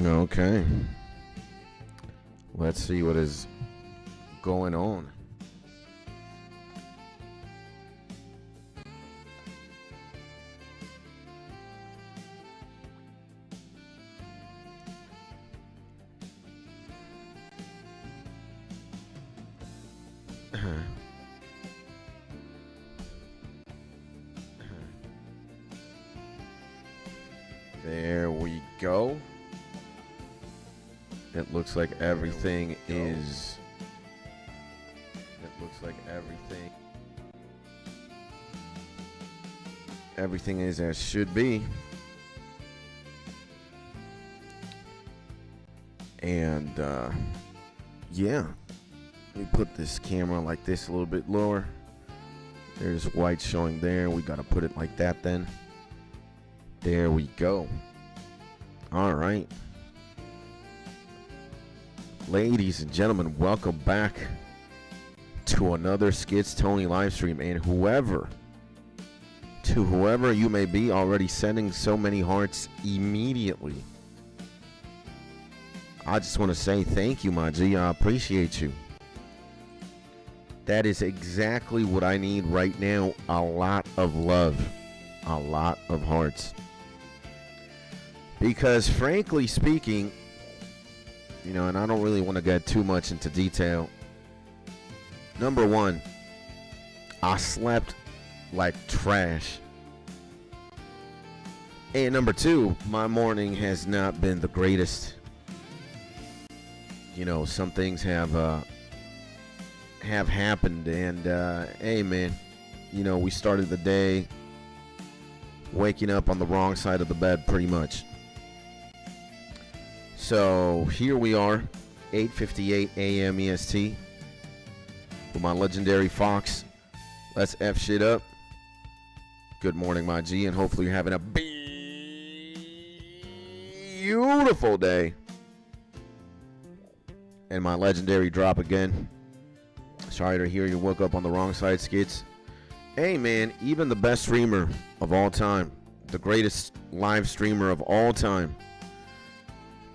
Okay. Let's see what is going on. There we go. It looks like everything is. It looks like everything is as should be. And yeah, let me put this camera like this a little bit lower. There's white showing there. We gotta put it like that then. There we go. All right. Ladies and gentlemen, welcome back to another Skits Tony live stream. And whoever you may be, already sending so many hearts immediately, I just want to say thank you, my G. I appreciate you. That is exactly what I need right now. A lot of love. A lot of hearts. Because frankly speaking, you know, and I don't really want to get too much into detail. Number one, I slept like trash. And number two, my morning has not been the greatest. You know, some things have happened, and hey man, you know, we started the day waking up on the wrong side of the bed pretty much. So here we are, 8:58 a.m. EST with my legendary Fox. Let's F shit up. Good morning, my G, and hopefully you're having a beautiful day. And my legendary drop again. Sorry to hear you woke up on the wrong side, Skits. Hey man, even the best streamer of all time, the greatest live streamer of all time,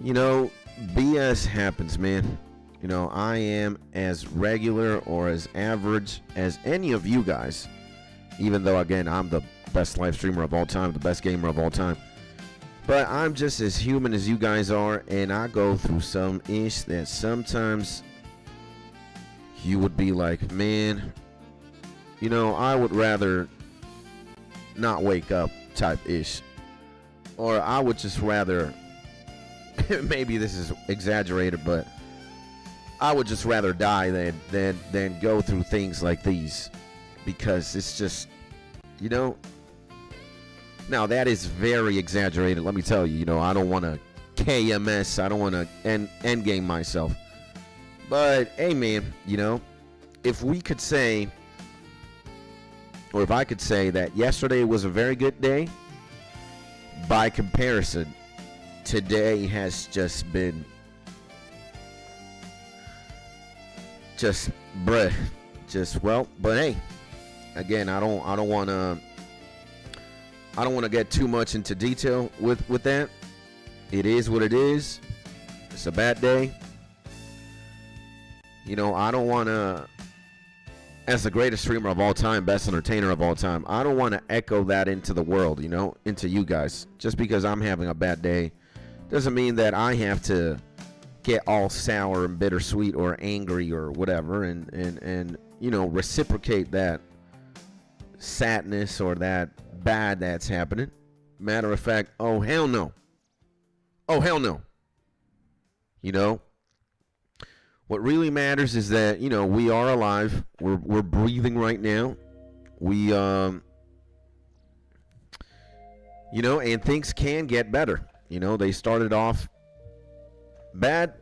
you know, BS happens, man. You know, I am as regular or as average as any of you guys, even though, again, I'm the best live streamer of all time, the best gamer of all time. But I'm just as human as you guys are, and I go through some ish that sometimes you would be like, man, you know, I would rather not wake up type ish. Or I would just rather, maybe this is exaggerated, but I would just rather die than go through things like these. Because it's just, you know, now that is very exaggerated, let me tell you. You know, I don't want to KMS, I don't want to end game myself. But hey man, you know, if we could say, or if I could say that yesterday was a very good day, by comparison, today has just been just bruh, just well. But hey, again, I don't want to get too much into detail with that. It is what it is. It's a bad day. You know, I don't want to, as the greatest streamer of all time, best entertainer of all time, I don't want to echo that into the world, you know, into you guys. Just because I'm having a bad day doesn't mean that I have to get all sour and bittersweet or angry or whatever and you know, reciprocate that sadness or that bad that's happening. Matter of fact, oh hell no. Oh hell no. You know, what really matters is that, you know, we are alive. We're breathing right now. We you know, and things can get better. You know, they started off bad.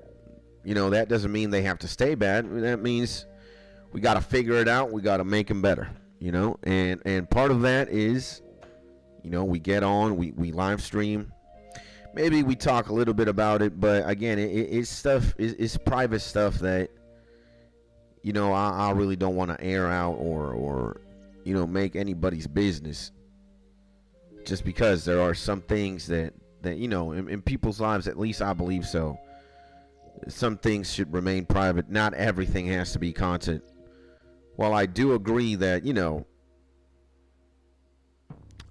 You know, that doesn't mean they have to stay bad. That means we got to figure it out. We got to make them better, you know, and part of that is, you know, we get on, we live stream. Maybe we talk a little bit about it, but again, it's stuff, it's private stuff that, you know, I really don't want to air out or, you know, make anybody's business. Just because there are some things that that, you know, in people's lives, at least I believe so. Some things should remain private. Not everything has to be content. While I do agree that, you know,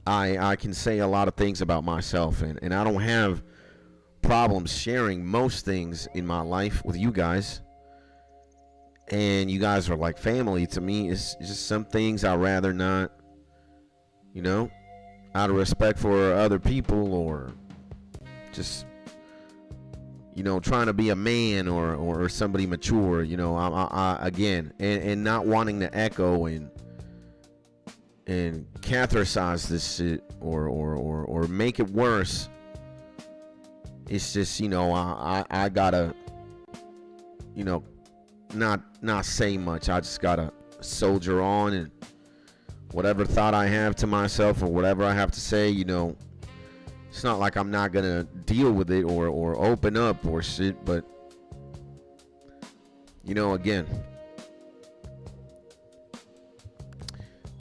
I can say a lot of things about myself, and I don't have problems sharing most things in my life with you guys. And you guys are like family to me. It's just some things I'd rather not, you know, out of respect for other people, or just, you know, trying to be a man or somebody mature, you know, I again, and not wanting to echo and catharsize this shit or make it worse. It's just, you know, I gotta, you know, not say much. I just gotta soldier on, and whatever thought I have to myself or whatever I have to say, you know, it's not like I'm not gonna deal with it or open up or shit, but, you know, again.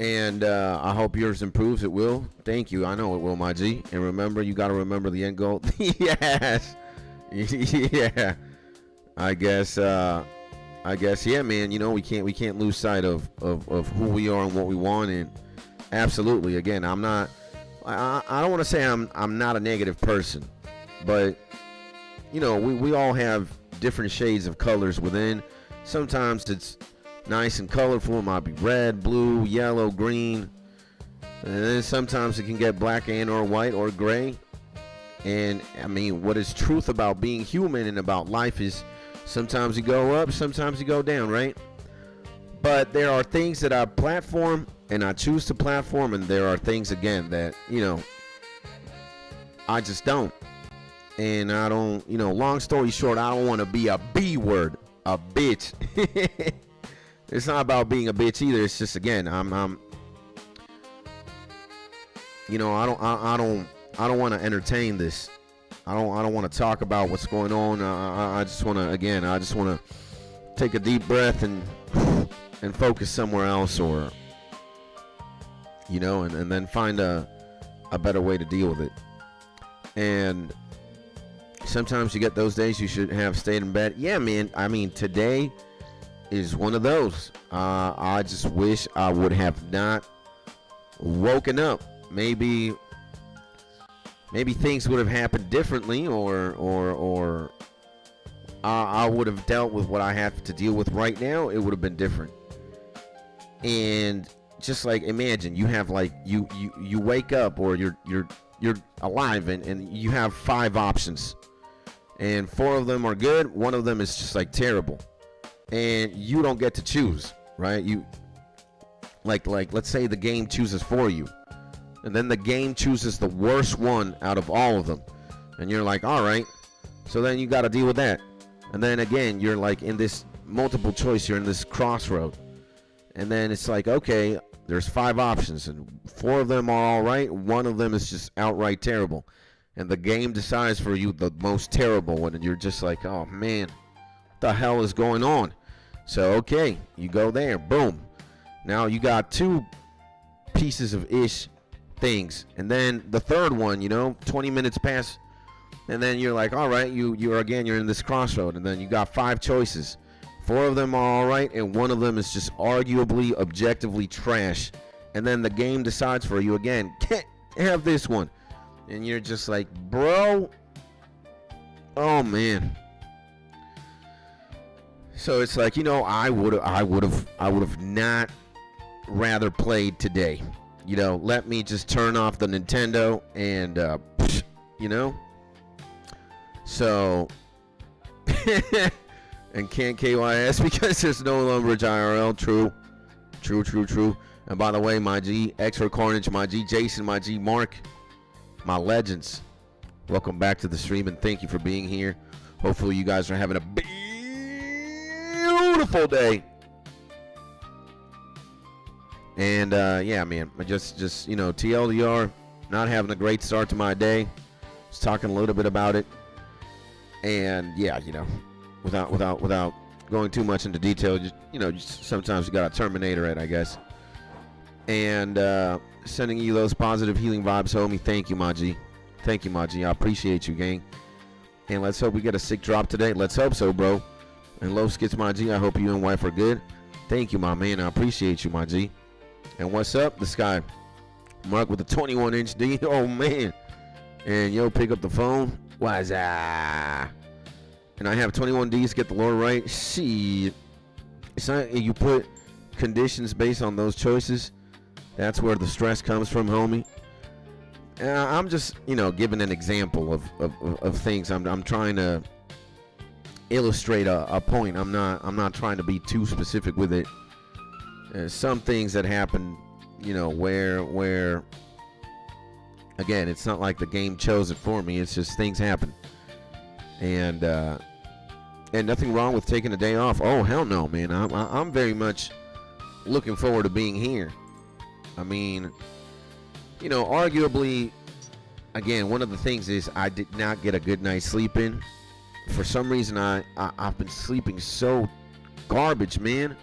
And I hope yours improves. It will. Thank you. I know it will, my G. And remember, you got to remember the end goal. Yes. Yeah. I guess, yeah, man. You know, we can't lose sight of who we are and what we want. And absolutely, again, I don't want to say I'm not a negative person, but, you know, we all have different shades of colors within. Sometimes it's nice and colorful. It might be red, blue, yellow, green, and then sometimes it can get black and or white or gray. And I mean, what is truth about being human and about life is sometimes you go up, sometimes you go down, right? But there are things that I platform and I choose to platform, and there are things, again, that, you know, I just don't. And I don't, you know, long story short, I don't want to be a B word, a bitch. It's not about being a bitch either. It's just, again, I'm you know, I don't want to entertain this. I don't want to talk about what's going on. I just want to take a deep breath and focus somewhere else, or, you know, and then find a better way to deal with it. And sometimes you get those days you should have stayed in bed. Yeah, man. I mean, today is one of those. I just wish I would have not woken up. Maybe things would have happened differently, or I would have dealt with what I have to deal with right now. It would have been different. And just like, imagine you have like you wake up, or you're alive, and you have 5 options, and 4 of them are good. One of them is just like terrible. And you don't get to choose, right? You like let's say the game chooses for you, and then the game chooses the worst one out of all of them, and you're like, all right, so then you got to deal with that. And then again, you're like in this multiple choice, you're in this crossroad, and then it's like, okay, there's 5 options, and 4 of them are all right, one of them is just outright terrible, and the game decides for you the most terrible one, and you're just like, oh man, what the hell is going on? So, okay, you go there, boom. Now you got 2 pieces of ish things. And then the third one, you know, 20 minutes pass. And then you're like, all right, you're in this crossroad. And then you got 5 choices. 4 of them are all right, and one of them is just arguably, objectively trash. And then the game decides for you again, can't have this one. And you're just like, bro, oh man. So it's like, you know, I would have not rather played today. You know, let me just turn off the Nintendo and, you know. So, and can't KYS because there's no Lumbridge IRL. True. And by the way, my G, Extra Carnage, my G, Jason, my G, Mark, my legends. Welcome back to the stream, and thank you for being here. Hopefully you guys are having a beautiful day. And yeah, man, just you know, TLDR, not having a great start to my day. Just talking a little bit about it. And yeah, you know, without going too much into detail, just, you know, just sometimes you gotta terminator it, I guess. And sending you those positive healing vibes, homie. Thank you, my G. Thank you, my G. I appreciate you, gang. And let's hope we get a sick drop today. Let's hope so, bro. And Low Skits, my G, I hope you and wife are good. Thank you, my man. I appreciate you, my G. And what's up? This guy, Mark with the 21-inch D. Oh, man. And yo, pick up the phone. Why's that? And I have 21 Ds, get the lore right. Shit. It's not, you put conditions based on those choices. That's where the stress comes from, homie. I'm just, giving an example of things. I'm trying to illustrate a point. I'm not trying to be too specific with it. Some things that happen, where again, it's not like the game chose it for me. It's just things happen. And nothing wrong with taking a day off. Oh, hell no, man. I'm very much looking forward to being here. I mean, arguably, again, one of the things is I did not get a good night's sleep in. For some reason, I've been sleeping so garbage, man,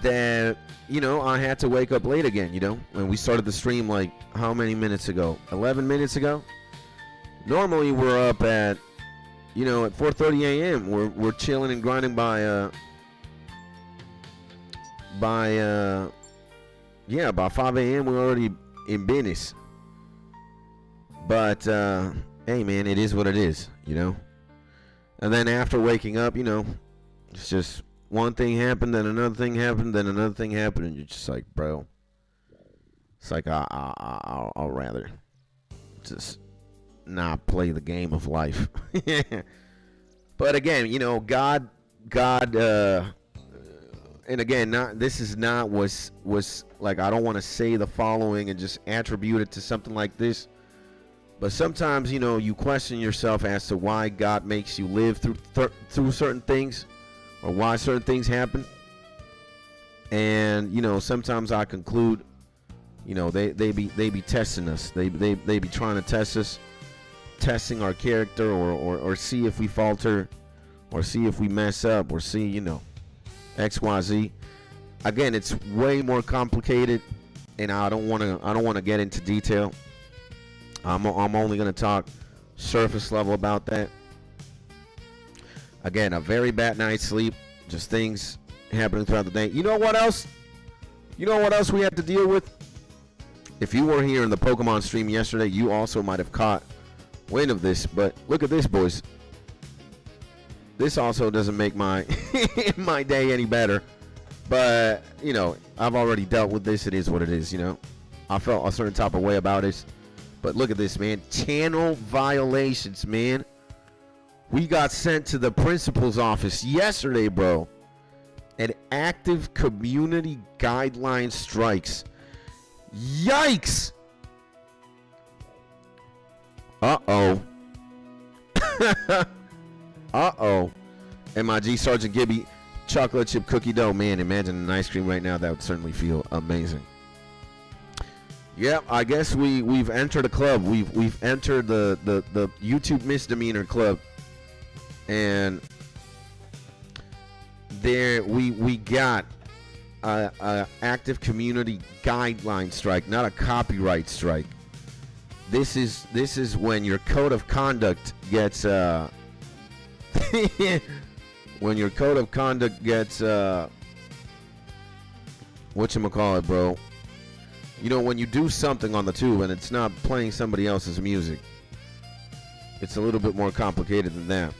that, I had to wake up late again, When we started the stream, like, how many minutes ago? 11 minutes ago? Normally, we're up at, at 4:30 a.m. We're chilling and grinding by 5 a.m. we're already in business. But hey, man, it is what it is, And then after waking up, it's just one thing happened, then another thing happened, then another thing happened, and you're just like, bro, it's like I'll rather just not play the game of life. But again, God, and again, this is not was like, I don't want to say the following and just attribute it to something like this. But sometimes, you question yourself as to why God makes you live through certain things, or why certain things happen. And, sometimes I conclude, they be testing us. They be trying to test us, testing our character, or see if we falter, or see if we mess up, or see, XYZ. Again, it's way more complicated, and I don't want to get into detail. I'm only going to talk surface level about that. Again, a very bad night's sleep, just things happening throughout the day. You know what else we had to deal with? If you were here in the Pokemon stream yesterday, you also might have caught wind of this, but look at this, boys. This also doesn't make my my day any better. But, I've already dealt with this. It is what it is, I felt a certain type of way about it. But look at this, man. Channel violations, man. We got sent to the principal's office yesterday, bro. And active community guideline strikes. Yikes! Uh-oh. Uh-oh. MIG Sergeant Gibby, chocolate chip cookie dough. Man, imagine an ice cream right now. That would certainly feel amazing. Yep, I guess we've entered a club. We've entered the YouTube misdemeanor club. And there we got a active community guideline strike, not a copyright strike. This is when your code of conduct gets when your code of conduct gets whatchamacallit, bro. When you do something on the tube and it's not playing somebody else's music, it's a little bit more complicated than that.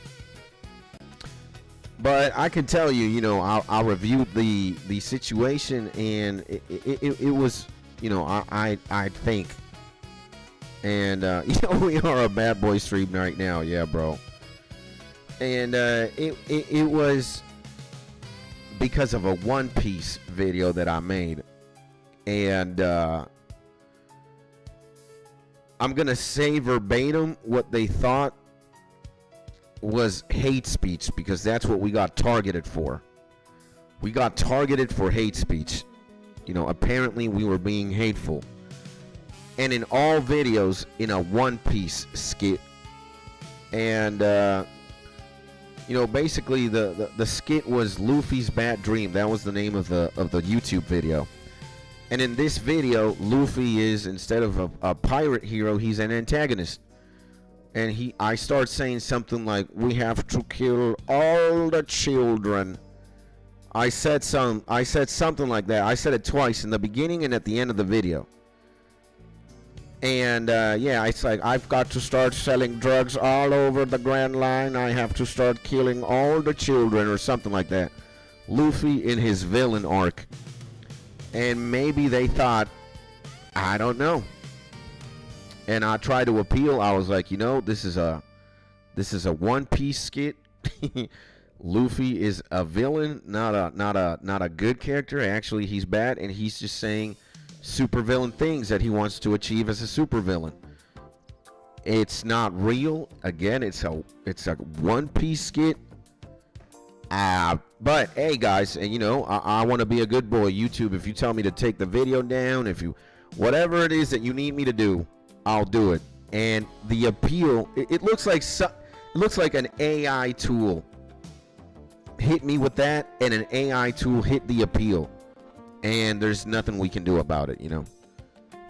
But I can tell you, I reviewed the situation, and it was, I think, and we are a bad boy stream right now, yeah, bro. And it was because of a One Piece video that I made. And I'm going to say verbatim what they thought was hate speech, because that's what we got targeted for. We got targeted for hate speech. Apparently we were being hateful. And in all videos, in a One Piece skit. And, basically the skit was Luffy's Bad Dream. That was the name of the YouTube video. And in this video, Luffy is, instead of a pirate hero, he's an antagonist. And I start saying something like, we have to kill all the children. I said something like that. I said it twice, in the beginning and at the end of the video. And yeah, it's like, I've got to start selling drugs all over the Grand Line. I have to start killing all the children, or something like that. Luffy in his villain arc. And maybe they thought, I don't know. And I tried to appeal. I was like, you know, this is a One Piece skit. Luffy is a villain, not a good character. Actually, he's bad, and he's just saying supervillain things that he wants to achieve as a supervillain. It's not real. Again, it's a One Piece skit. But hey, guys, and you know, I want to be a good boy. YouTube, if you tell me to take the video down, whatever it is that you need me to do, I'll do it. And the appeal, it looks like an AI tool hit me with that, and an AI tool hit the appeal, and there's nothing we can do about it. You know,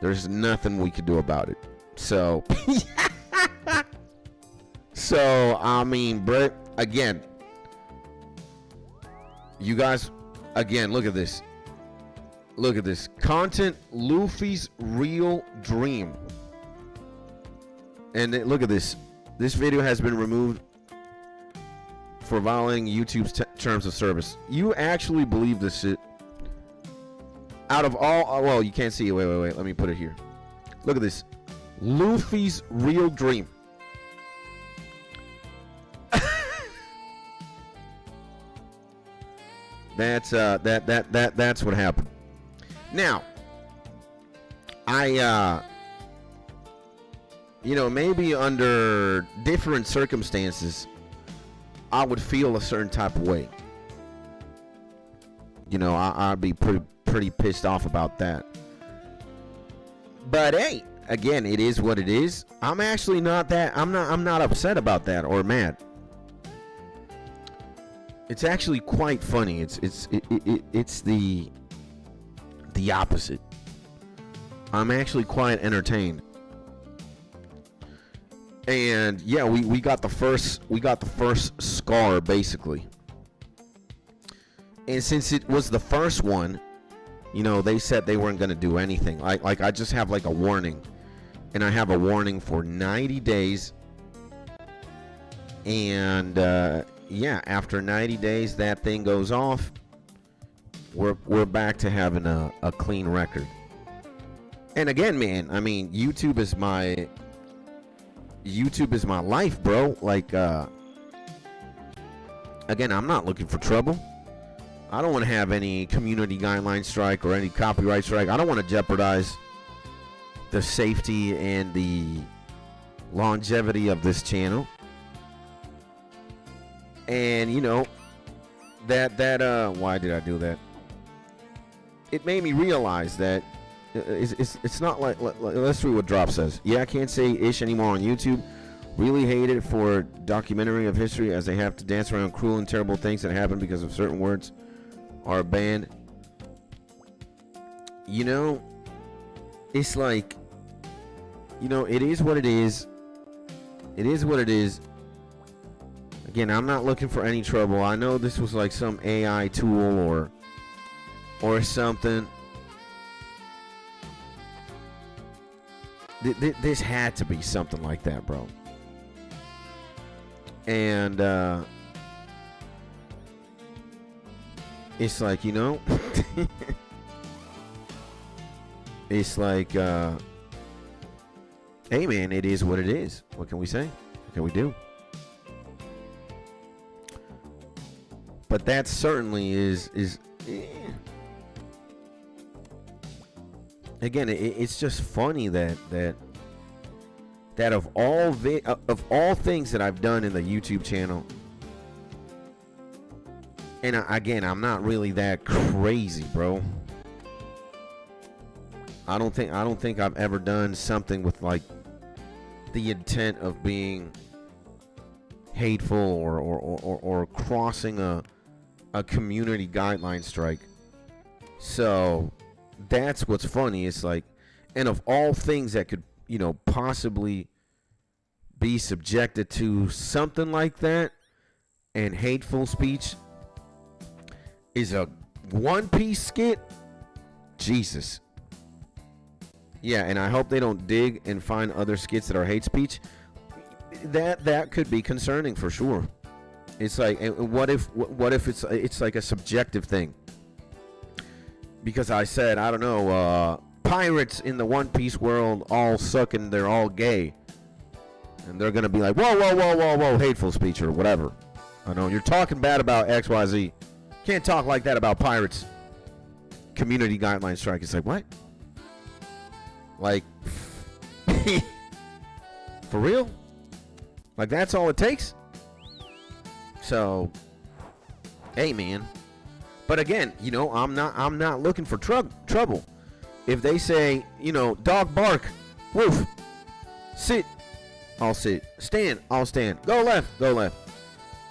there's nothing we can do about it. So, I mean, Brett, again, you guys, again, look at this. Look at this. Content, Luffy's real dream. And look at this. This video has been removed for violating YouTube's terms of service. You actually believe this shit? Out of all, well, you can't see it. Wait. Let me put it here. Look at this. Luffy's real dream. That's what happened. Now, you know, maybe under different circumstances, I would feel a certain type of way. You know, I'd be pretty pissed off about that. But hey, again, it is what it is. I'm actually not that. I'm not upset about that or mad. It's actually quite funny. It's the opposite. I'm actually quite entertained. And yeah, we got the first scar, basically. And since it was the first one, you know, they said they weren't going to do anything. Like I just have like a warning, and I have a warning for 90 days. And yeah, after 90 days, that thing goes off. We're back to having a clean record. And again, man, I mean, YouTube is my life, bro. Like, again, I'm not looking for trouble. I don't want to have any community guideline strike or any copyright strike. I don't want to jeopardize the safety and the longevity of this channel. And, you know, why did I do that? It made me realize that it's not like, let's read what Drop says. Yeah, I can't say ish anymore on YouTube. Really hate it for documentary of history, as they have to dance around cruel and terrible things that happen because of certain words are banned. You know, it's like, you know, it is what it is. It is what it is. Again, I'm not looking for any trouble. I know this was like some AI tool or something. This had to be something like that, bro. And it's like, you know, it's like, hey man, it is what it is. What can we say? What can we do? But that certainly is again, it's just funny that of all things that I've done in the YouTube channel, and again, I'm not really that crazy, bro. I don't think I've ever done something with like the intent of being hateful or crossing a community guideline strike. So that's what's funny. It's like, and of all things that could, possibly be subjected to something like that, and hateful speech is a One Piece skit. Jesus. Yeah, and I hope they don't dig and find other skits that are hate speech. That could be concerning for sure. It's like, what if it's like a subjective thing? Because I said, I don't know, pirates in the One Piece world all suck and they're all gay. And they're going to be like, whoa, hateful speech or whatever. I know, you're talking bad about XYZ. Can't talk like that about pirates. Community guideline strike. It's like, what? Like, for real? Like, that's all it takes? So, hey, man. But again, I'm not looking for trouble. If they say, dog bark, woof, sit, I'll sit. Stand, I'll stand. Go left, go left.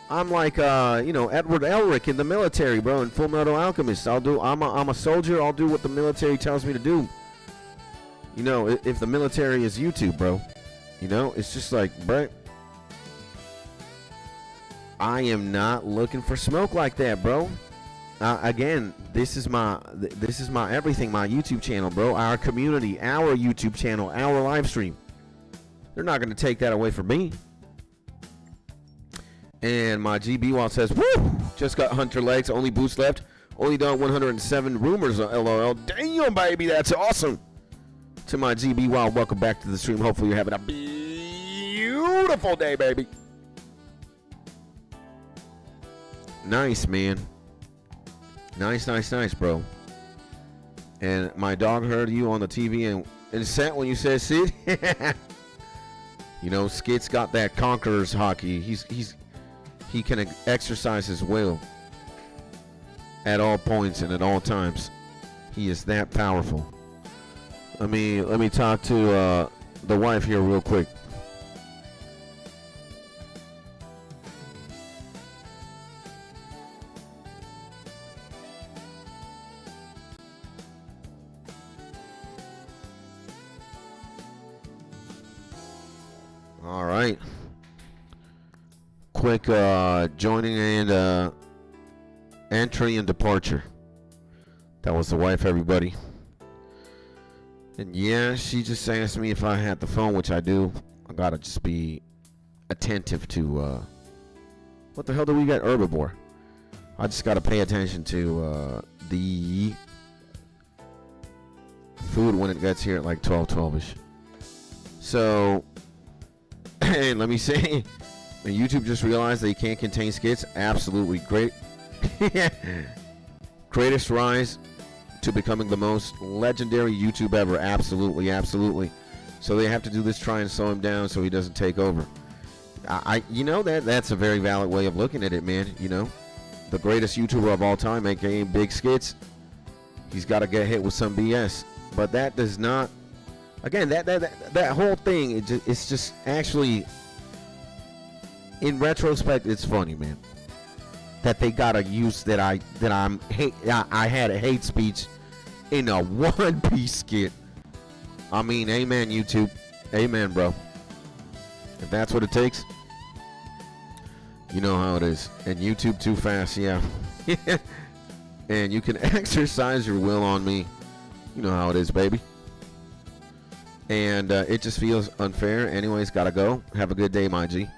I'm like, Edward Elric in the military, bro, in Full Metal Alchemist. I'm a soldier. I'll do what the military tells me to do. If the military is YouTube, bro, it's just like, bro, I am not looking for smoke like that, bro. Again, this is my everything, my YouTube channel, bro. Our community, our YouTube channel, our live stream. They're not going to take that away from me. And my GB Wall says, woo! Just got Hunter legs, only boost left. Only done 107 rumors, LOL. Damn, baby, that's awesome. To my GB Wall, welcome back to the stream. Hopefully you're having a beautiful day, baby. Nice, man. Nice, bro. And my dog heard you on the TV and sat when you said sit. Skit's got that conqueror's hockey. He can exercise his will at all points and at all times. He is that powerful. Let me talk to the wife here real quick. All right. Quick joining and entry and departure. That was the wife, everybody. And yeah, she just asked me if I had the phone, which I do. I gotta just be attentive to what the hell do we got? Herbiboar. I just gotta pay attention to the food when it gets here at like 12:12ish. So, hey, let me say, YouTube just realized they can't contain skits. Absolutely great. Greatest rise to becoming the most legendary YouTube ever. Absolutely. So they have to do this, try and slow him down so he doesn't take over. That's a very valid way of looking at it, man. The greatest YouTuber of all time, aka big skits, he's got to get hit with some BS. But that does not. Again, that whole thing, it's just actually, in retrospect, it's funny, man. That they gotta use I had a hate speech in a One Piece skit. I mean, amen, YouTube. Amen, bro. If that's what it takes, you know how it is. And YouTube too fast, yeah. And you can exercise your will on me. You know how it is, baby. And it just feels unfair. Anyways, gotta go. Have a good day, my G.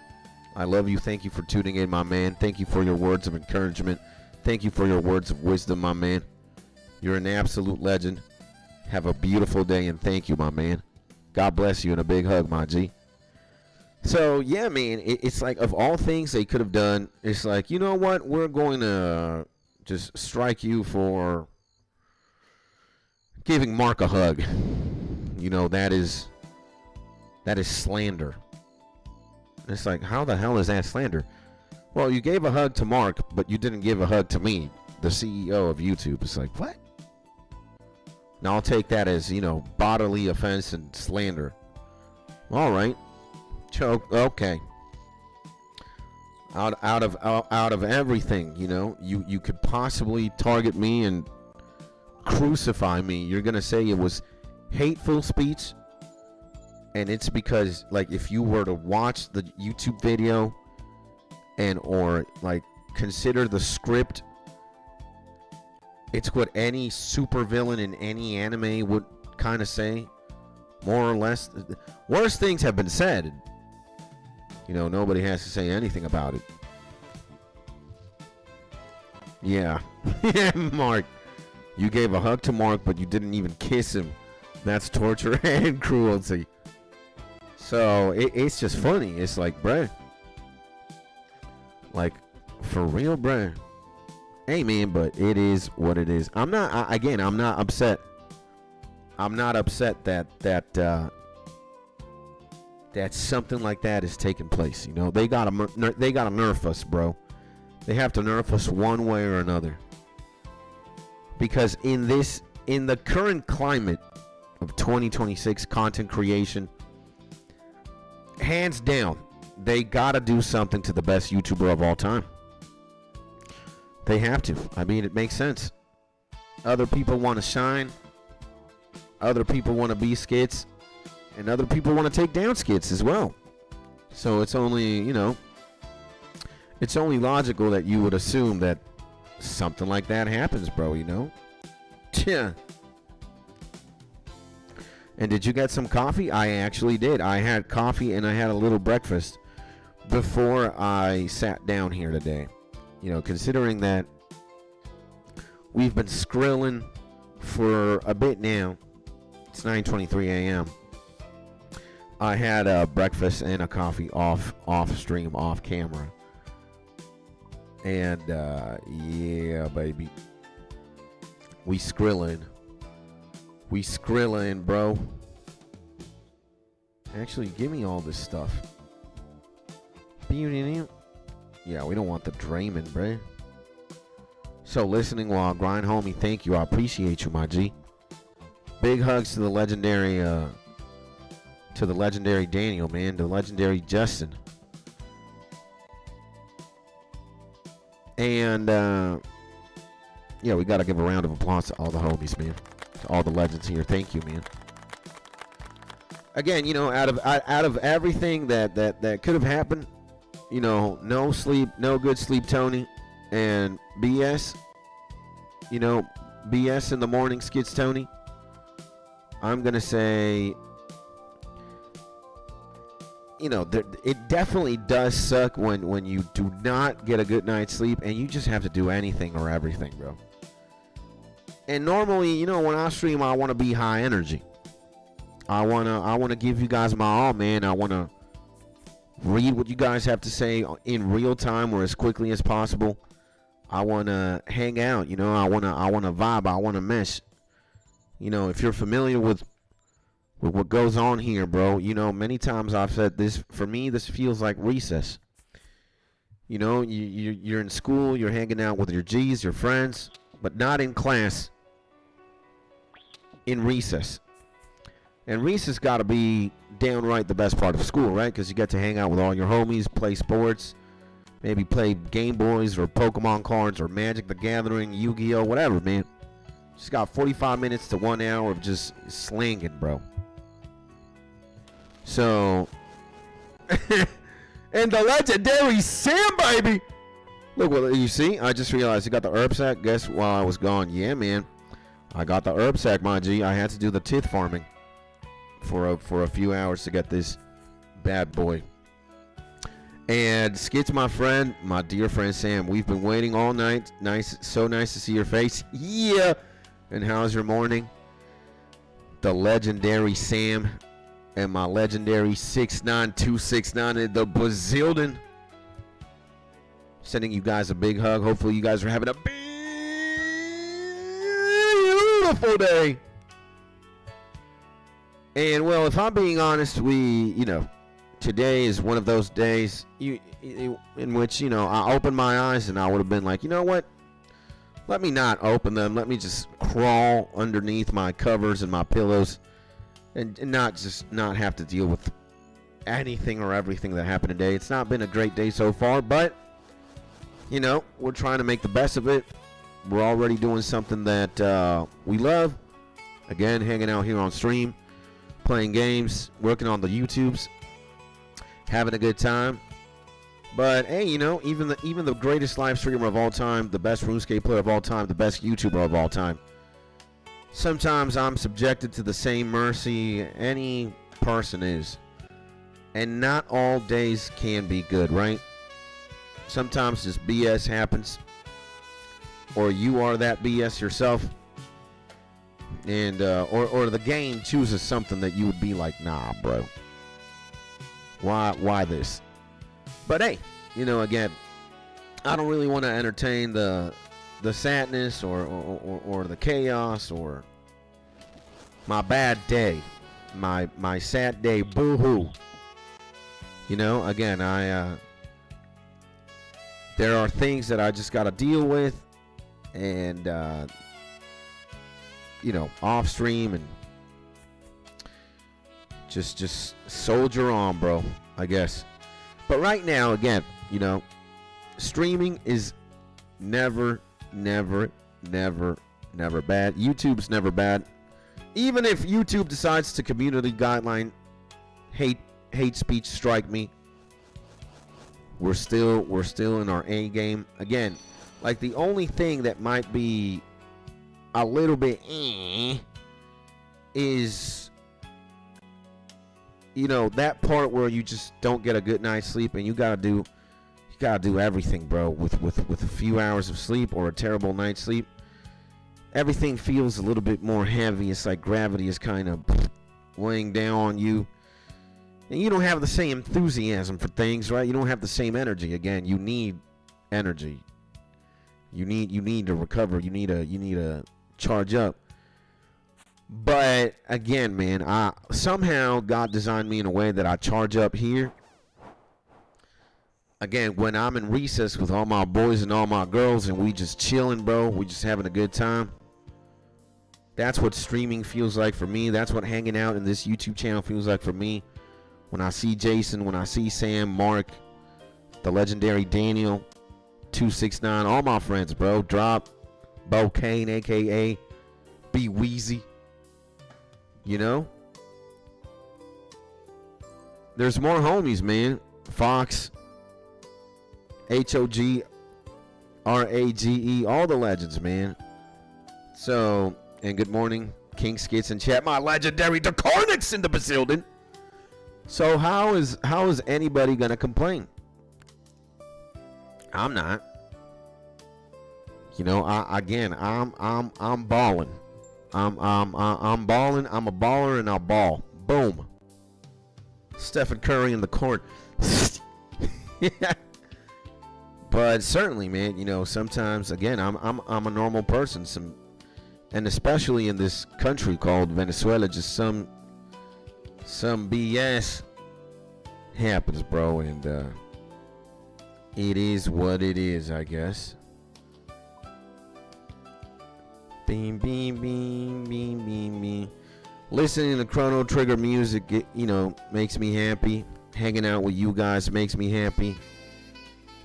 I love you. Thank you for tuning in, my man. Thank you for your words of encouragement. Thank you for your words of wisdom, my man. You're an absolute legend. Have a beautiful day, and thank you, my man. God bless you, and a big hug, my G. So, yeah, man, it's like, of all things they could have done, it's like, you know what? We're going to just strike you for giving Mark a hug. That is slander. It's like, how the hell is that slander? Well, you gave a hug to Mark, but you didn't give a hug to me, the CEO of YouTube. It's like, what? Now I'll take that as, bodily offense and slander. All right. Choke. Okay. Out of everything, you could possibly target me and crucify me. You're going to say it was hateful speech. And it's because, like, if you were to watch the YouTube video and or like consider the script, it's what any supervillain in any anime would kind of say, more or less. Worse things have been said. You know, nobody has to say anything about it. Yeah. Mark. You gave a hug to Mark, but you didn't even kiss him. That's torture and cruelty. So, it's just funny. It's like, bruh. Like, for real, bruh. Hey, man, but it is what it is. I'm not upset. I'm not upset that something like that is taking place. You know, they gotta nerf us, bro. They have to nerf us one way or another. Because in the current climate of 2026 content creation, hands down, they gotta do something to the best YouTuber of all time. They have to. I mean, it makes sense. Other people want to shine. Other people want to be skits. And other people want to take down skits as well. So it's only, you know, it's only logical that you would assume that something like that happens, bro, you know? Yeah. And did you get some coffee? I actually did. I had coffee and I had a little breakfast before I sat down here today. You know, considering that we've been skrilling for a bit now. It's 9:23 a.m. I had a breakfast and a coffee off stream, off camera. And yeah, baby. We skrilling. We skrilling, bro. Actually, give me all this stuff. Yeah, we don't want the Draymond, bruh. So, listening while I grind, homie, thank you. I appreciate you, my G. Big hugs to the legendary Daniel, man. The legendary Justin. And, yeah, we got to give a round of applause to all the homies, man. To all the legends here. Thank you, man. Again, you know, out of everything that could have happened, you know, no sleep, no good sleep, Tony, and BS, you know, BS in the morning skits, Tony. I'm going to say, you know, it definitely does suck when you do not get a good night's sleep and you just have to do anything or everything, bro. And normally, you know, when I stream, I want to be high energy. I want to give you guys my all, man. I want to read what you guys have to say in real time or as quickly as possible. I want to hang out, you know. I want to vibe. I want to mesh. You know, if you're familiar with what goes on here, bro, you know, many times I've said this. For me, this feels like recess. You know, you're in school, you're hanging out with your G's, your friends, but not in class. In recess. And recess got to be downright the best part of school, right? Because you get to hang out with all your homies, play sports, maybe play Game Boys or Pokemon cards or Magic the Gathering, Yu-Gi-Oh, whatever, man. Just got 45 minutes to 1 hour of just slinging, bro. So, and the legendary Sam, baby. Look, what you see? I just realized you got the herb sack. Guess while I was gone, yeah, man. I got the herb sack, my G. I had to do the tith farming for a few hours to get this bad boy. And Skits, my friend, my dear friend Sam, we've been waiting all night. Nice, so nice to see your face. Yeah. And how's your morning? The legendary Sam and my legendary 69269 in the Bazildan. Sending you guys a big hug. Hopefully you guys are having a beautiful day. And, well, if I'm being honest, you know, today is one of those days in which, you know, I opened my eyes and I would have been like, you know what? Let me not open them. Let me just crawl underneath my covers and my pillows and not have to deal with anything or everything that happened today. It's not been a great day so far, but, you know, we're trying to make the best of it. we're already doing something that we love. Again, hanging out here on stream, playing games, working on the YouTubes, having a good time. But hey, you know, even the greatest live streamer of all time, the best RuneScape player of all time, the best YouTuber of all time, sometimes I'm subjected to the same mercy any person is. And not all days can be good, right? Sometimes this BS happens, or you are that BS yourself, and or the game chooses something that you would be like, nah, bro. Why this? But hey, you know, again, I don't really want to entertain the sadness or the chaos or my bad day, my sad day, boo-hoo. You know, again, there are things that I just got to deal with, and you know, off stream, and just soldier on, bro, I guess. But right now, again, you know, streaming is never bad. YouTube's never bad. Even if YouTube decides to community guideline hate speech strike me, we're still in our A game. Again, like, the only thing that might be a little bit is, you know, that part where you just don't get a good night's sleep, and you gotta do everything, bro, with a few hours of sleep or a terrible night's sleep. Everything feels a little bit more heavy. It's like gravity is kind of weighing down on you, and you don't have the same enthusiasm for things, right? You don't have the same energy. Again, you need energy. You need to recover. You need to charge up. But again, man, somehow God designed me in a way that I charge up here. Again, when I'm in recess with all my boys and all my girls, and we just chilling, bro, we just having a good time. That's what streaming feels like for me. That's what hanging out in this YouTube channel feels like for me. When I see Jason, when I see Sam, Mark, the legendary Daniel, 269, all my friends, bro. Drop, Bo Kane, a.k.a. B Weezy. You know? There's more homies, man. Fox, HOG, RAGE, all the legends, man. So, and good morning, King Skits in chat. My legendary Decornix in the building. So how is anybody gonna complain? I'm not. You know, I'm balling. I'm balling. I'm a baller, and I'll ball. Boom. Stephen Curry in the court. But certainly, man, you know, sometimes, again, I'm a normal person. And especially in this country called Venezuela, just some BS happens, bro, and it is what it is, I guess. Beam, beam, beam, beam, beam, beam. Listening to Chrono Trigger music, you know, makes me happy. Hanging out with you guys makes me happy.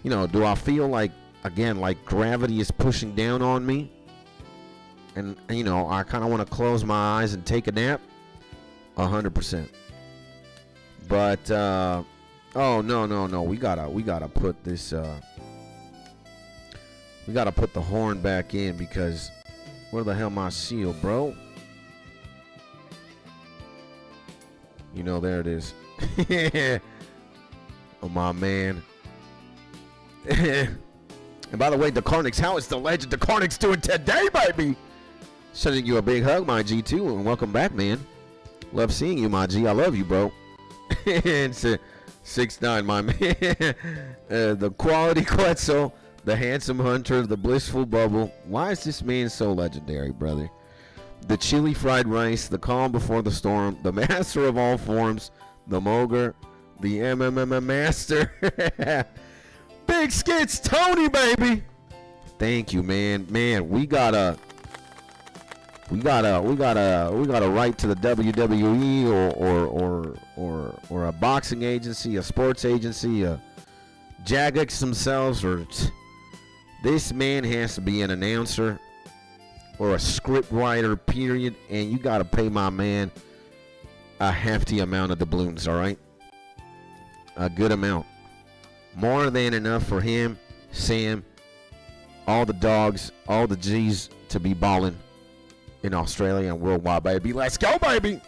You know, do I feel like, again, like gravity is pushing down on me? And, you know, I kind of want to close my eyes and take a nap? 100%. But, oh, no. We gotta put this, we gotta put the horn back in, because where the hell my shield, bro? You know, there it is. Oh, my man. And by the way, Decornix, how is the legend Decornix doing today, baby? Sending you a big hug, my G2, and welcome back, man. Love seeing you, my G. I love you, bro. And 6'9", my man. The quality Quetzal, the handsome hunter, the blissful bubble. Why is this man so legendary, brother? The chili fried rice, the calm before the storm, the master of all forms, the Moger, the MMM master. Big Skits Tony, baby. Thank you, man. Man, we got a right to the WWE or a boxing agency, a sports agency, Jagex themselves, or This man has to be an announcer or a script writer, period, and you got to pay my man a hefty amount of doubloons, all right? A good amount. More than enough for him, Sam, all the dogs, all the G's to be balling in Australia and worldwide, baby. Let's go, baby.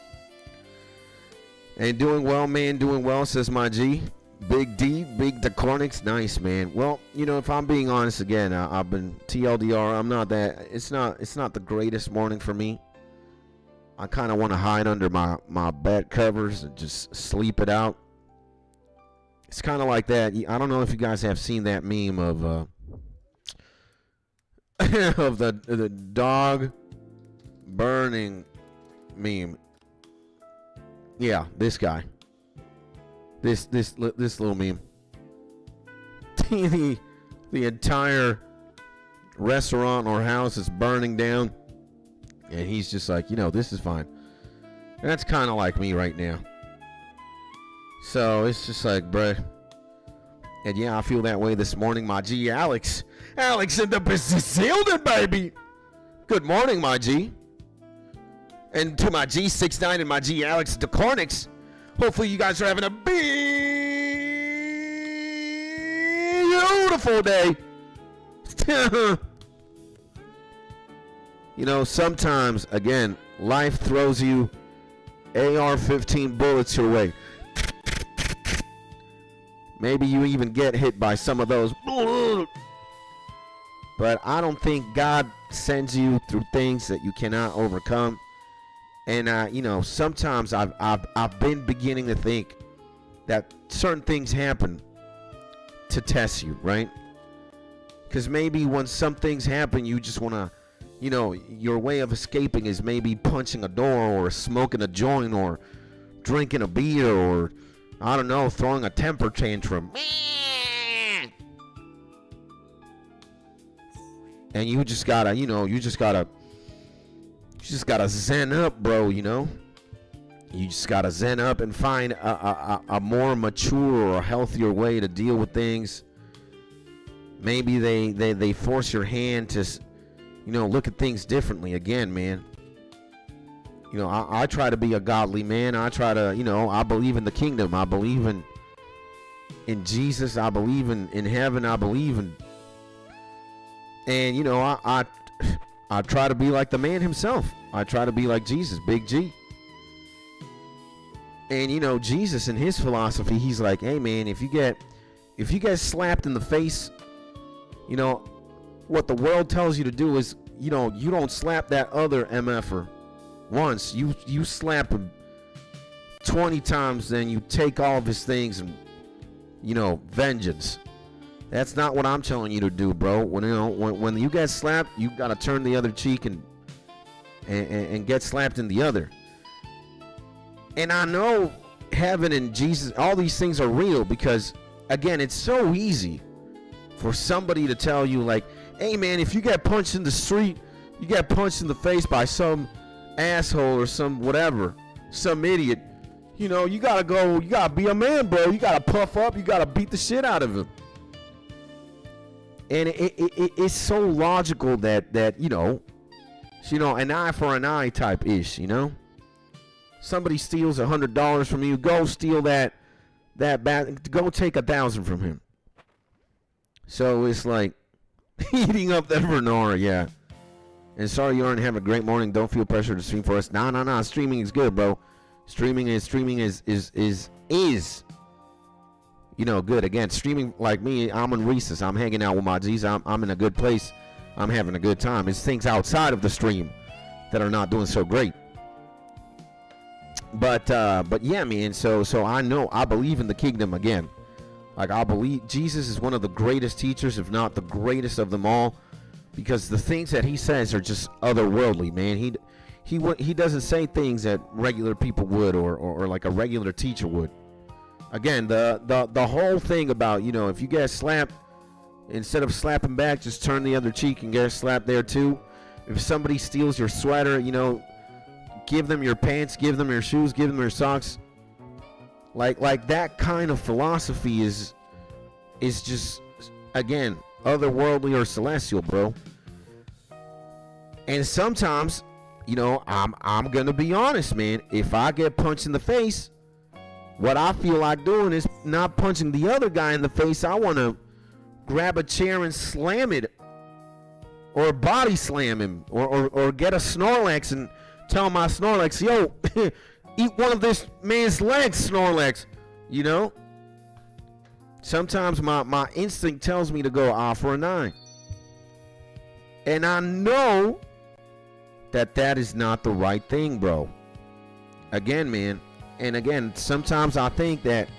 And doing well, man, doing well, says my G. Big D, Big DeCornix, nice, man. Well, you know, if I'm being honest again, I've been TLDR. I'm not that. It's not the greatest morning for me. I kind of want to hide under my bed covers and just sleep it out. It's kind of like that. I don't know if you guys have seen that meme of of the dog burning meme. Yeah, this guy. This little meme. the entire restaurant or house is burning down, and he's just like, you know, this is fine. And that's kind of like me right now. So it's just like, bruh. And yeah, I feel that way this morning. My G, Alex in the building, baby. Good morning, my G. And to my G69 and my G, Alex DeCornix. Hopefully you guys are having a beautiful day. You know, sometimes, again, life throws you AR-15 bullets your way. Maybe you even get hit by some of those. But I don't think God sends you through things that you cannot overcome. And, you know, sometimes I've been beginning to think that certain things happen to test you, right? Because maybe when some things happen, you just want to, you know, your way of escaping is maybe punching a door or smoking a joint or drinking a beer or, I don't know, throwing a temper tantrum. And you just gotta, you know, you just gotta zen up, bro, you know? You just gotta zen up and find a more mature or healthier way to deal with things. Maybe they force your hand to, you know, look at things differently again, man. You know, I try to be a godly man. I try to, you know, I believe in the kingdom. I believe in Jesus. I believe in heaven. I believe in, and, you know, I try to be like the man himself. I try to be like Jesus, Big G. And, you know, Jesus in his philosophy, he's like, hey, man, if you get slapped in the face, you know, what the world tells you to do is, you know, you don't slap that other MFer once. You slap him 20 times, then you take all of his things and, you know, vengeance. That's not what I'm telling you to do, bro. When you get slapped, you gotta turn the other cheek and get slapped in the other. And I know heaven and Jesus, all these things are real because, again, it's so easy for somebody to tell you, like, hey, man, if you get punched in the street, you get punched in the face by some asshole or some whatever, some idiot, you know, you gotta go, you gotta be a man, bro. You gotta puff up, you gotta beat the shit out of him. And it's so logical that you know, an eye for an eye type ish, you know. Somebody steals $100 from you, go steal that bad, go take 1,000 from him. So it's like eating up that Vernora, yeah. And sorry you aren't having a great morning. Don't feel pressure to stream for us. Nah. Streaming is good, bro. Streaming is you know, good. Again, streaming like me, I'm in recess. I'm hanging out with my G's. I'm in a good place. I'm having a good time. It's things outside of the stream that are not doing so great. But yeah, man. So I know, I believe in the kingdom again. Like, I believe Jesus is one of the greatest teachers, if not the greatest of them all, because the things that he says are just otherworldly, man. He doesn't say things that regular people would or like a regular teacher would. Again, the whole thing about, you know, if you get slapped, instead of slapping back, just turn the other cheek and get slapped there too. If somebody steals your sweater, you know, give them your pants, give them your shoes, give them your socks. Like that kind of philosophy is just, again, otherworldly or celestial, bro. And sometimes, you know, I'm gonna be honest, man. If I get punched in the face, what I feel like doing is not punching the other guy in the face. I want to grab a chair and slam it, or body slam him, or get a Snorlax and tell my Snorlax, yo, eat one of this man's legs, Snorlax. You know? Sometimes my instinct tells me to go off for a 9. And I know that is not the right thing, bro. Again, man. And again, sometimes I think that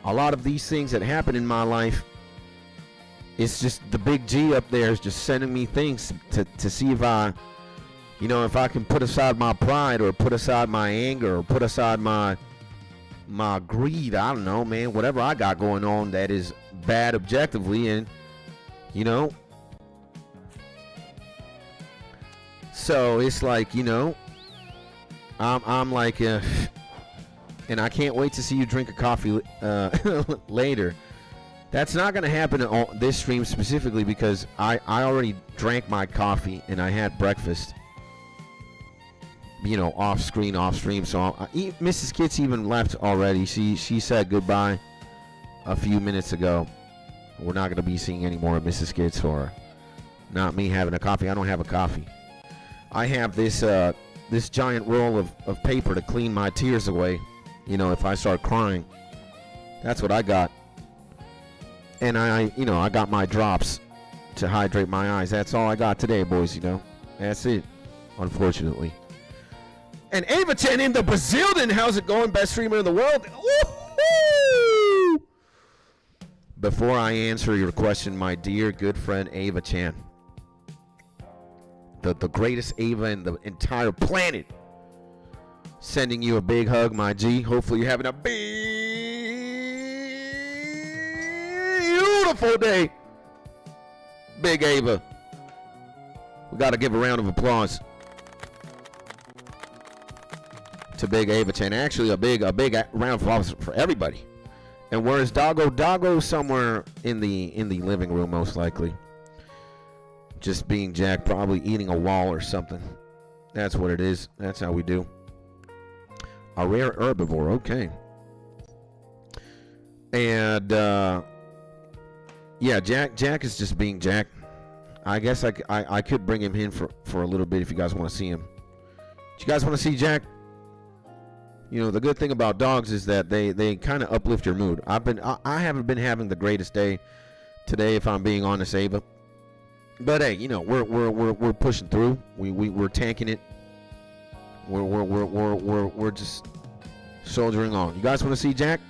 a lot of these things that happen in my life, it's just the big G up there is just sending me things to see if I, you know, if I can put aside my pride, or put aside my anger, or put aside my greed. I don't know, man. Whatever I got going on that is bad objectively, and, you know. So it's like, you know, I'm like, and I can't wait to see you drink a coffee later. That's not going to happen on this stream specifically, because I already drank my coffee and I had breakfast, you know, off stream. So Mrs. Kitts even left already. She said goodbye a few minutes ago. We're not going to be seeing any more of Mrs. Kitts, or not me having a coffee. I don't have a coffee. I have this giant roll of paper to clean my tears away. You know, if I start crying, that's what I got. And I got my drops to hydrate my eyes. That's all I got today, boys, you know. That's it, unfortunately. And Ava Chen in the Brazilian, how's it going? Best streamer in the world. Woo-hoo! Before I answer your question, my dear good friend Ava Chan, the greatest Ava in the entire planet, sending you a big hug, my G. Hopefully you're having a beautiful day. Big Ava. We got to give a round of applause to Big Ava Chan. Actually, a big round of applause for everybody. And where is Doggo? Doggo somewhere in the living room, most likely. Just being Jack, probably eating a wall or something. That's what it is. That's how we do. A rare herbivore, okay. And yeah, Jack is just being Jack. I guess I could bring him in for a little bit if you guys want to see him. Do you guys want to see Jack? You know, the good thing about dogs is that they kind of uplift your mood. I haven't been having the greatest day today, if I'm being honest, Ava. But hey, you know, we're pushing through. We're tanking it. We're just soldiering on. You guys want to see Jack?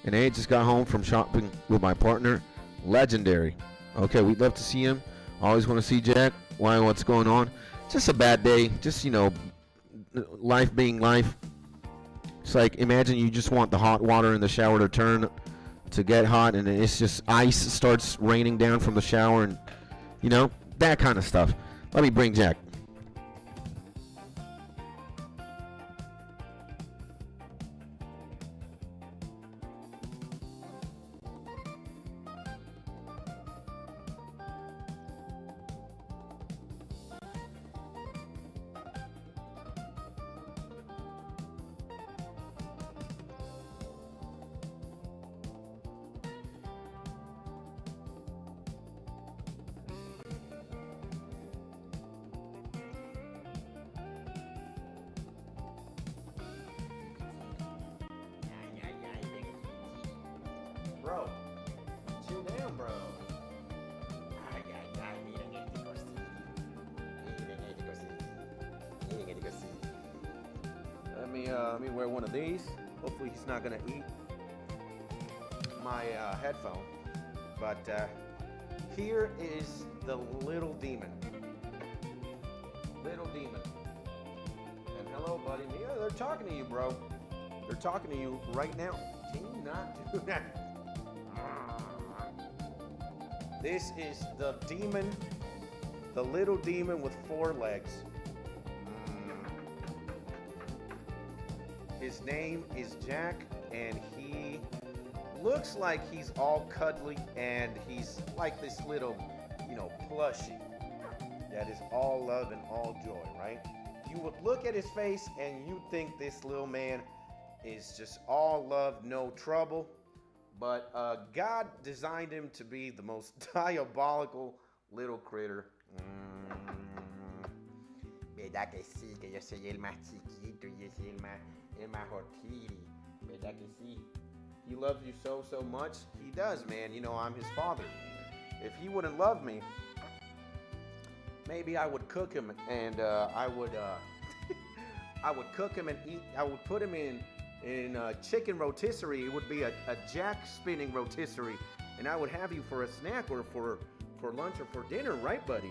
And I just got home from shopping with my partner. Legendary. Okay, we'd love to see him. Always want to see Jack. Why? What's going on? Just a bad day. Just, you know, life being life. It's like, imagine you just want the hot water in the shower to turn to get hot, and it's just ice starts raining down from the shower, and, you know, that kind of stuff. Let me bring Jack. Bro, chill down, bro. Let me wear one of these. Hopefully he's not gonna eat my headphone. But here is the little demon. Little demon. And hello, buddy. Yeah, they're talking to you, bro. They're talking to you right now. Can you not do that? This is the demon, the little demon with 4 legs. His name is Jack, and he looks like he's all cuddly, and he's like this little, plushie that is all love and all joy, right? You would look at his face and you think this little man is just all love, no trouble. But God designed him to be the most diabolical little critter. ¿Verdad que sí? Que yo soy el más chiquito y yo soy el más hortili. ¿Verdad que sí? He loves you so, so much. He does, man. I'm his father. If he wouldn't love me, maybe I would cook him and I would cook him and eat. I would put him in a chicken rotisserie. It would be a jack spinning rotisserie, and I would have you for a snack or for lunch or for dinner, right, buddy?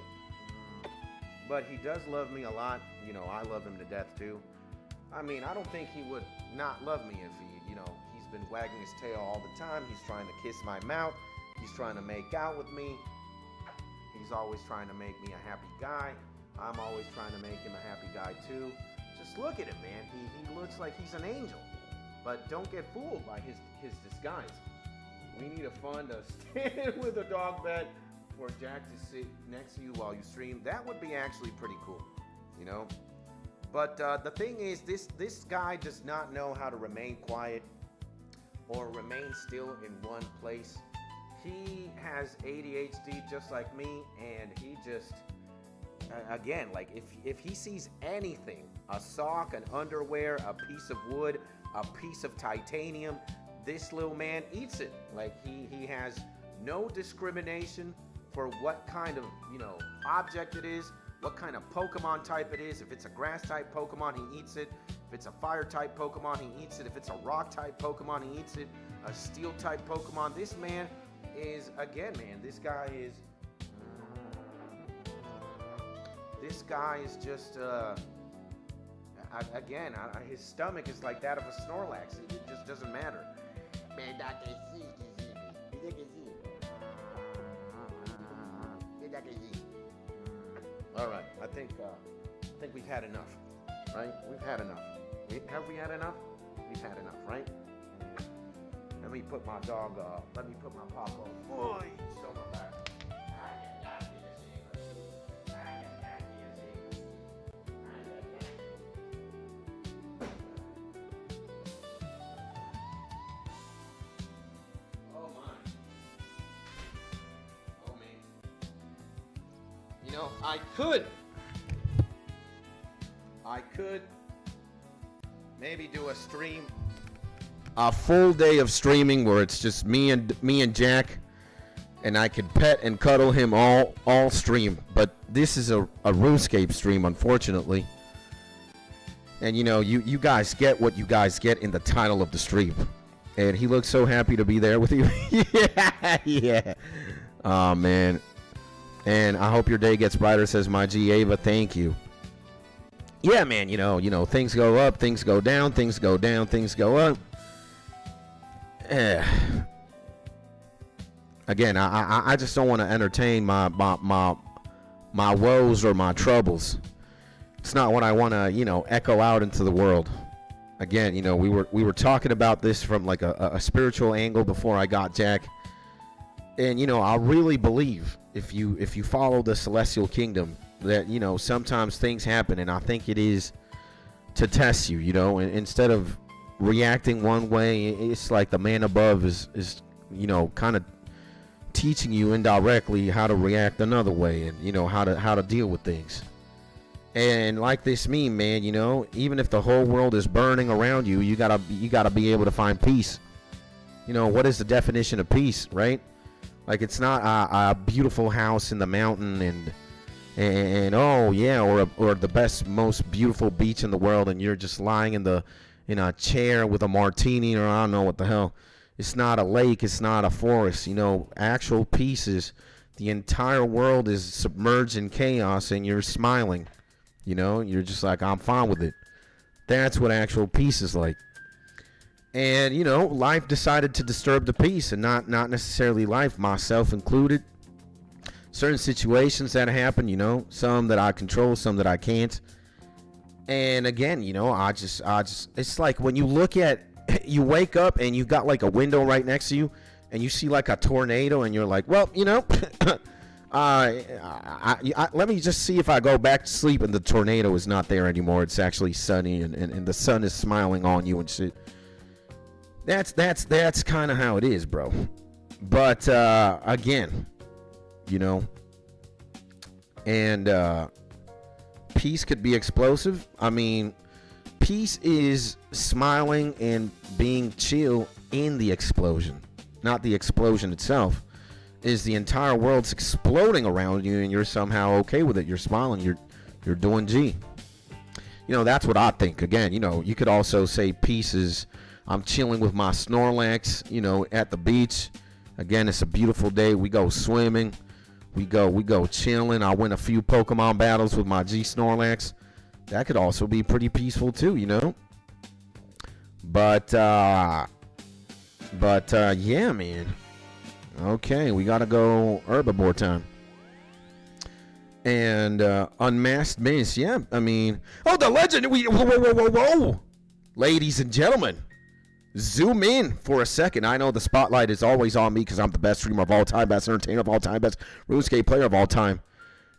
But he does love me a lot. I love him to death too. I mean, I don't think he would not love me if he's been wagging his tail all the time. He's trying to kiss my mouth. He's trying to make out with me. He's always trying to make me a happy guy. I'm always trying to make him a happy guy too. Just look at him, man. He looks like he's an angel. But don't get fooled by his disguise. We need a fund to stand with a dog bed for Jack to sit next to you while you stream. That would be actually pretty cool, But the thing is, this guy does not know how to remain quiet or remain still in one place. He has ADHD just like me, and he just, again, like if he sees anything, a sock, an underwear, a piece of wood, a piece of titanium, this little man eats it. Like he has no discrimination for what kind of, object it is, what kind of Pokemon type it is. If it's a grass type Pokemon, he eats it. If it's a fire type Pokemon, he eats it. If it's a rock type Pokemon, he eats it. A steel type Pokemon. This man is, again, man, this guy is just, again, his stomach is like that of a Snorlax. It just doesn't matter. All right, I think we've had enough, right? We've had enough. Have we had enough? We've had enough, right? Let me put my dog, let me put my pop on. Boy, he's on my back. Oh my. Oh man. I could maybe do a stream, a full day of streaming where it's just me and Jack, and I could pet and cuddle him all stream. But this is a RuneScape stream, unfortunately. And you guys get what you guys get in the title of the stream. And he looks so happy to be there with you. yeah. Oh man. And I hope your day gets brighter, says my G Ava. Thank you. Yeah, man, things go up, things go down, things go down, things go up. Again, I just don't want to entertain my woes or my troubles. It's not what I want to, echo out into the world. Again, we were talking about this from like a spiritual angle before I got Jack. And I really believe if you follow the celestial kingdom that sometimes things happen, and I think it is to test you. And instead of reacting one way, it's like the man above is kind of teaching you indirectly how to react another way, and how to deal with things. And like this meme, man, even if the whole world is burning around you, you gotta be able to find peace. What is the definition of peace, right? Like, it's not a beautiful house in the mountain and oh yeah, or the best, most beautiful beach in the world, and you're just lying in a chair with a martini, or I don't know what the hell. It's not a lake, it's not a forest. Actual peace is the entire world is submerged in chaos, and you're smiling. You're just like, I'm fine with it. That's what actual peace is like. And life decided to disturb the peace, and not necessarily life, myself included. Certain situations that happen, some that I control, some that I can't. And again, I just it's like when you look at you wake up and you got like a window right next to you, and you see like a tornado, and you're like, well, you know, let me just see if I go back to sleep, and the tornado is not there anymore. It's actually sunny, and the sun is smiling on you and shit. That's kind of how it is, bro. But again, you know, and peace could be explosive. I mean, peace is smiling and being chill in the explosion, not the explosion itself. Is the entire world's exploding around you and you're somehow okay with it. You're smiling. You're doing G. You know, that's what I think. Again, you know, you could also say peace is I'm chilling with my Snorlax, you know, at the beach. Again, it's a beautiful day. We go swimming. We go chilling. I win a few Pokemon battles with my G Snorlax. That could also be pretty peaceful too, you know. But yeah, man. Okay, we gotta go herbiboar time. And unmasked Miss, yeah. I mean, oh, the legend. Whoa. Ladies and gentlemen, zoom in for a second. I know the spotlight is always on me because I'm the best streamer of all time, best entertainer of all time, best RuneScape player of all time.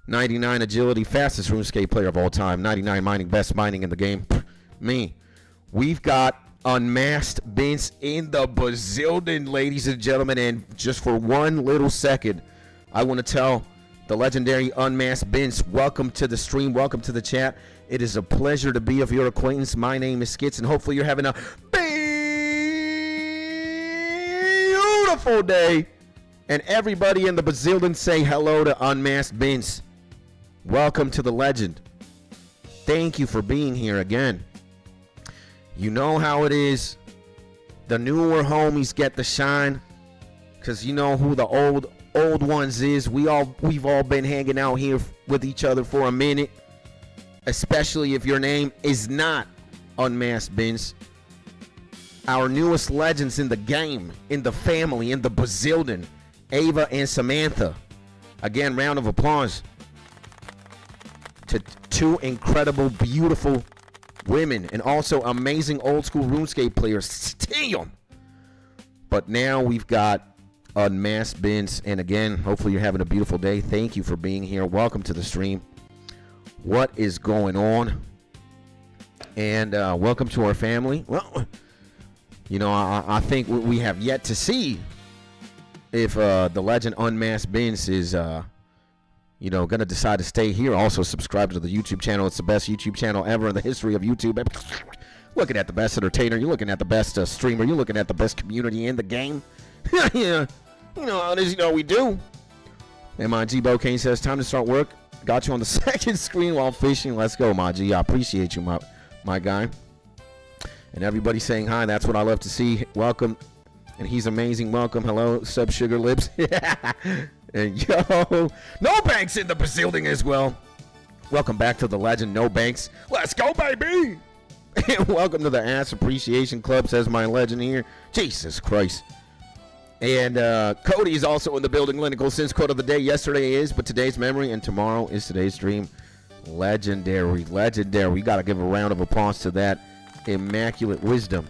99 agility, fastest RuneScape player of all time. 99 mining, best mining in the game. Me. We've got unmasked Vince in the bazillion, ladies and gentlemen. And just for one little second, I want to tell the legendary unmasked Vince, welcome to the stream, welcome to the chat. It is a pleasure to be of your acquaintance. My name is Skits, and hopefully you're having a beautiful day. And everybody in the bazillion say hello to unmasked Vince. Welcome to the legend. Thank you for being here again. You know how it is. The newer homies get the shine, because you know who the old ones is. We've all been hanging out here with each other for a minute, especially if your name is not unmasked Vince. Our newest legends in the game, in the family, in the bazillion, Ava and Samantha. Again, round of applause to two incredible, beautiful women, and also amazing old school RuneScape players. Damn. But now we've got unmasked Vince, and again, hopefully you're having a beautiful day. Thank you for being here. Welcome to the stream. What is going on? And welcome to our family. Well, you know, I think we have yet to see if the legend unmasked Vince is you know, gonna decide to stay here. Also subscribe to the YouTube channel. It's the best YouTube channel ever in the history of YouTube. Looking at the best entertainer, you're looking at the best streamer, you're looking at the best community in the game. Yeah, you know how it is. You know we do. And my G Bo Kane says time to start work. Got you on the second screen while fishing. Let's go, my G. I appreciate you, my guy. And everybody saying hi. That's what I love to see. Welcome. And he's amazing. Welcome. Hello, Sub Sugar Lips. And yo, No Banks in the building as well. Welcome back to the legend, No Banks. Let's go, baby. And welcome to the Ass Appreciation Club, says my legend here. Jesus Christ. And Cody is also in the building. Clinical since quote of the day. Yesterday is, but today's memory, and tomorrow is today's dream. Legendary. We got to give a round of applause to that immaculate wisdom.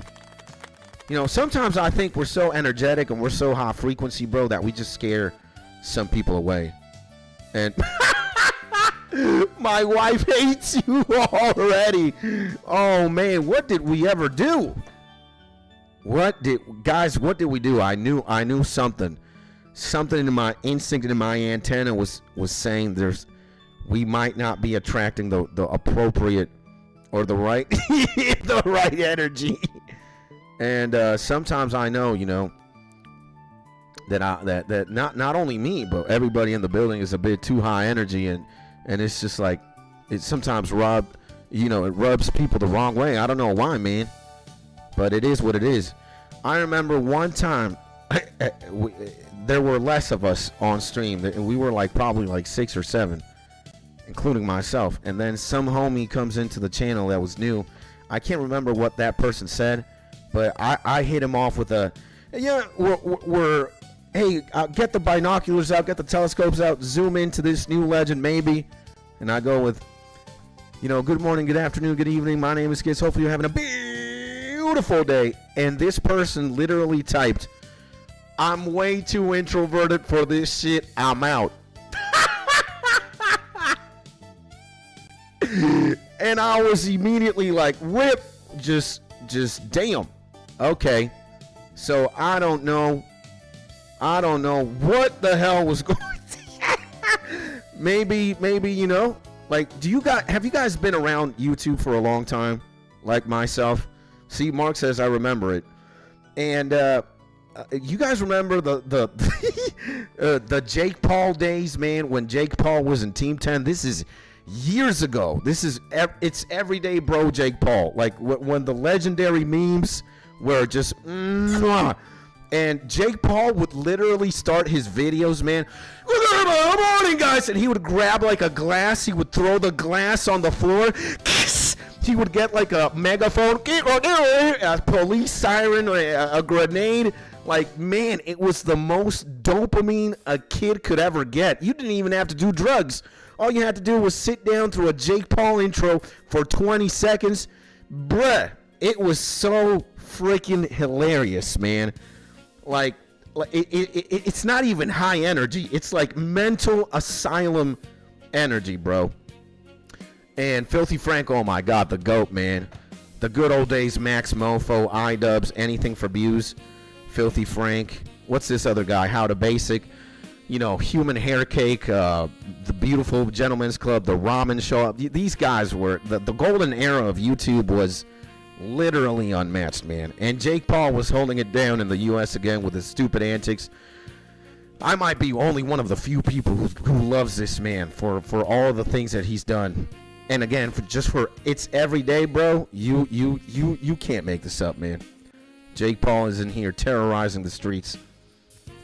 You know, sometimes I think we're so energetic and we're so high frequency, bro, that we just scare some people away. And my wife hates you already. Oh man, what did we ever do? What did we do? I knew something in my instinct and in my antenna was saying we might not be attracting the appropriate or the right the right energy. And sometimes I know, you know, that not only me, but everybody in the building is a bit too high energy, and it's just like it sometimes it rubs people the wrong way. I don't know why, man, but it is what it is. I remember one time there were less of us on stream. We were probably like 6 or 7, including myself. And then some homie comes into the channel that was new. I can't remember what that person said, but I hit him off with hey, get the binoculars out, get the telescopes out, zoom into this new legend maybe. And I go with, you know, good morning, good afternoon, good evening. My name is Skits. Hopefully you're having a beautiful day. And this person literally typed, I'm way too introverted for this shit. I'm out. And I was immediately like, rip, just damn. Okay. So I don't know what the hell was going on. maybe, you know, like, have you guys been around YouTube for a long time? Like myself? See, Mark says I remember it. And, you guys remember the the Jake Paul days, man, when Jake Paul was in Team 10? This is years ago. It's everyday bro Jake Paul. Like when the legendary memes were just and Jake Paul would literally start his videos, man. Good morning, guys, and he would grab like a glass. He would throw the glass on the floor. He would get like a megaphone, a police siren, a grenade. Like, man, it was the most dopamine a kid could ever get. You didn't even have to do drugs. All you had to do was sit down through a Jake Paul intro for 20 seconds. Bruh, it was so freaking hilarious, man. Like it's not even high energy. It's like mental asylum energy, bro. And Filthy Frank, oh my God, the GOAT, man. The good old days, Max Mofo, iDubbbz, anything for views. Filthy Frank. What's this other guy? How to Basic. You know, Human Hair Cake, the Beautiful Gentlemen's Club, the Ramen Show. These guys were, the golden era of YouTube was literally unmatched, man. And Jake Paul was holding it down in the U.S. again with his stupid antics. I might be only one of the few people who loves this man for all the things that he's done. And again, for it's every day, bro. You can't make this up, man. Jake Paul is in here terrorizing the streets.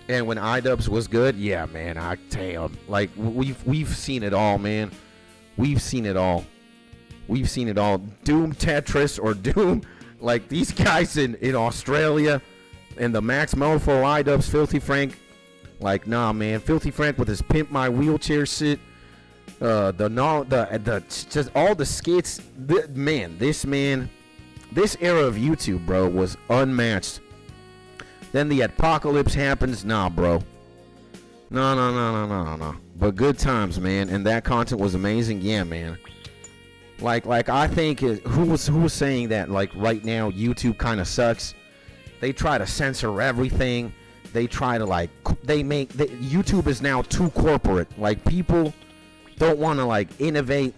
And when iDubbbz was good, yeah, man, I tell him. Like, we've seen it all, man. We've seen it all. We've seen it all. Doom Tetris or Doom, like these guys in Australia, and the Max Mofo, iDubbbz, Filthy Frank. Like, nah, man, Filthy Frank with his Pimp My Wheelchair shit. Just all the skits. This era of YouTube, bro, was unmatched. Then the apocalypse happens. Nah, bro. No. But good times, man. And that content was amazing. Yeah, man. Like I think who was saying that? Like right now, YouTube kind of sucks. They try to censor everything. They try to YouTube is now too corporate. Like people don't want to like innovate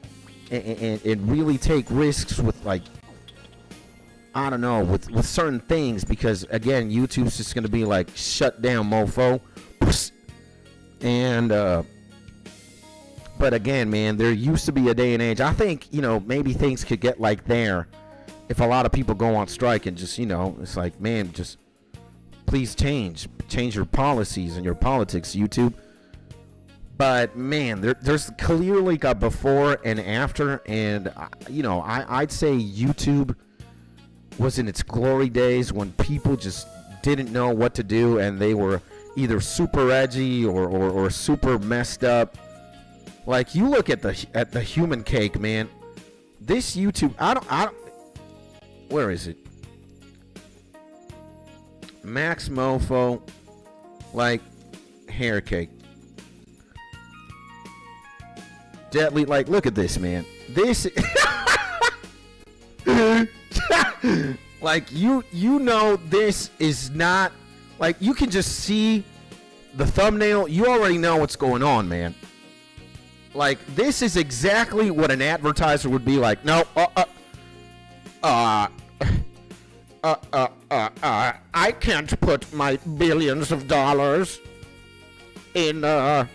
and really take risks with like, I don't know, with certain things, because again, YouTube's just gonna be like shut down, mofo. And but again, man, there used to be a day and age. I think, you know, maybe things could get like there if a lot of people go on strike and just, you know, it's like, man, just please change your policies and your politics, YouTube. But man, there's clearly a before and after, and you know, I'd say YouTube was in its glory days when people just didn't know what to do, and they were either super edgy or super messed up. Like, you look at the Human Cake, man. This YouTube, I don't. Where is it? Max Mofo, like Hair Cake. Deadly, like, look at this, man. This, like, you know, this is not, like, you can just see the thumbnail. You already know what's going on, man. Like, this is exactly what an advertiser would be like. No, I can't put my billions of dollars in that.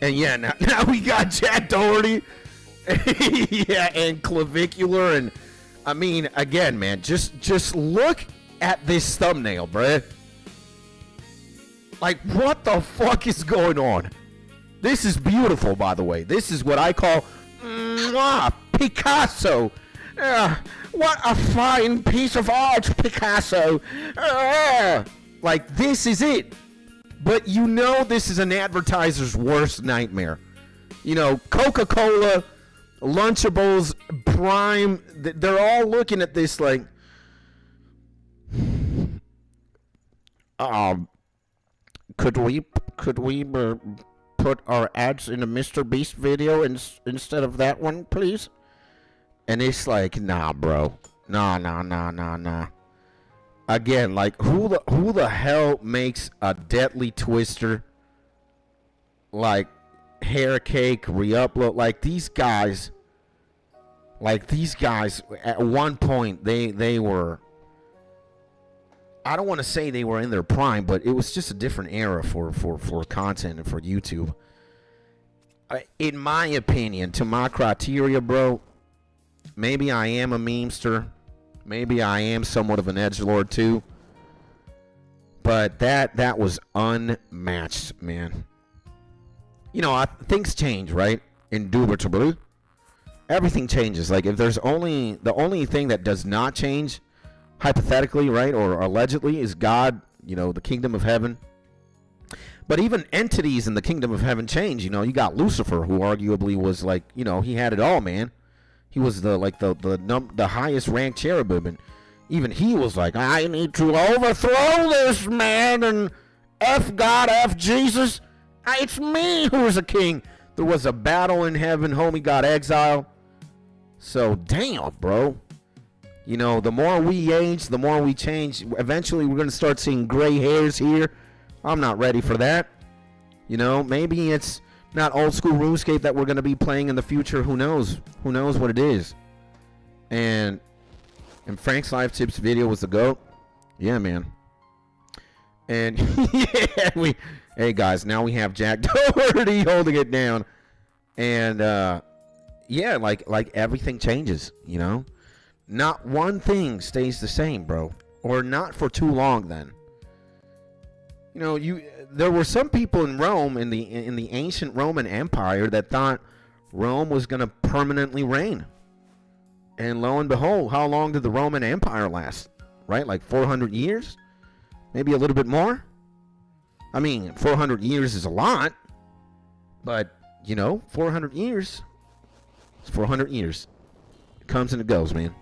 And yeah, now we got Chad Doherty. Yeah, and clavicular, and I mean, again, man, just look at this thumbnail, bruh. Like, what the fuck is going on? This is beautiful, by the way. This is what I call Picasso. What a fine piece of art, Picasso. Like, this is it. But you know this is an advertiser's worst nightmare. You know, Coca-Cola Lunchables, Prime, they're all looking at this like, could we put our ads in a Mr. Beast video instead of that one, please? And it's like, nah, bro. Nah. Again, like, who the hell makes a deadly twister, like, hair cake, re-upload? Like, these guys, at one point, they were, I don't want to say they were in their prime, but it was just a different era for content and for YouTube. In my opinion, to my criteria, bro, maybe I am a memester. Maybe I am somewhat of an edgelord too. But that was unmatched, man. You know, things change, right? Indubitably. Everything changes. Like, if there's the only thing that does not change, hypothetically, right, or allegedly, is God, you know, the kingdom of heaven. But even entities in the kingdom of heaven change. You know, you got Lucifer, who arguably was like, you know, he had it all, man. He was the highest ranked cherubim, and even he was like, I need to overthrow this man and F God, F Jesus. It's me who is a king. There was a battle in heaven. Homie got exiled. So damn, bro. You know, the more we age, the more we change. Eventually, we're gonna start seeing gray hairs here. I'm not ready for that. You know, maybe it's not old school RuneScape that we're going to be playing in the future. Who knows? Who knows what it is? And Frank's Live Tips video was the GOAT. Yeah, man. And yeah, hey guys, now we have Jack Doherty holding it down. And yeah, like everything changes, you know? Not one thing stays the same, bro. Or not for too long then. You know, there were some people in Rome, in the ancient Roman Empire, that thought Rome was going to permanently reign. And lo and behold, how long did the Roman Empire last? Right? Like 400 years? Maybe a little bit more? I mean, 400 years is a lot. But, you know, 400 years. It's 400 years. It comes and it goes, man.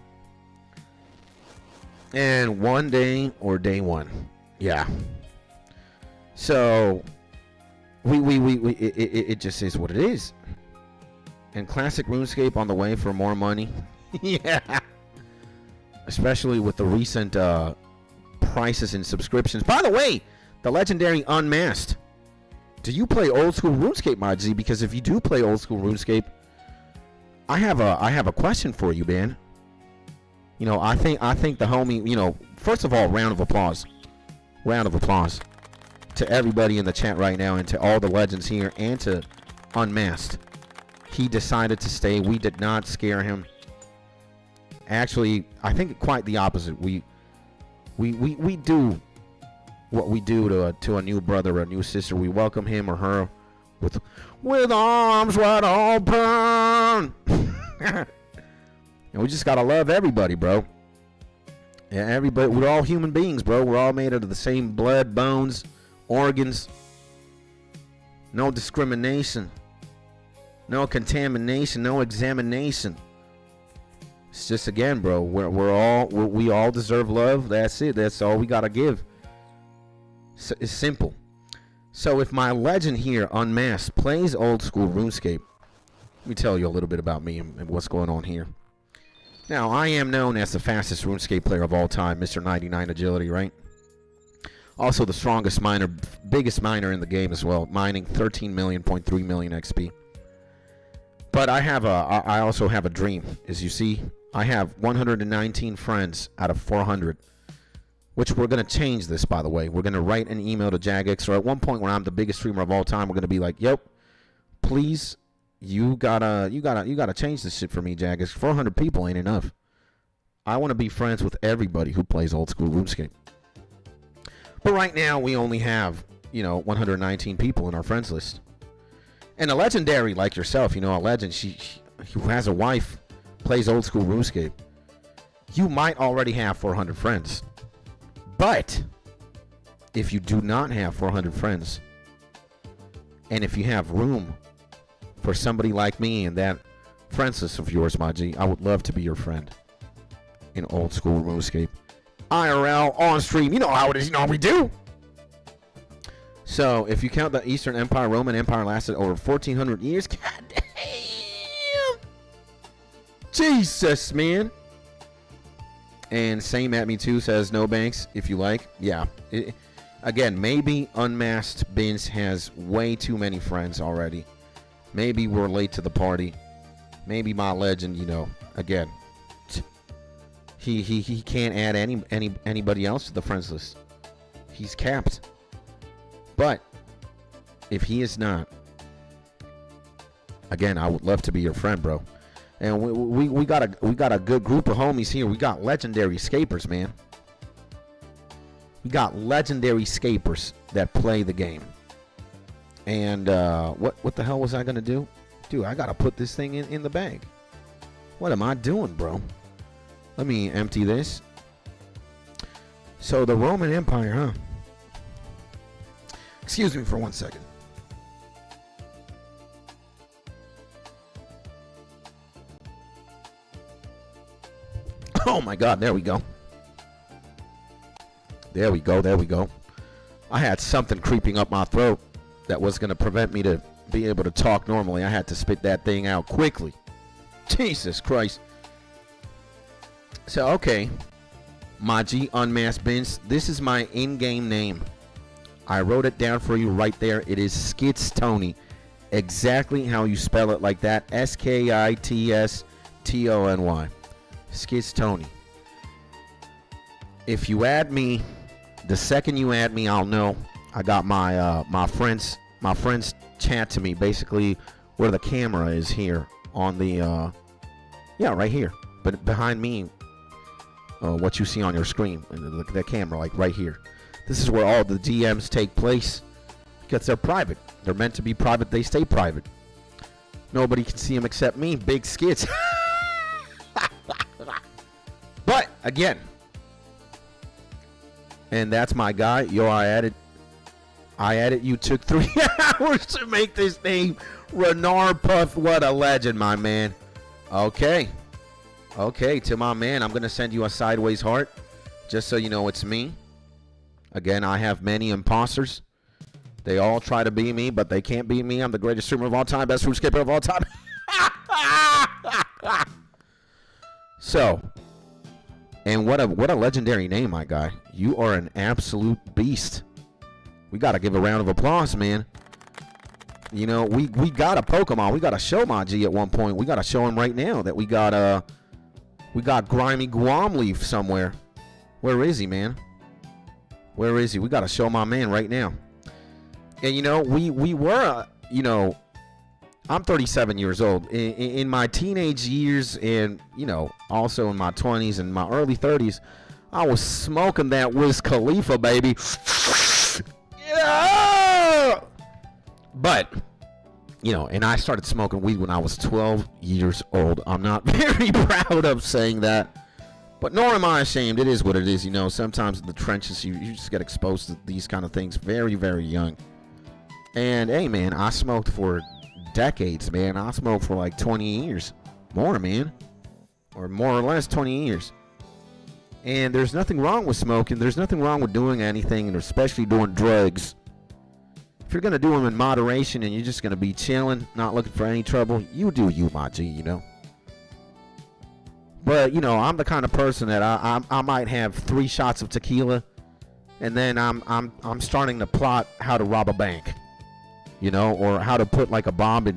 And one day, or day one. Yeah. So, it just is what it is. And classic RuneScape on the way for more money. Yeah. Especially with the recent prices and subscriptions. By the way, the legendary Unmasked. Do you play old school RuneScape, Mod Z? Because if you do play old school RuneScape, I have a question for you, man. You know, I think the homie, you know, first of all, round of applause. Round of applause to everybody in the chat right now, and to all the legends here, and to Unmasked. He decided to stay. We did not scare him. Actually, I think quite the opposite. We do what we do to a new brother or a new sister. We welcome him or her with arms wide open. And we just gotta love everybody, bro. Yeah, everybody. We're all human beings, bro. We're all made out of the same blood, bones, organs. No discrimination. No contamination. No examination. It's just, again, bro, we all deserve love. That's it. That's all we gotta give. It's simple. So if my legend here, Unmasked, plays old school RuneScape, let me tell you a little bit about me and what's going on here. Now, I am known as the fastest RuneScape player of all time, Mr. 99 Agility, right? Also the strongest miner, biggest miner in the game as well, mining 13.3 million XP. But I also have a dream. As you see, I have 119 friends out of 400, which we're going to change this, by the way. We're going to write an email to Jagex, or at one point when I'm the biggest streamer of all time, we're going to be like, yep, please, you gotta change this shit for me, Jagex. 400 people ain't enough. I want to be friends with everybody who plays old school RuneScape. But right now, we only have, 119 people in our friends list. And a legendary like yourself, a legend, she who has a wife, plays old school RuneScape, you might already have 400 friends. But if you do not have 400 friends, and if you have room for somebody like me and that friends list of yours, my G. I would love to be your friend in old school RuneScape. IRL, on stream. You know how it is. You know how we do. So, if you count the Eastern Empire, Roman Empire lasted over 1,400 years. God damn. Jesus, man. And Same At Me Too says, no banks, if you like. Yeah. Again, maybe Unmasked Vince has way too many friends already. Maybe we're late to the party. Maybe my legend, you know, again, he can't add anybody else to the friends list. He's capped. But if he is not, again, I would love to be your friend, bro. And we got a good group of homies here. We got legendary scapers, man. We got legendary scapers that play the game. And what the hell was I gonna do? Dude, I gotta put this thing in the bag. What am I doing, bro? Let me empty this. So the Roman Empire, huh? Excuse me for 1 second. Oh my God, there we go. There we go, there we go. I had something creeping up my throat that was going to prevent me to be able to talk normally. I had to spit that thing out quickly. Jesus Christ. So, okay. Maji Unmasked Bins. This is my in-game name. I wrote it down for you right there. It is Skits Tony. Exactly how you spell it, like that. SKITSTONY. Skits Tony. If you add me, the second you add me, I'll know. I got my my friends chat to me, basically where the camera is here on the yeah, right here, but behind me, what you see on your screen, the camera, like right here. This is where all the DMs take place because they're private. They're meant to be private. They stay private. Nobody can see them except me. Big Skits. But again, and that's my guy. Yo, I added. You took 3 hours to make this name. Renard Puff, what a legend, my man. Okay, to my man, I'm gonna send you a sideways heart, just so you know it's me. Again, I have many imposters. They all try to be me, but they can't be me. I'm the greatest streamer of all time, best RuneScaper of all time. So, and what a legendary name, my guy. You are an absolute beast. We got to give a round of applause, man. You know, we got a Pokemon. We got to show my G at one point. We got to show him right now that we got Grimy Guam Leaf somewhere. Where is he, man? Where is he? We got to show my man right now. And, you know, we were, you know, I'm 37 years old. In my teenage years and, you know, also in my 20s and my early 30s, I was smoking that Wiz Khalifa, baby. Yeah! But, you know, and I started smoking weed when I was 12 years old. I'm not very proud of saying that. But nor am I ashamed. It is what it is, you know. Sometimes in the trenches, you just get exposed to these kind of things very, very young. And, hey, man, I smoked for decades, man. I smoked for like 20 years. More, man. Or more or less 20 years. And there's nothing wrong with smoking. There's nothing wrong with doing anything, and especially doing drugs. If you're going to do them in moderation and you're just going to be chilling, not looking for any trouble, you do you, my G, you know. But, you know, I'm the kind of person that I might have 3 shots of tequila, and then I'm starting to plot how to rob a bank, you know, or how to put like a bomb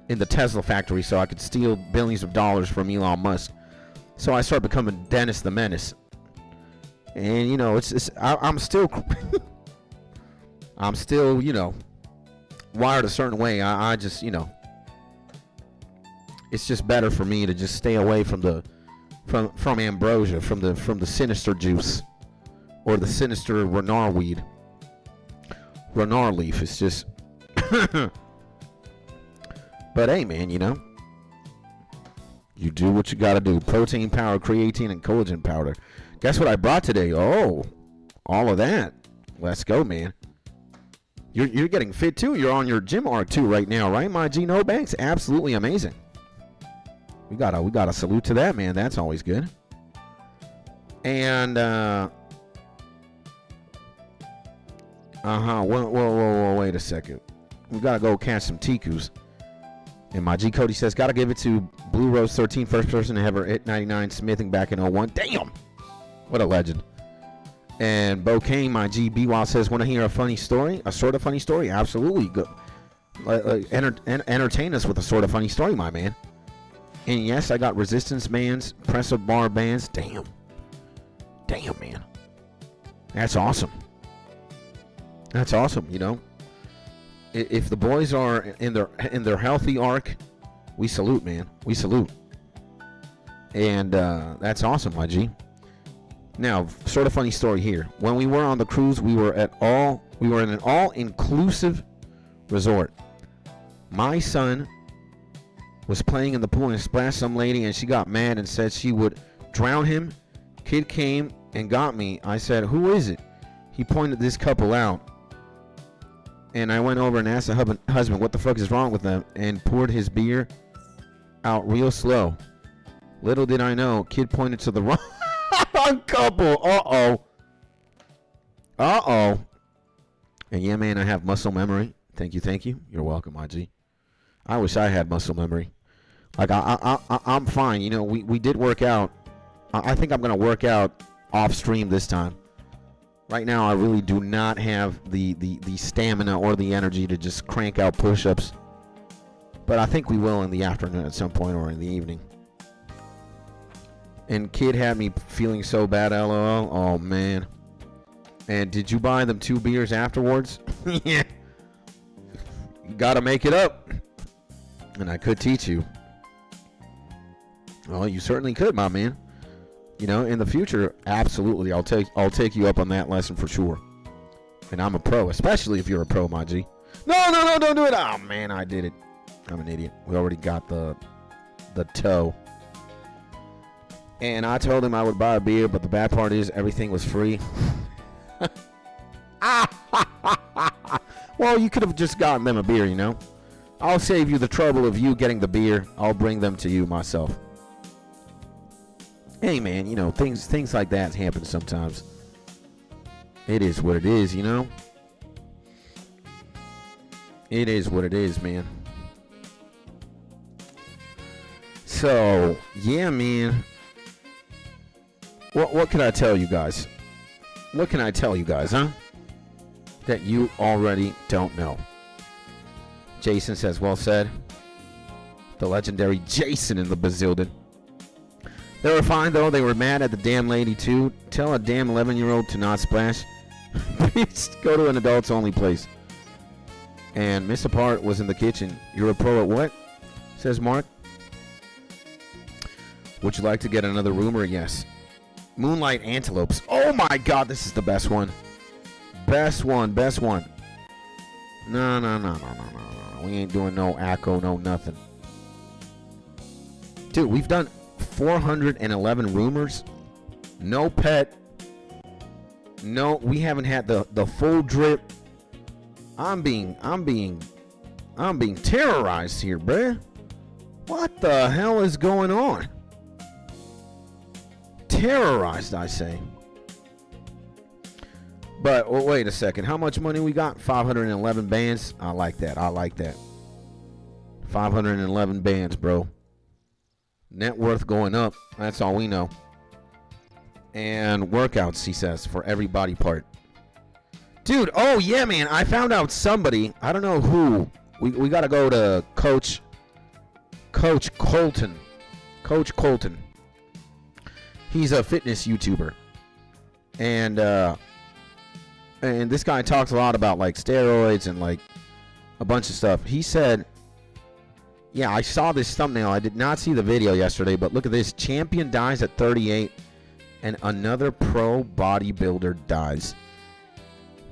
in the Tesla factory so I could steal billions of dollars from Elon Musk. So I start becoming Dennis the Menace, and you know, I'm still I'm still, you know, wired a certain way. I just, you know. It's just better for me to just stay away from ambrosia, from the sinister juice, or the sinister Renard weed. Renard leaf. It's just. But hey, man, you know, you do what you gotta do. Protein powder, creatine, and collagen powder. Guess what I brought today? Oh, all of that. Let's go, man. You're getting fit too. You're on your gym arc too right now, right, my Gino Banks? Absolutely amazing. We got a salute to that, man. That's always good. And whoa, wait a second. We gotta go catch some tikus. And my G Cody says, gotta give it to Blue Rose 13, first person to ever hit 99 smithing back in 01. Damn! What a legend. And Bo Kane, my G B-Wall says, want to hear a funny story? A sort of funny story? Absolutely. Go. Entertain us with a sort of funny story, my man. And yes, I got resistance bands, press up bar bands. Damn. Damn, man. That's awesome. That's awesome, you know. If the boys are in their healthy arc, we salute, man. We salute. And that's awesome, my G. Now, sort of funny story here. When we were on the cruise, we were in an all-inclusive resort. My son was playing in the pool and splashed some lady, and she got mad and said she would drown him. Kid came and got me. I said, "Who is it?" He pointed this couple out. And I went over and asked the husband what the fuck is wrong with them, and poured his beer out real slow. Little did I know, kid pointed to the wrong couple. Uh-oh. And yeah, man, I have muscle memory. Thank you. You're welcome, IG. I wish I had muscle memory. Like, I'm fine. You know, we did work out. I think I'm going to work out off stream this time. Right now, I really do not have the stamina or the energy to just crank out push-ups. But I think we will in the afternoon at some point, or in the evening. And kid had me feeling so bad, LOL. Oh, man. And did you buy them 2 beers afterwards? Yeah. You gotta make it up. And I could teach you. Well, you certainly could, my man. You know, in the future, absolutely, I'll take you up on that lesson for sure. And I'm a pro, especially if you're a pro, my G. No, don't do it. Oh man, I did it. I'm an idiot. We already got the toe. And I told him I would buy a beer, but the bad part is everything was free. Well, you could have just gotten them a beer, you know. I'll save you the trouble of you getting the beer. I'll bring them to you myself. Hey, man, you know, things like that happen sometimes. It is what it is, you know? It is what it is, man. So, yeah, man. What can I tell you guys? What can I tell you guys, huh? That you already don't know. Jason says, well said. The legendary Jason in the Bazilden. They were fine, though. They were mad at the damn lady, too. Tell a damn 11-year-old to not splash. Please go to an adults-only place. And Miss Apart was in the kitchen. You're a pro at what? Says Mark. Would you like to get another rumor? Yes. Moonlight antelopes. Oh, my God. This is the best one. Best one. No. We ain't doing no ACO, no nothing. Dude, we've done 411 rumors. No pet. No, we haven't had the full drip. I'm being terrorized here, bruh. What the hell is going on? Terrorized, I say. But wait a second. How much money we got? 511 bands. I like that. 511 bands, bro. Net worth going up. That's all we know. And workouts, he says, for every body part. Dude, oh yeah, man. I found out somebody. I don't know who. We got to go to Coach Colton. Coach Colton. He's a fitness YouTuber. And this guy talks a lot about like steroids and like a bunch of stuff. He said, yeah, I saw this thumbnail. I did not see the video yesterday, but look at this. Champion dies at 38 and another pro bodybuilder dies.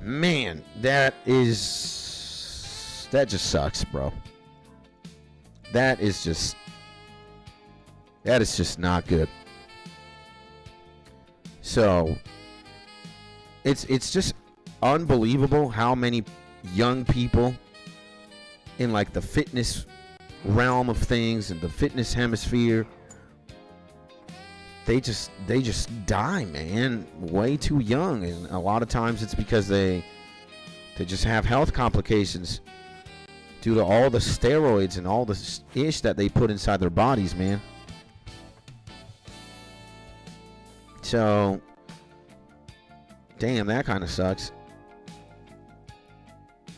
Man, that just sucks, bro. That is just not good. So it's just unbelievable how many young people in like the fitness realm of things and the fitness hemisphere, they just die, man, way too young. And a lot of times it's because they just have health complications due to all the steroids and all the ish that they put inside their bodies, man. So, damn, that kind of sucks.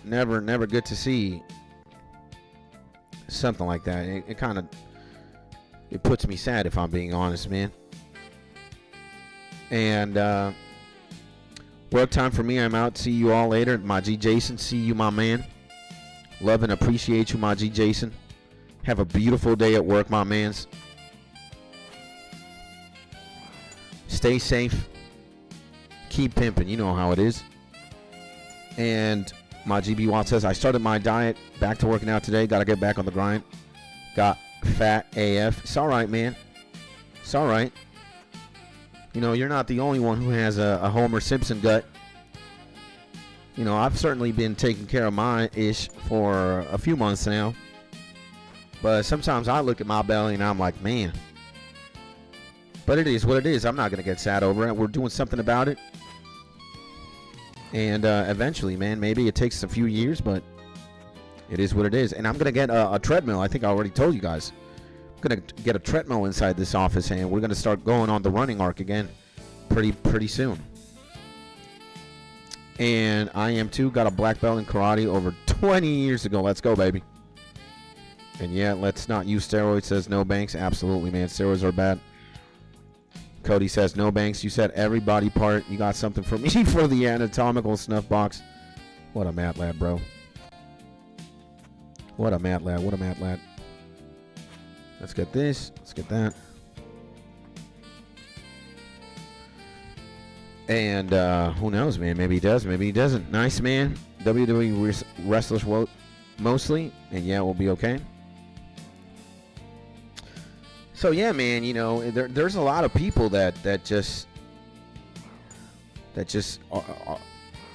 Never good to see something like that. It kind of, it puts me sad, if I'm being honest, man. And work time for me. I'm out. See you all later. My G Jason. See you, my man. Love and appreciate you, my G Jason. Have a beautiful day at work, my mans. Stay safe. Keep pimping. You know how it is. And my GB Watt says, I started my diet. Back to working out today. Got to get back on the grind. Got fat AF. It's all right, man. It's all right. You know, you're not the only one who has a Homer Simpson gut. You know, I've certainly been taking care of my ish for a few months now. But sometimes I look at my belly and I'm like, man. But it is what it is. I'm not going to get sad over it. We're doing something about it. And eventually, man, maybe it takes a few years, but it is what it is. And I'm going to get a treadmill. I think I already told you guys. I'm going to get a treadmill inside this office, and we're going to start going on the running arc again pretty soon. And I am too. Got a black belt in karate over 20 years ago. Let's go, baby. And yeah, let's not use steroids, says No Banks. Absolutely, man. Steroids are bad. Cody says, No Banks, you said every body part. You got something for me for the anatomical snuff box. What a mad lad, bro. What a mad lad. What a mad lad. Let's get this. Let's get that. And who knows, man? Maybe he does. Maybe he doesn't. Nice, man. WWE wrestlers mostly. And yeah, we'll be okay. So yeah, man, you know, there's a lot of people that just are,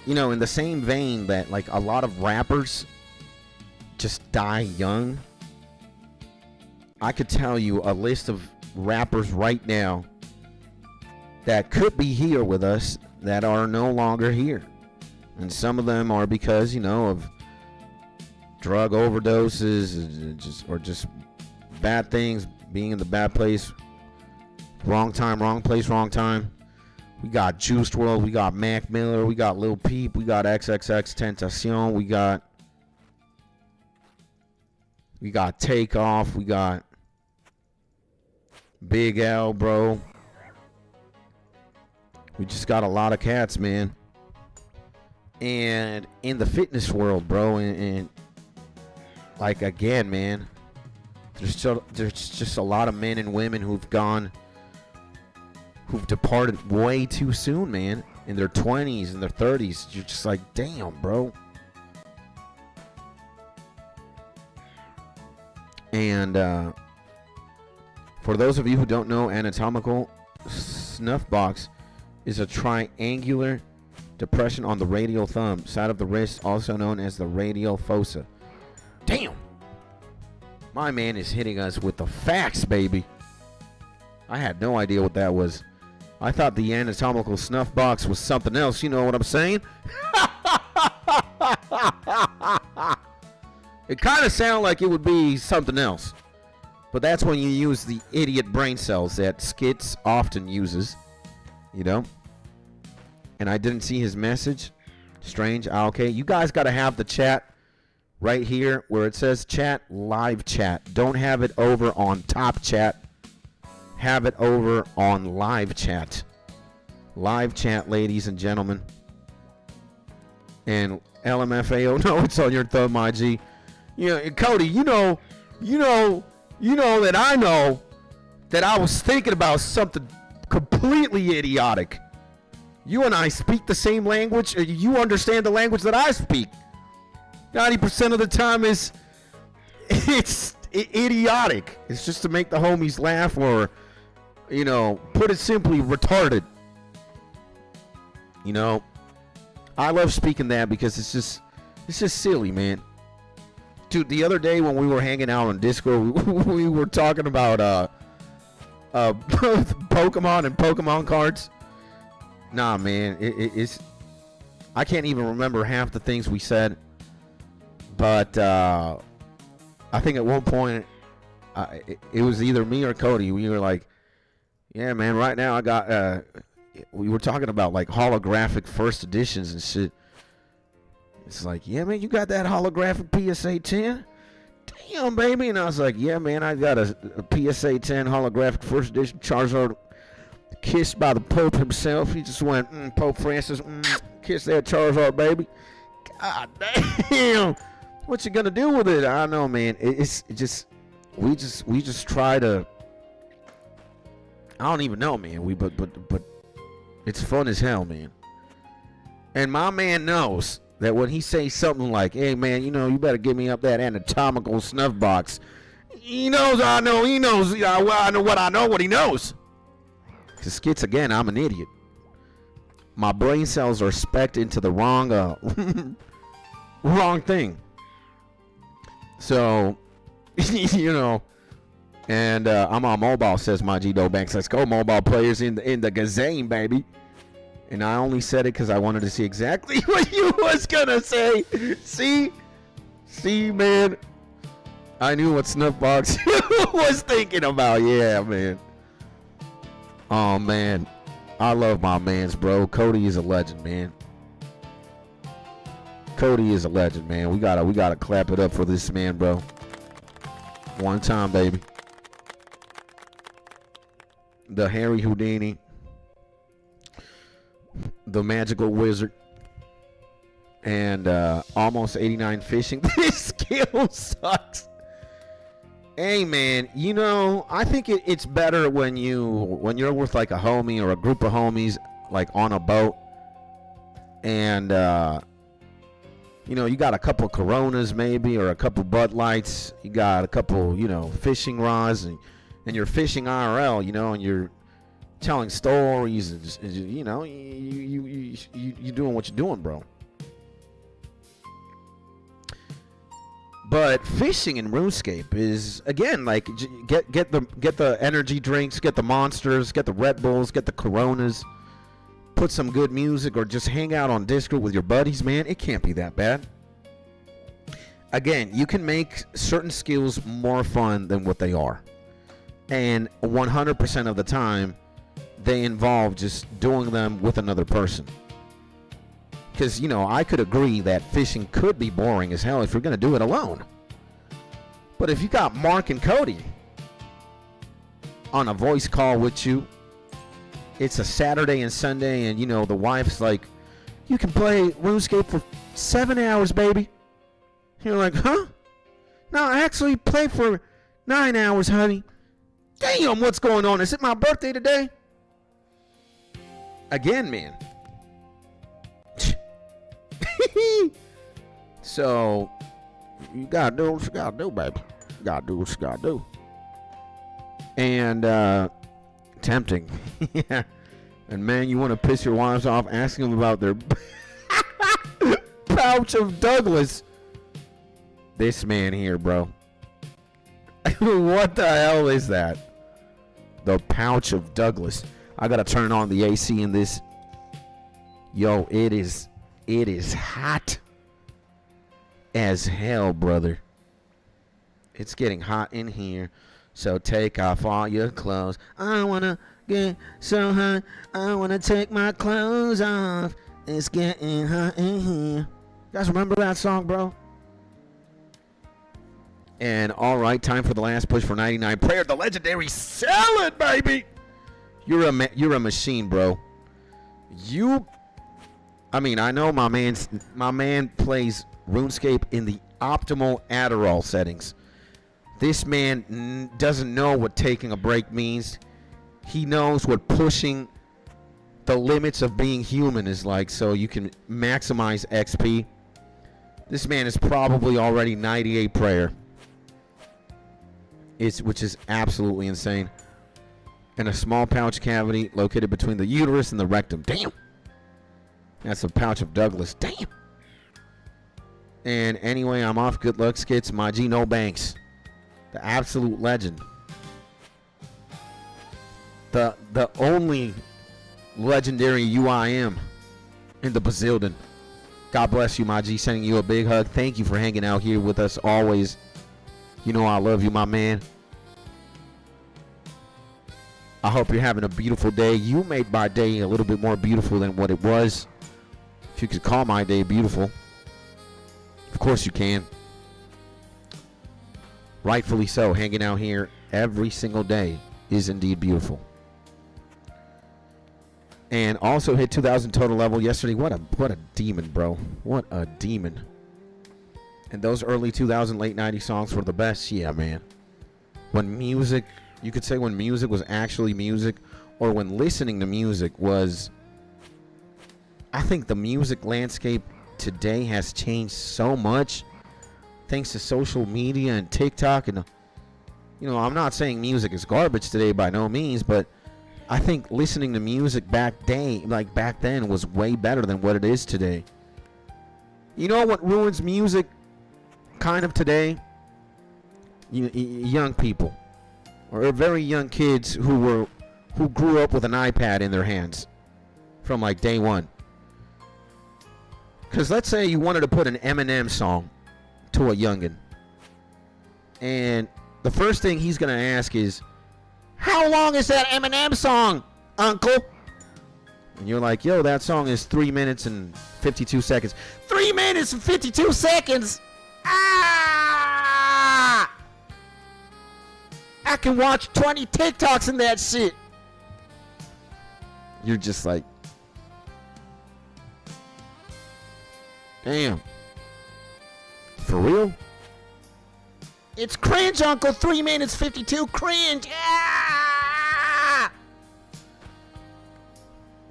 you know, in the same vein that like a lot of rappers just die young. I could tell you a list of rappers right now that could be here with us that are no longer here. And some of them are because, you know, of drug overdoses or just bad things, being in the bad place, wrong time, wrong place, wrong time. We got Juiced WRLD, we got Mac Miller, we got Lil Peep, we got XXX Tentacion, we got Takeoff, we got Big L, bro. We just got a lot of cats, man. And in the fitness world, bro, and like again, man, there's just a lot of men and women who've departed way too soon, man. In their 20s and their 30s. You're just like, damn, bro. And for those of you who don't know, anatomical snuff box is a triangular depression on the radial thumb, side of the wrist, also known as the radial fossa. Damn. My man is hitting us with the facts, baby. I had no idea what that was. I thought the anatomical snuff box was something else. You know what I'm saying? It kind of sounded like it would be something else. But that's when you use the idiot brain cells that Skits often uses. You know? And I didn't see his message. Strange. Okay. You guys got to have the chat right here where it says chat, live chat. Don't have it over on top chat. Have it over on live chat. Live chat, ladies and gentlemen. And LMFAO, no, it's on your thumb, my G. You know, Cody, you know that I know that I was thinking about something completely idiotic. You and I speak the same language. You understand the language that I speak. 90% of the time it's idiotic. It's just to make the homies laugh or, you know, put it simply, retarded. You know, I love speaking that because it's just silly, man. Dude, the other day when we were hanging out on Discord, we were talking about Pokemon and Pokemon cards. Nah, man, it's I can't even remember half the things we said, but I think at one point it was either me or Cody. We were like, "Yeah, man, right now I got." We were talking about like holographic first editions and shit. It's like, yeah, man, you got that holographic PSA 10? Damn, baby. And I was like, yeah, man, I got a PSA 10 holographic first edition Charizard kissed by the Pope himself. He just went, Pope Francis, kiss that Charizard, baby. God damn. What you gonna do with it? I don't know, man. It's just, we just try to, I don't even know, man. But it's fun as hell, man. And my man knows that when he says something like, hey, man, you know, you better give me up that anatomical snuff box. He knows I know. He knows. I know what he knows. Because skits, again, I'm an idiot. My brain cells are specced into the wrong wrong thing. So, you know, and I'm on mobile, says my G-Do Banks. Let's go, mobile players in the gazane, baby. And I only said it because I wanted to see exactly what you was gonna say. See, man. I knew what Snuffbox was thinking about. Yeah, man. Oh, man. I love my mans, bro. Cody is a legend, man. Cody is a legend, man. We gotta clap it up for this man, bro. One time, baby. The Harry Houdini. The magical wizard, and almost 89 fishing. This skill sucks. Hey, man, you know, I think it's better when you're with like a homie or a group of homies, like on a boat, and you know, you got a couple Coronas maybe, or a couple Bud Lights. You got a couple, you know, fishing rods, and you're fishing IRL, you know, and you're telling stories, and you know, you doing what you're doing, bro. But fishing in RuneScape is, again, like, get the energy drinks, get the monsters, get the Red Bulls, get the Coronas, put some good music, or just hang out on Discord with your buddies, man. It can't be that bad. Again, you can make certain skills more fun than what they are, and 100% of the time they involve just doing them with another person. Because, you know, I could agree that fishing could be boring as hell if you're going to do it alone. But if you got Mark and Cody on a voice call with you, it's a Saturday and Sunday, and, you know, the wife's like, you can play RuneScape for 7 hours, baby. You're like, huh? No, I actually play for 9 hours, honey. Damn, what's going on? Is it my birthday today? Again, man. So, you gotta do what you gotta do, baby. You gotta do what you gotta do. And, tempting. Yeah. And, man, you want to piss your wives off asking them about their pouch of Douglas. This man here, bro. What the hell is that? The pouch of Douglas. I gotta turn on the AC in this. Yo, it is hot as hell, brother. It's getting hot in here. So take off all your clothes. I wanna get so hot. I wanna take my clothes off. It's getting hot in here. You guys remember that song, bro? And all right, time for the last push for 99 prayer. The legendary salad, baby. You're a machine, bro. I mean, I know my man plays RuneScape in the optimal Adderall settings. This man doesn't know what taking a break means. He knows what pushing the limits of being human is like, so you can maximize XP. This man is probably already 98 prayer. Which is absolutely insane. And a small pouch cavity located between the uterus and the rectum. Damn. That's a pouch of Douglas. Damn. And anyway, I'm off. Good luck, skits. My G No Banks, the absolute legend, the only legendary UIM in the Bazillion. God bless you, my G. Sending you a big hug. Thank you for hanging out here with us always. You know I love you, my man. I hope you're having a beautiful day. You made my day a little bit more beautiful than what it was. If you could call my day beautiful. Of course you can. Rightfully so. Hanging out here every single day is indeed beautiful. And also hit 2,000 total level yesterday. What a demon, bro. What a demon. And those early 2000 late 90s songs were the best. Yeah, man. When music, you could say when music was actually music, or when listening to music was, I think the music landscape today has changed so much thanks to social media and TikTok. And, you know, I'm not saying music is garbage today by no means, but I think listening to music back then was way better than what it is today. You know what ruins music kind of today? Young people, or very young kids who grew up with an iPad in their hands from like day one. Because let's say you wanted to put an Eminem song to a youngin', and the first thing he's gonna ask is, "How long is that Eminem song, uncle?" And you're like, "Yo, that song is 3 minutes and 52 seconds." 3 minutes and 52 seconds? Ah! I can watch 20 TikToks in that shit. You're just like, damn. For real? It's cringe, uncle. 3 minutes 52. Cringe. Ah!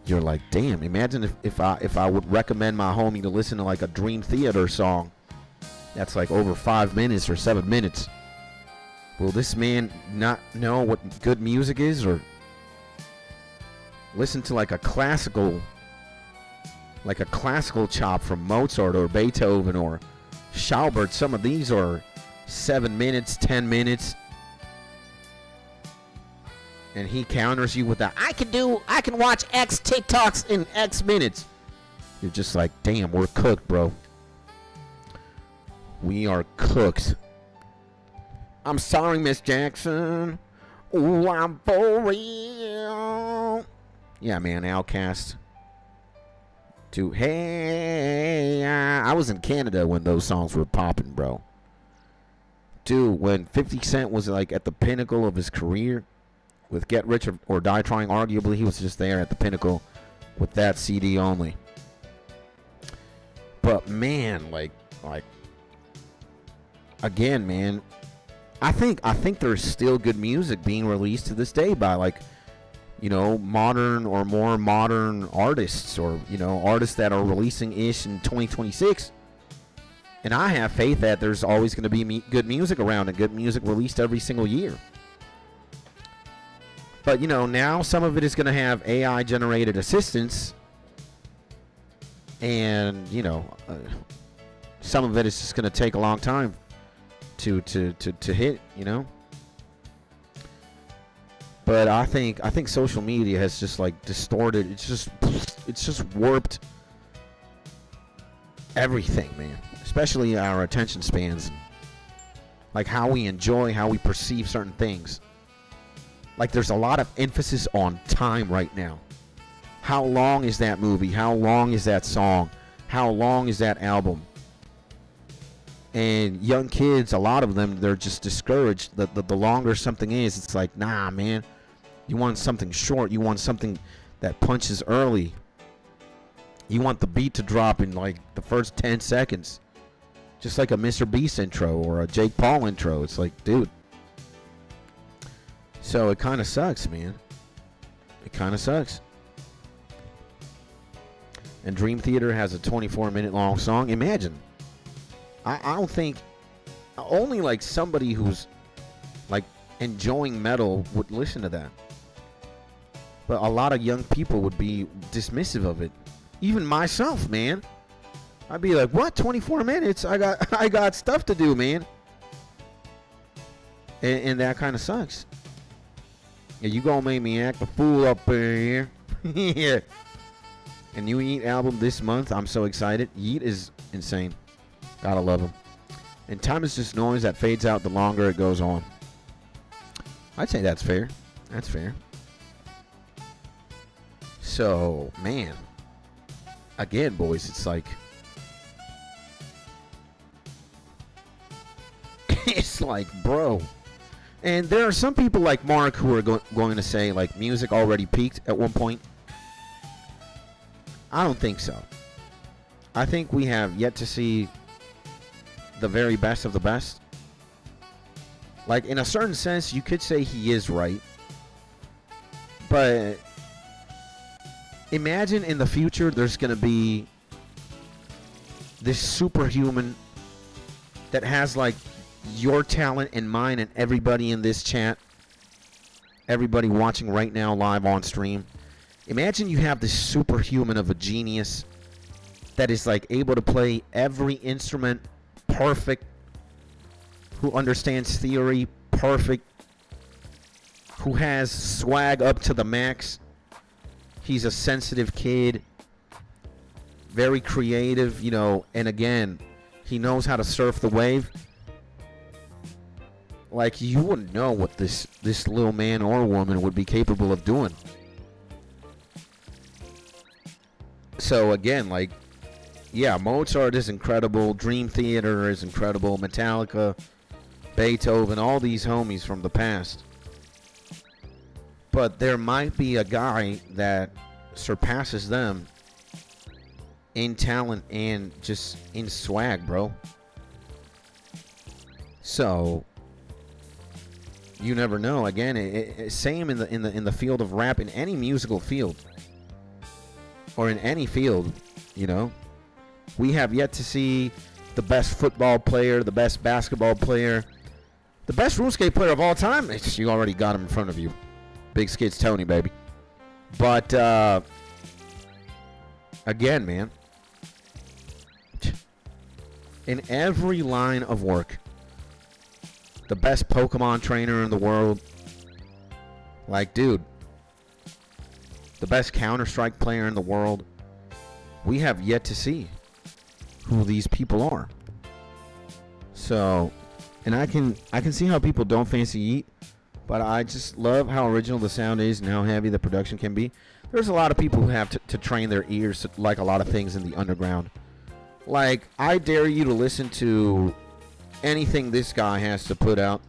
You're like, damn. Imagine if I would recommend my homie to listen to like a Dream Theater song that's like over 5 minutes or 7 minutes. Will this man not know what good music is, or listen to like a classical chop from Mozart or Beethoven or Schubert? Some of these are 7 minutes, 10 minutes. And he counters you with that, I can watch X TikToks in X minutes. You're just like, damn, we're cooked, bro. We are cooked. I'm sorry, Miss Jackson. Ooh, I'm for real. Yeah, man, Outkast. Dude, hey, I was in Canada when those songs were popping, bro. Dude, when 50 Cent was like at the pinnacle of his career with Get Rich or Die Trying, arguably he was just there at the pinnacle with that CD only. But man, like again, man, I think there's still good music being released to this day by like, you know, modern or more modern artists, or, you know, artists that are releasing ish in 2026. And I have faith that there's always going to be good music around and good music released every single year. But, you know, now some of it is going to have AI generated assistance, and, you know, some of it is just going to take a long time to hit, you know. But I think social media has just like distorted. It's just warped everything, man. Especially our attention spans, like how we enjoy, how we perceive certain things. Like there's a lot of emphasis on time right now. How long is that movie? How long is that song? How long is that album? And young kids, a lot of them, they're just discouraged. The longer something is, it's like, nah, man. You want something short. You want something that punches early. You want the beat to drop in like the first 10 seconds. Just like a Mr. Beast intro or a Jake Paul intro. It's like, dude. So it kind of sucks, man. It kind of sucks. And Dream Theater has a 24-minute long song. Imagine. I don't think only like somebody who's like enjoying metal would listen to that. But a lot of young people would be dismissive of it. Even myself, man. I'd be like, what? 24 minutes? I got stuff to do, man. And that kind of sucks. Yeah, you gonna make me act a fool up in here. Yeah. And new Yeet album this month. I'm so excited. Yeet is insane. Gotta love him. And time is just noise that fades out the longer it goes on. I'd say that's fair. That's fair. So, man. Again, boys, it's like... it's like, bro. And there are some people like Mark who are going to say, like, music already peaked at one point. I don't think so. I think we have yet to see the very best of the best. Like, in a certain sense, you could say he is right. But imagine in the future there's going to be this superhuman that has, like, your talent and mine and everybody in this chat, everybody watching right now live on stream. Imagine you have this superhuman of a genius that is like able to play every instrument perfect, who understands theory perfect, who has swag up to the max. He's a sensitive kid, very creative, you know, and again, he knows how to surf the wave. Like, you wouldn't know what this little man or woman would be capable of doing. So again, like, yeah, Mozart is incredible, Dream Theater is incredible, Metallica, Beethoven, all these homies from the past. But there might be a guy that surpasses them in talent and just in swag, bro. So you never know. Again, same in the field of rap, in any musical field, or in any field, you know. We have yet to see the best football player, the best basketball player, the best RuneScape player of all time. You already got him in front of you. Big Skids Tony, baby. But again, man, in every line of work, the best Pokemon trainer in the world, like, dude, the best Counter-Strike player in the world, we have yet to see who these people are. So, and I can see how people don't fancy Yeet, but I just love how original the sound is and how heavy the production can be. There's a lot of people who have to train their ears to like a lot of things in the underground. Like, I dare you to listen to anything this guy has to put out.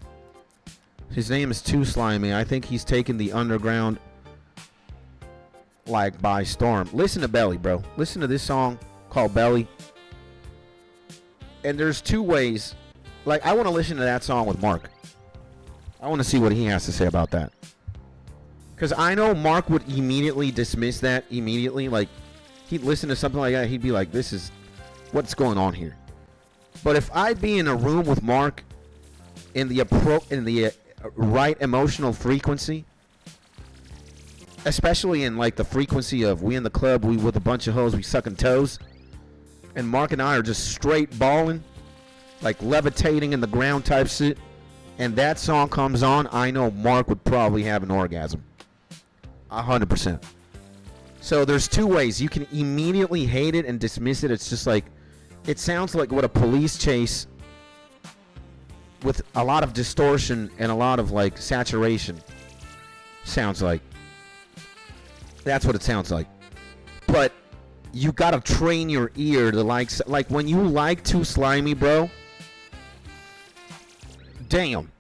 His name is Too Slimy. I think he's taken the underground like by storm. Listen to Belly, bro. Listen to this song called Belly. And there's two ways. Like, I want to listen to that song with Mark. I want to see what he has to say about that. Because I know Mark would immediately dismiss that immediately. Like, he'd listen to something like that. He'd be like, this is what's going on here. But if I'd be in a room with Mark in the right emotional frequency, especially in like the frequency of we in the club, we with a bunch of hoes, we sucking toes, and Mark and I are just straight balling, like levitating in the ground type shit, and that song comes on, I know Mark would probably have an orgasm. 100%. So there's two ways. You can immediately hate it and dismiss it. It's just like, it sounds like what a police chase with a lot of distortion and a lot of like saturation sounds like. That's what it sounds like. But you gotta train your ear to like when you like Too Slimy, bro. Damn.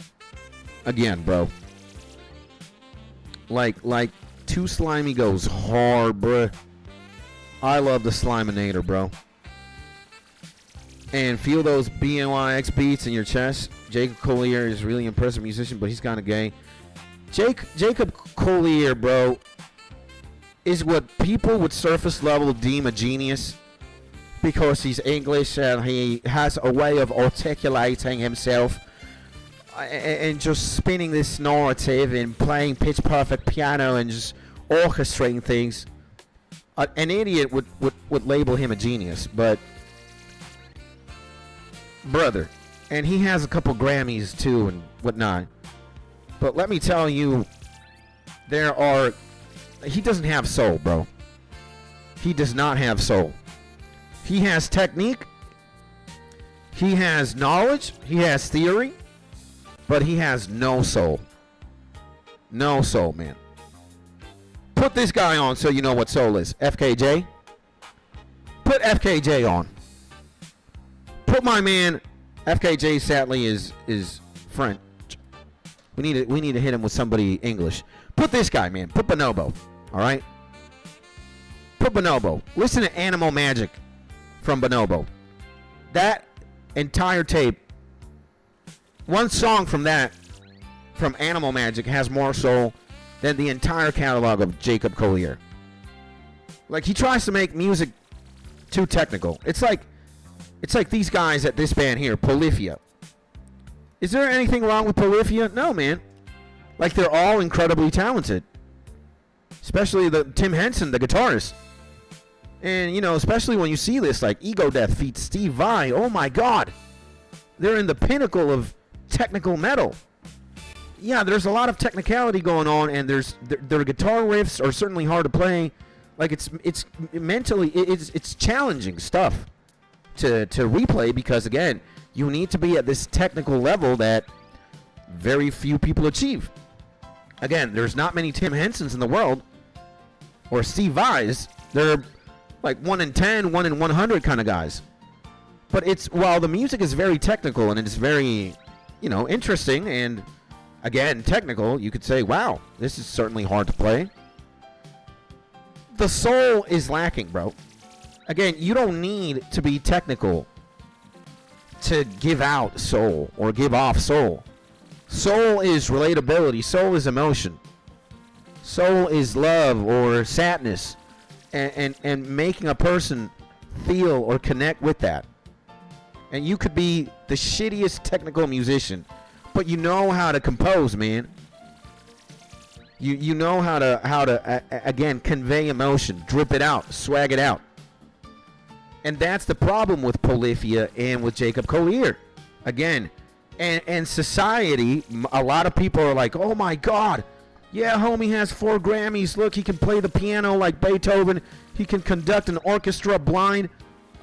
Again, bro. Like Too Slimy goes hard, bro. I love the Sliminator, bro. And feel those BNYX beats in your chest. Jacob Collier is a really impressive musician, but he's kind of gay. Jacob Collier, bro, is what people would surface level deem a genius because he's English and he has a way of articulating himself and just spinning this narrative and playing pitch perfect piano and just orchestrating things. An idiot would label him a genius, but brother. And he has a couple Grammys too and whatnot. But let me tell you, he doesn't have soul, bro. He does not have soul. He has technique. He has knowledge. He has theory. But he has no soul. No soul, man. Put this guy on so you know what soul is. FKJ. Put FKJ on. Put my man. FKJ sadly is French. We need to hit him with somebody English. Put this guy, man. Put Bonobo. All right. Put Bonobo. Listen to Animal Magic from Bonobo. That entire tape. One song from Animal Magic has more soul than the entire catalog of Jacob Collier. Like, he tries to make music too technical. It's like these guys at this band here, Polyphia. Is there anything wrong with Polyphia? No, man. Like, they're all incredibly talented. Especially Tim Henson, the guitarist. And, you know, especially when you see this, like, Ego Death feats Steve Vai. Oh, my God. They're in the pinnacle of technical metal. Yeah, there's a lot of technicality going on, and their guitar riffs are certainly hard to play. Like, it's mentally, it's challenging stuff to replay because, again, you need to be at this technical level that very few people achieve. Again, there's not many Tim Hensons in the world, or Steve Vais. They're like 1 in 10, 1 in 100 kind of guys. But while the music is very technical and it's very, you know, interesting and, again, technical, you could say, wow, this is certainly hard to play. The soul is lacking, bro. Again, you don't need to be technical to give out soul or give off soul. Soul is relatability. Soul is emotion. Soul is love or sadness and making a person feel or connect with that. And you could be the shittiest technical musician, but you know how to compose, man. You know how to again convey emotion, drip it out, swag it out. And that's the problem with Polyphia and with Jacob Collier. Again, and society, a lot of people are like, oh my God, yeah, homie has 4 Grammys. Look, he can play the piano like Beethoven. He can conduct an orchestra blind.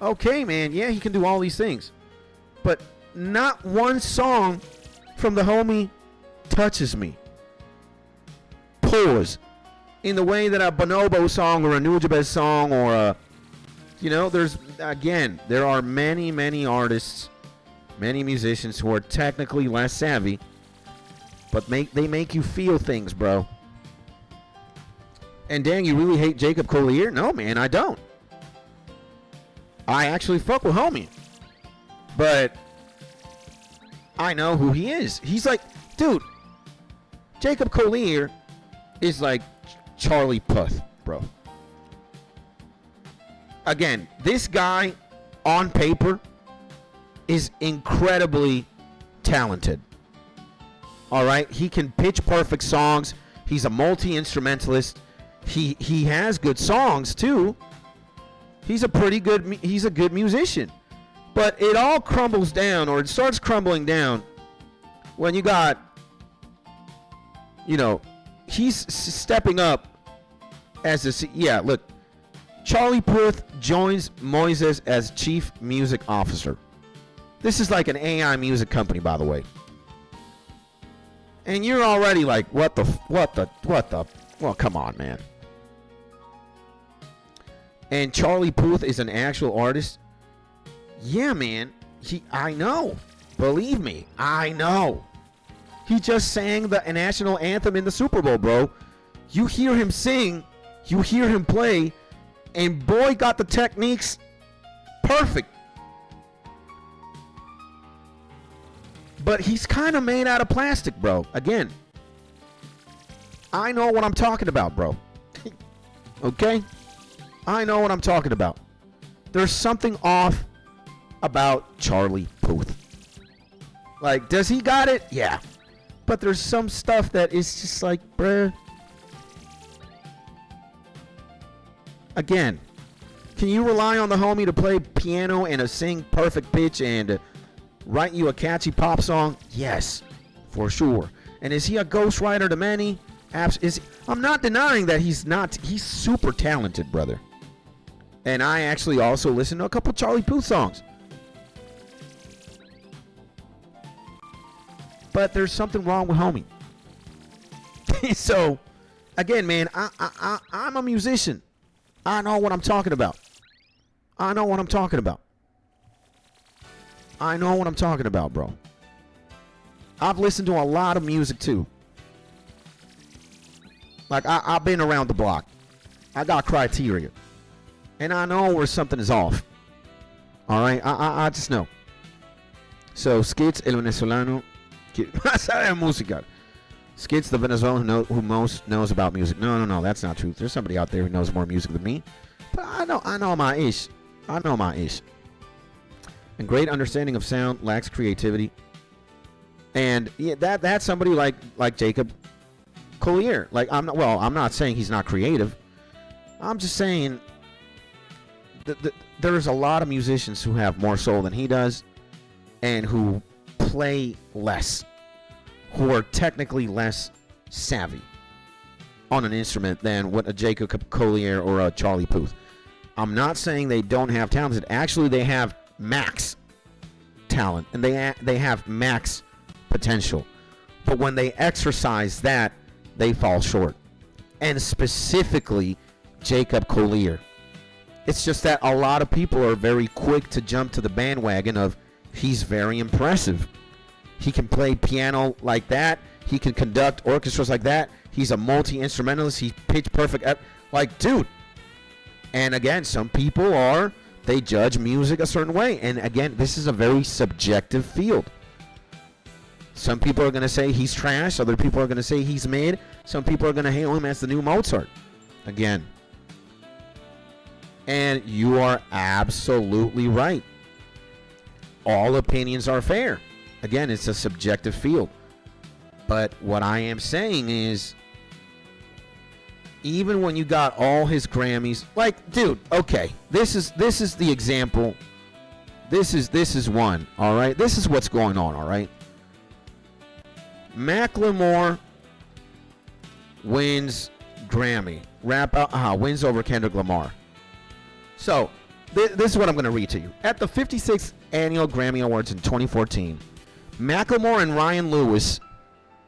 Okay, man, yeah, he can do all these things. But not one song from the homie touches me. Pause. In the way that a Bonobo song or a Nujabes song or a, you know, there are many, many artists, many musicians who are technically less savvy, but they make you feel things, bro. And dang, you really hate Jacob Collier? No, man, I don't. I actually fuck with homie. But I know who he is. He's like, dude, Jacob Collier is like Charlie Puth, bro. Again, this guy on paper is incredibly talented. All right, he can pitch perfect songs. He's a multi-instrumentalist. He has good songs too. He's a good musician. But it all crumbles down, or it starts crumbling down when you got, you know, he's stepping up as look, Charlie Puth joins Moises as chief music officer. This is like an AI music company, by the way. And you're already like, what the, well, come on, man. And Charlie Puth is an actual artist. Yeah, man. I know. Believe me, I know. He just sang the national anthem in the Super Bowl, bro. You hear him sing, you hear him play, and boy got the techniques perfect. But he's kind of made out of plastic, bro. Again, I know what I'm talking about, bro. Okay? I know what I'm talking about. There's something off about Charlie Puth. Like, does he got it? Yeah. But there's some stuff that is just like, bruh. Again, can you rely on the homie to play piano and to sing perfect pitch and write you a catchy pop song? Yes, for sure. And is he a ghostwriter to many? I'm not denying that he's not. He's super talented, brother. And I actually also listen to a couple Charlie Puth songs. But there's something wrong with homie. So, again, man, I'm a musician. I know what I'm talking about. I know what I'm talking about. I know what I'm talking about, bro. I've listened to a lot of music, too. Like, I've been around the block. I got criteria. And I know where something is off. All right? I just know. So, Skits, el venezolano, que más sabe de música. Skits, the Venezuelan who most knows about music. No, that's not true. There's somebody out there who knows more music than me. But I know my ish. I know my ish. And great understanding of sound, lacks creativity. And yeah, that's somebody like Jacob Collier. Like I'm not saying he's not creative. I'm just saying there's a lot of musicians who have more soul than he does, and who play less, who are technically less savvy on an instrument than what a Jacob Collier or a Charlie Puth. I'm not saying they don't have talent. Actually, they have max talent, and they have max potential. But when they exercise that, they fall short. And specifically, Jacob Collier. It's just that a lot of people are very quick to jump to the bandwagon of he's very impressive. He can play piano like that. He can conduct orchestras like that. He's a multi-instrumentalist. He's pitch perfect. Like, dude. And again, some people they judge music a certain way. And again, this is a very subjective field. Some people are going to say he's trash. Other people are going to say he's mid. Some people are going to hail him as the new Mozart. Again. And you are absolutely right. All opinions are fair. Again, it's a subjective field. But what I am saying is, even when you got all his Grammys, like, dude, okay, this is the example. This is one, all right? This is what's going on, all right? Macklemore wins Grammy. Wins over Kendrick Lamar. So, this is what I'm going to read to you. At the 56th Annual Grammy Awards in 2014, Macklemore and Ryan Lewis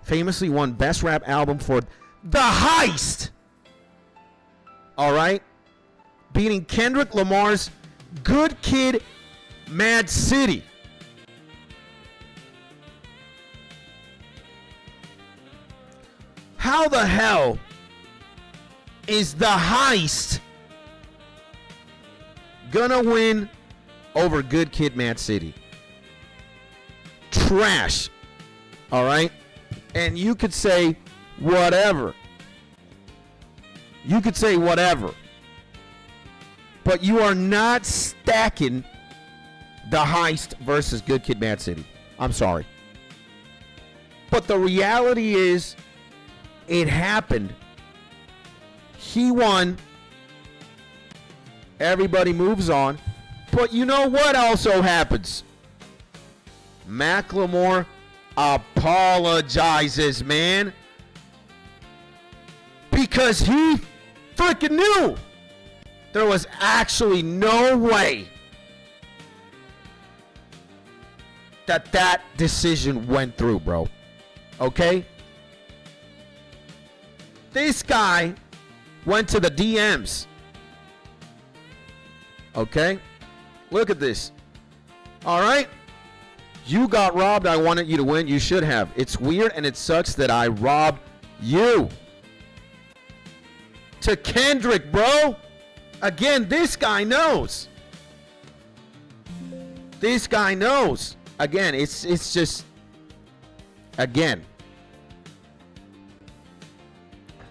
famously won Best Rap Album for The Heist. All right? Beating Kendrick Lamar's Good Kid, Mad City. How the hell is The Heist gonna win over Good Kid, Mad City? Trash. All right? And you could say whatever. You could say whatever. But you are not stacking The Heist versus Good Kid, Mad City. I'm sorry. But the reality is, it happened. He won. Everybody moves on. But you know what also happens? Macklemore apologizes, man. Because he freaking knew there was actually no way that decision went through, bro. Okay? This guy went to the DMs. Okay? Look at this. All right? You got robbed. I wanted you to win. You should have. It's weird and it sucks that I robbed you. To Kendrick, bro. Again, this guy knows. This guy knows. Again, it's just, again.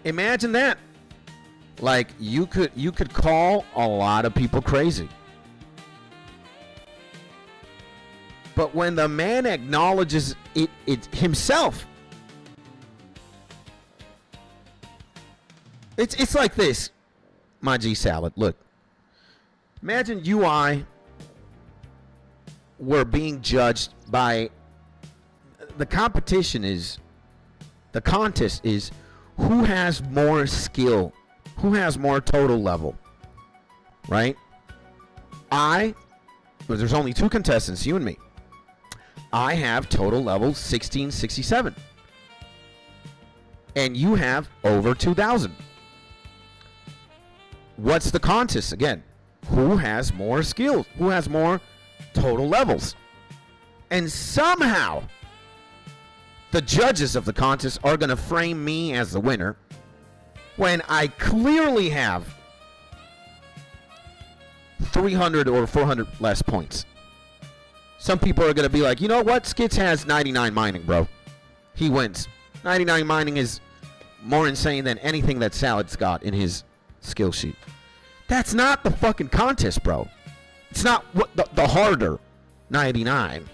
Imagine that. Like, you could call a lot of people crazy. But when the man acknowledges it himself, it's like this, my G Salad. Look, imagine you, I, we're being judged by the competition is the contest is who has more skill, who has more total level, right? But there's only two contestants, you and me. I have total level 1667. And you have over 2,000. What's the contest? Again, who has more skills? Who has more total levels? And somehow, the judges of the contest are going to frame me as the winner when I clearly have 300 or 400 less points. Some people are going to be like, you know what? Skits has 99 mining, bro. He wins. 99 mining is more insane than anything that Salad's got in his skill sheet. That's not the fucking contest, bro. It's not what the harder 99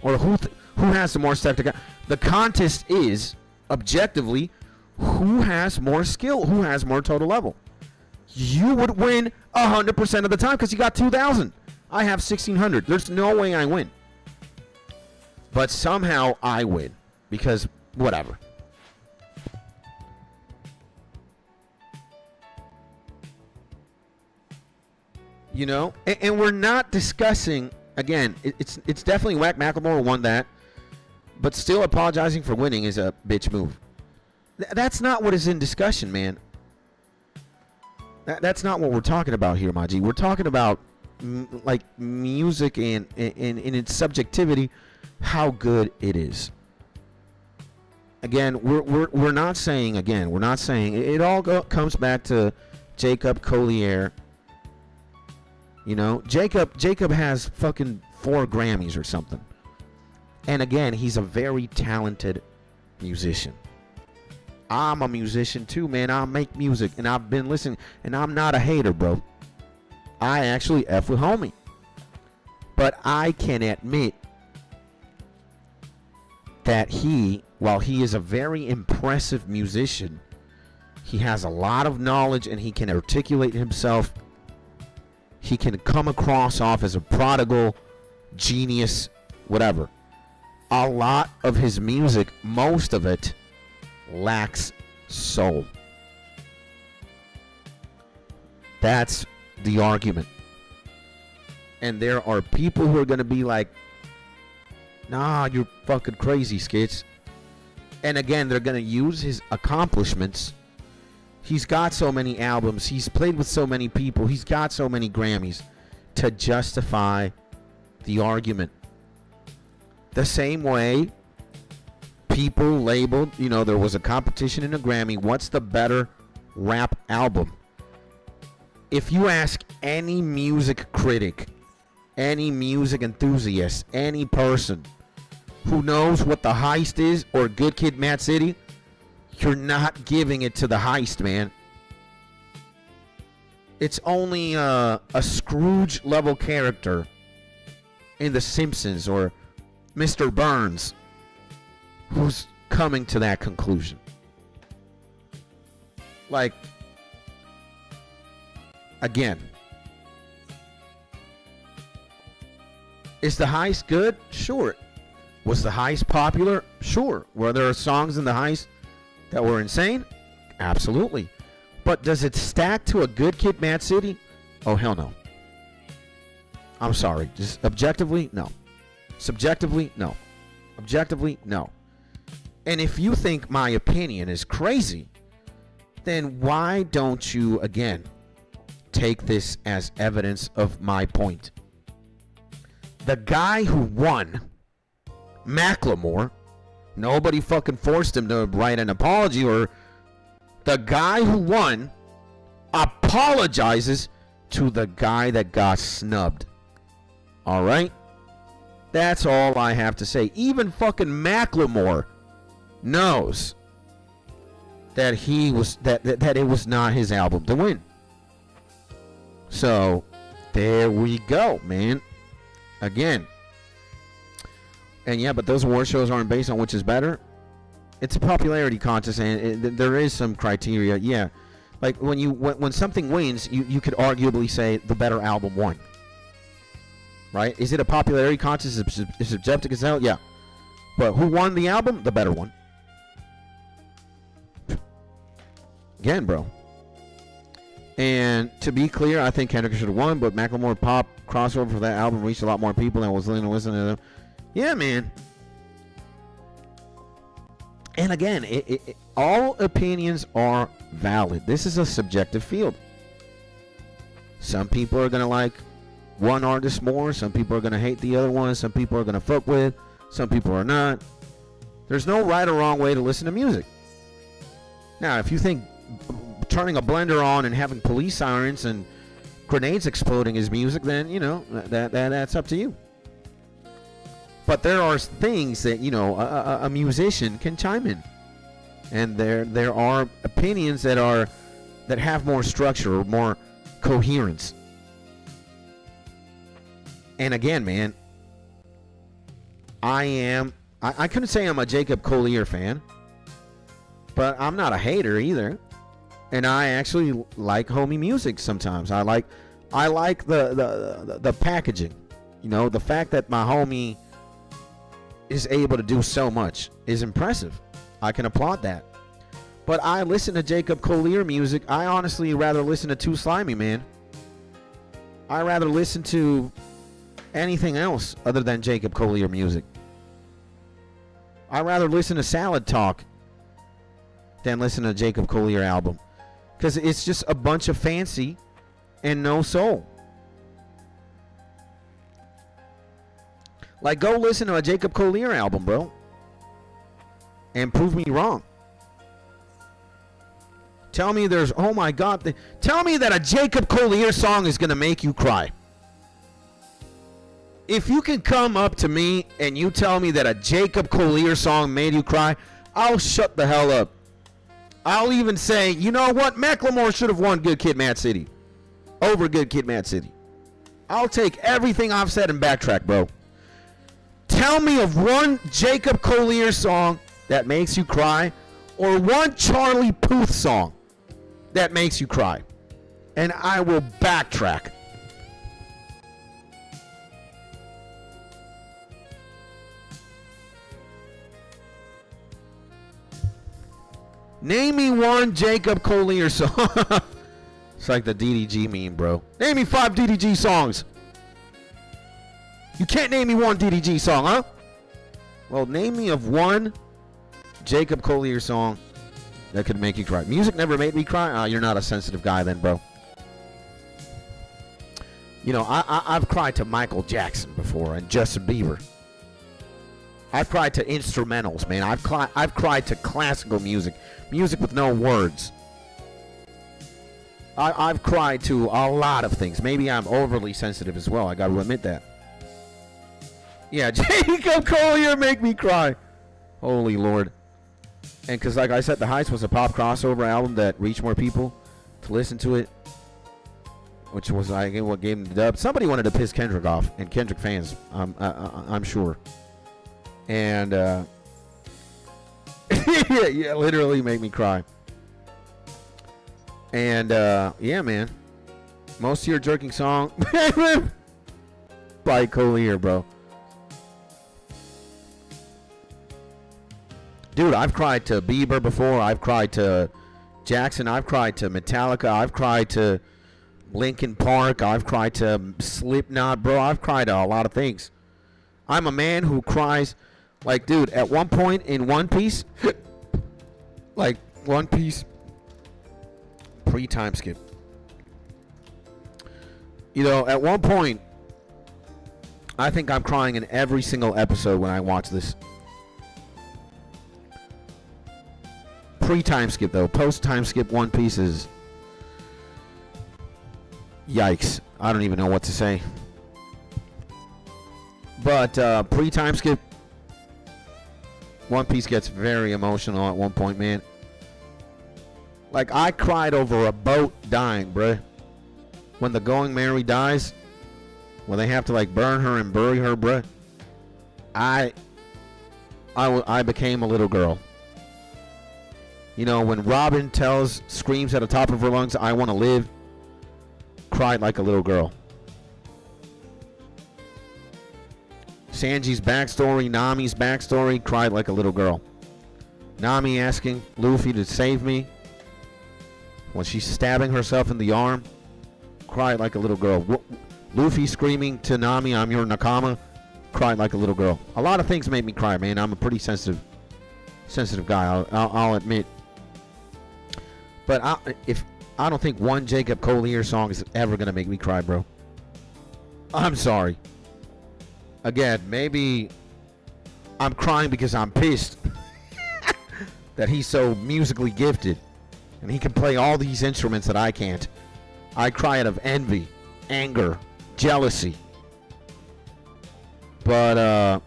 or who has the more stuff to go. The contest is objectively who has more skill, who has more total level. You would win 100% of the time because you got 2,000. I have 1,600. There's no way I win. But somehow I win because whatever. You know, and we're not discussing again. It's definitely whack. Macklemore won that, but still apologizing for winning is a bitch move. That's not what is in discussion, man. That's not what we're talking about here, Maji. We're talking about like music and in its subjectivity, how good it is. Again, we're not saying it all comes back to Jacob Collier. You know, Jacob has fucking 4 Grammys or something. And again, he's a very talented musician. I'm a musician too, man. I make music and I've been listening, and I'm not a hater, bro. I actually F with homie. But I can admit that while he is a very impressive musician, he has a lot of knowledge and he can articulate himself. He can come across off as a prodigal, genius, whatever. A lot of his music, most of it, lacks soul. That's the argument. And there are people who are going to be like, nah, you're fucking crazy, Skits. And again, they're going to use his accomplishments. He's got so many albums. He's played with so many people. He's got so many Grammys to justify the argument. The same way people labeled, you know, there was a competition in a Grammy. What's the better rap album? If you ask any music critic, any music enthusiast, any person who knows what The Heist is or Good Kid, Mad City, you're not giving it to The Heist, man. It's only a Scrooge level character in The Simpsons or Mr. Burns who's coming to that conclusion. Like, again, is The Heist good? Sure. Was The Heist popular? Sure. Were there songs in The Heist that were insane? Absolutely. But does it stack to a Good Kid, Mad City? Oh, hell no. I'm sorry. Just objectively, no. Subjectively, no. Objectively, no. And if you think my opinion is crazy, then why don't you, again, take this as evidence of my point? The guy who won, Macklemore, nobody fucking forced him to write an apology, or the guy who won apologizes to the guy that got snubbed. All right? That's all I have to say. Even fucking Macklemore knows that that it was not his album to win. So, there we go, man. Again. And yeah, but those award shows aren't based on which is better. It's a popularity contest, and there is some criteria. Yeah, like when something wins, you could arguably say the better album won. right? Is it a popularity contest? Is subjective as hell? Yeah. But who won the album? The better one. Again, bro. And to be clear, I think Kendrick should have won, but Macklemore pop crossover for that album reached a lot more people and was willing to listen to them. Yeah, man. And again, all opinions are valid. This is a subjective field. Some people are going to like one artist more. Some people are going to hate the other one. Some people are going to fuck with. Some people are not. There's no right or wrong way to listen to music. Now, if you think turning a blender on and having police sirens and grenades exploding is music, then, you know, that's up to you. But there are things that, you know, a musician can chime in. And there are opinions that have more structure or more coherence. And again, man, I couldn't say I'm a Jacob Collier fan, but I'm not a hater either. And I actually like homie music sometimes. I like the packaging. You know, the fact that my homie is able to do so much is impressive. I can applaud that. But I listen to Jacob Collier music. I honestly rather listen to Too Slimy, man. I rather listen to anything else other than Jacob Collier music. I rather listen to Salad Talk than listen to Jacob Collier album. Because it's just a bunch of fancy and no soul. Like, go listen to a Jacob Collier album, bro. And prove me wrong. Tell me there's, oh my God. Tell me that a Jacob Collier song is going to make you cry. If you can come up to me and you tell me that a Jacob Collier song made you cry, I'll shut the hell up. I'll even say, you know what? Macklemore should have won Good Kid, Mad City over Good Kid, Mad City. I'll take everything I've said and backtrack, bro. Tell me of one Jacob Collier song that makes you cry, or one Charlie Puth song that makes you cry, and I will backtrack. Name me one Jacob Collier song. It's like the DDG meme, bro. Name me 5 DDG songs. You can't name me one DDG song, huh? Well, name me of one Jacob Collier song that could make you cry. Music never made me cry? You're not a sensitive guy then, bro. You know, I've cried to Michael Jackson before and Justin Bieber. I've cried to instrumentals, man. I've cried to classical music. Music with no words. I've cried to a lot of things. Maybe I'm overly sensitive as well. I got to admit that. Yeah, Jacob Collier make me cry. Holy Lord. And because, like I said, The Heights was a pop crossover album that reached more people to listen to it, which was what gave him the dub. Somebody wanted to piss Kendrick off, and Kendrick fans, I'm sure. And yeah, literally make me cry. And yeah, man, most of your jerking song by Collier, bro. Dude, I've cried to Bieber before. I've cried to Jackson. I've cried to Metallica. I've cried to Linkin Park. I've cried to Slipknot, bro. I've cried to a lot of things. I'm a man who cries. Like, dude, at one point in One Piece, like, One Piece pre-time skip. You know, at one point, I think I'm crying in every single episode when I watch this. Pre-time skip, though. Post-time skip One Piece is... yikes. I don't even know what to say. But pre-time skip, One Piece gets very emotional at one point, man. Like, I cried over a boat dying, bruh. When the Going Merry dies, when they have to, like, burn her and bury her, bruh. I became a little girl. You know, when Robin screams at the top of her lungs, I want to live, cried like a little girl. Sanji's backstory, Nami's backstory, cried like a little girl. Nami asking Luffy to save me when she's stabbing herself in the arm, cried like a little girl. Luffy screaming to Nami, I'm your Nakama, cried like a little girl. A lot of things made me cry, man. I'm a pretty sensitive guy, I'll admit. But I don't think one Jacob Collier song is ever going to make me cry, bro. I'm sorry. Again, maybe I'm crying because I'm pissed that he's so musically gifted and he can play all these instruments that I can't. I cry out of envy, anger, jealousy. But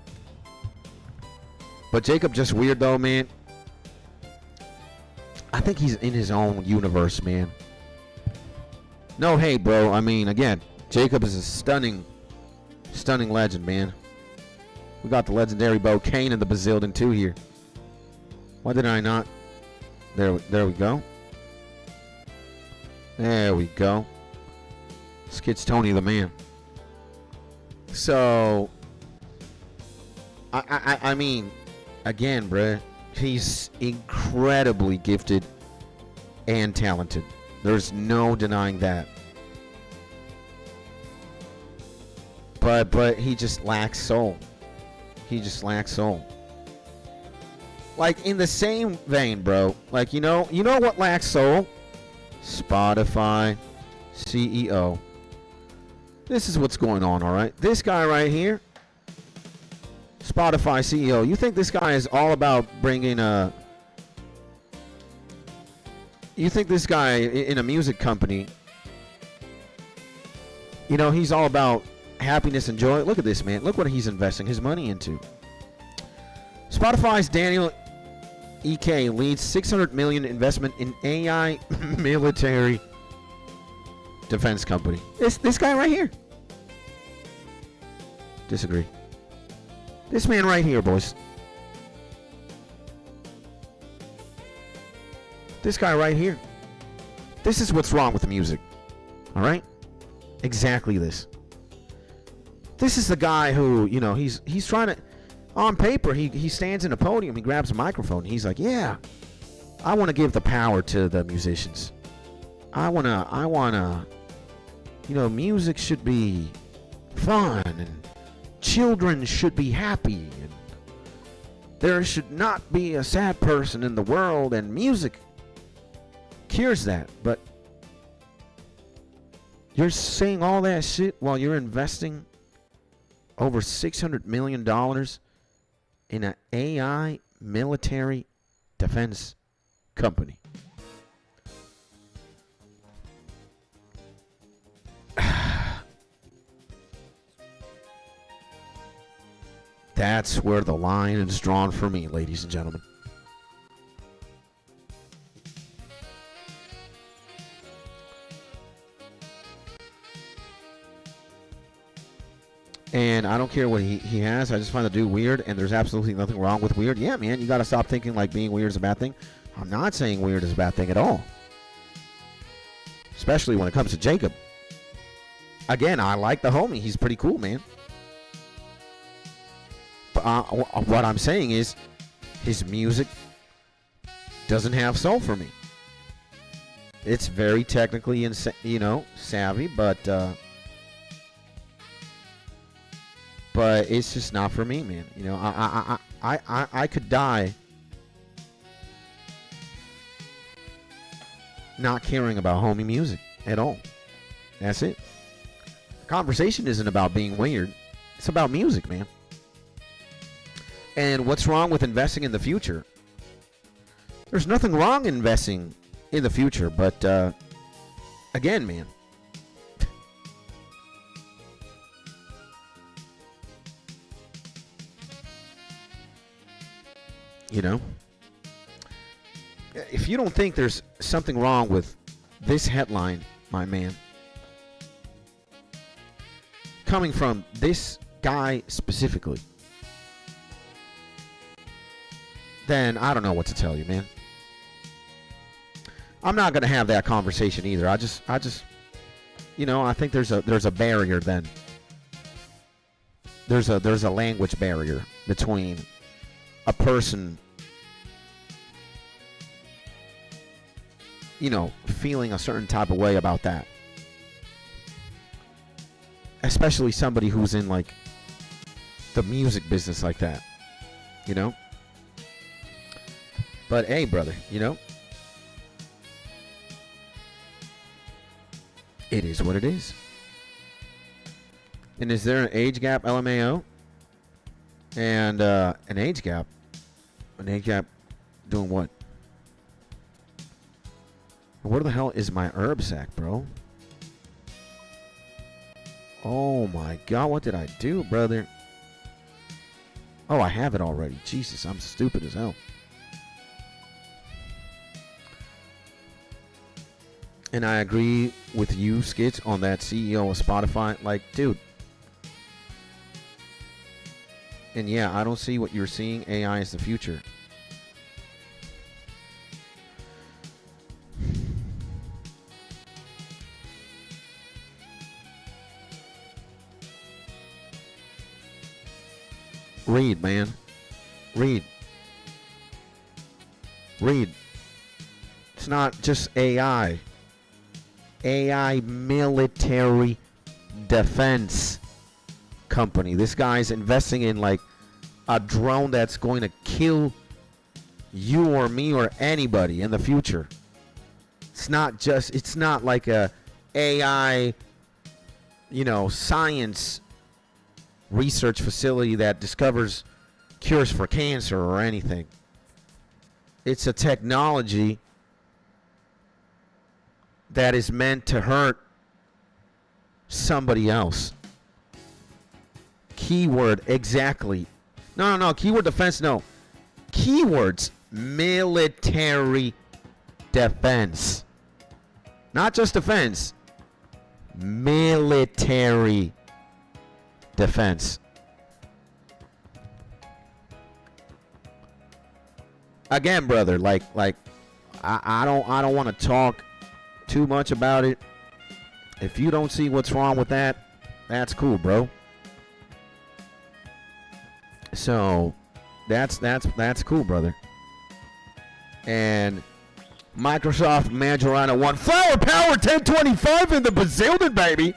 Jacob just weird though, man. I think he's in his own universe, man. No hate, bro. I mean, again, Jacob is a stunning legend, man. We got the legendary Bo Kane and the Bazillion 2 here. Why did I not? There we go. There we go. Skits Tony the man. So, I mean, again, bruh, he's incredibly gifted and talented. There's no denying that. But he just lacks soul. He just lacks soul. Like, in the same vein, bro. Like, you know what lacks soul? Spotify CEO. This is what's going on, all right? This guy right here, Spotify CEO. You think this guy is all about bringing a... You think this guy in a music company, you know, he's all about happiness and joy? Look at this, man. Look what he's investing his money into. Spotify's Daniel EK leads $600 million investment in AI military defense company. This guy right here. Disagree. This man right here, boys. This guy right here. This is what's wrong with music. All right? Exactly this. This is the guy who, you know, he's trying to, on paper, he stands in a podium, he grabs a microphone, and he's like, yeah, I want to give the power to the musicians. I wanna, you know, music should be fun, and children should be happy, and there should not be a sad person in the world, and music cures that. But you're saying all that shit while you're investing over $600 million in an AI military defense company. That's where the line is drawn for me, ladies and gentlemen. And I don't care what he has. I just find the dude weird, and there's absolutely nothing wrong with weird. Yeah, man, you got to stop thinking like being weird is a bad thing. I'm not saying weird is a bad thing at all. Especially when it comes to Jacob. Again, I like the homie. He's pretty cool, man. But what I'm saying is his music doesn't have soul for me. It's very technically, you know, savvy, but it's just not for me, man. You know, I could die not caring about homie music at all. That's it. The conversation isn't about being weird. It's about music, man. And what's wrong with investing in the future? There's nothing wrong in investing in the future, but again, man. You know, if you don't think there's something wrong with this headline, my man, coming from this guy specifically, then I don't know what to tell you, man. I'm not going to have that conversation either. I just, you know, I think there's a barrier then. there's a language barrier between a person, you know, feeling a certain type of way about that. Especially somebody who's in like the music business like that, you know? But hey, brother, you know, it is what it is. And is there an age gap, LMAO? And an age gap? An age gap doing what? Where the hell is my herb sack, bro? Oh my God, what did I do, brother? Oh, I have it already. Jesus, I'm stupid as hell. And I agree with you, Skits, on that CEO of Spotify. Like, dude. And yeah, I don't see what you're seeing. AI is the future. Read, man. Read. Read. It's not just AI. AI military defense company. This guy's investing in like a drone that's going to kill you or me or anybody in the future. It's not like a AI, you know, science research facility that discovers cures for cancer or anything. It's a technology that is meant to hurt somebody else. Keyword, exactly. No. Keyword defense, no. Keywords, military defense. Not just defense. Military defense. Again, brother, like I don't want to talk too much about it. If you don't see what's wrong with that, that's cool, bro. So that's cool, brother. And Microsoft Majorana 1 Flower Power 1025 in the bazillion, baby.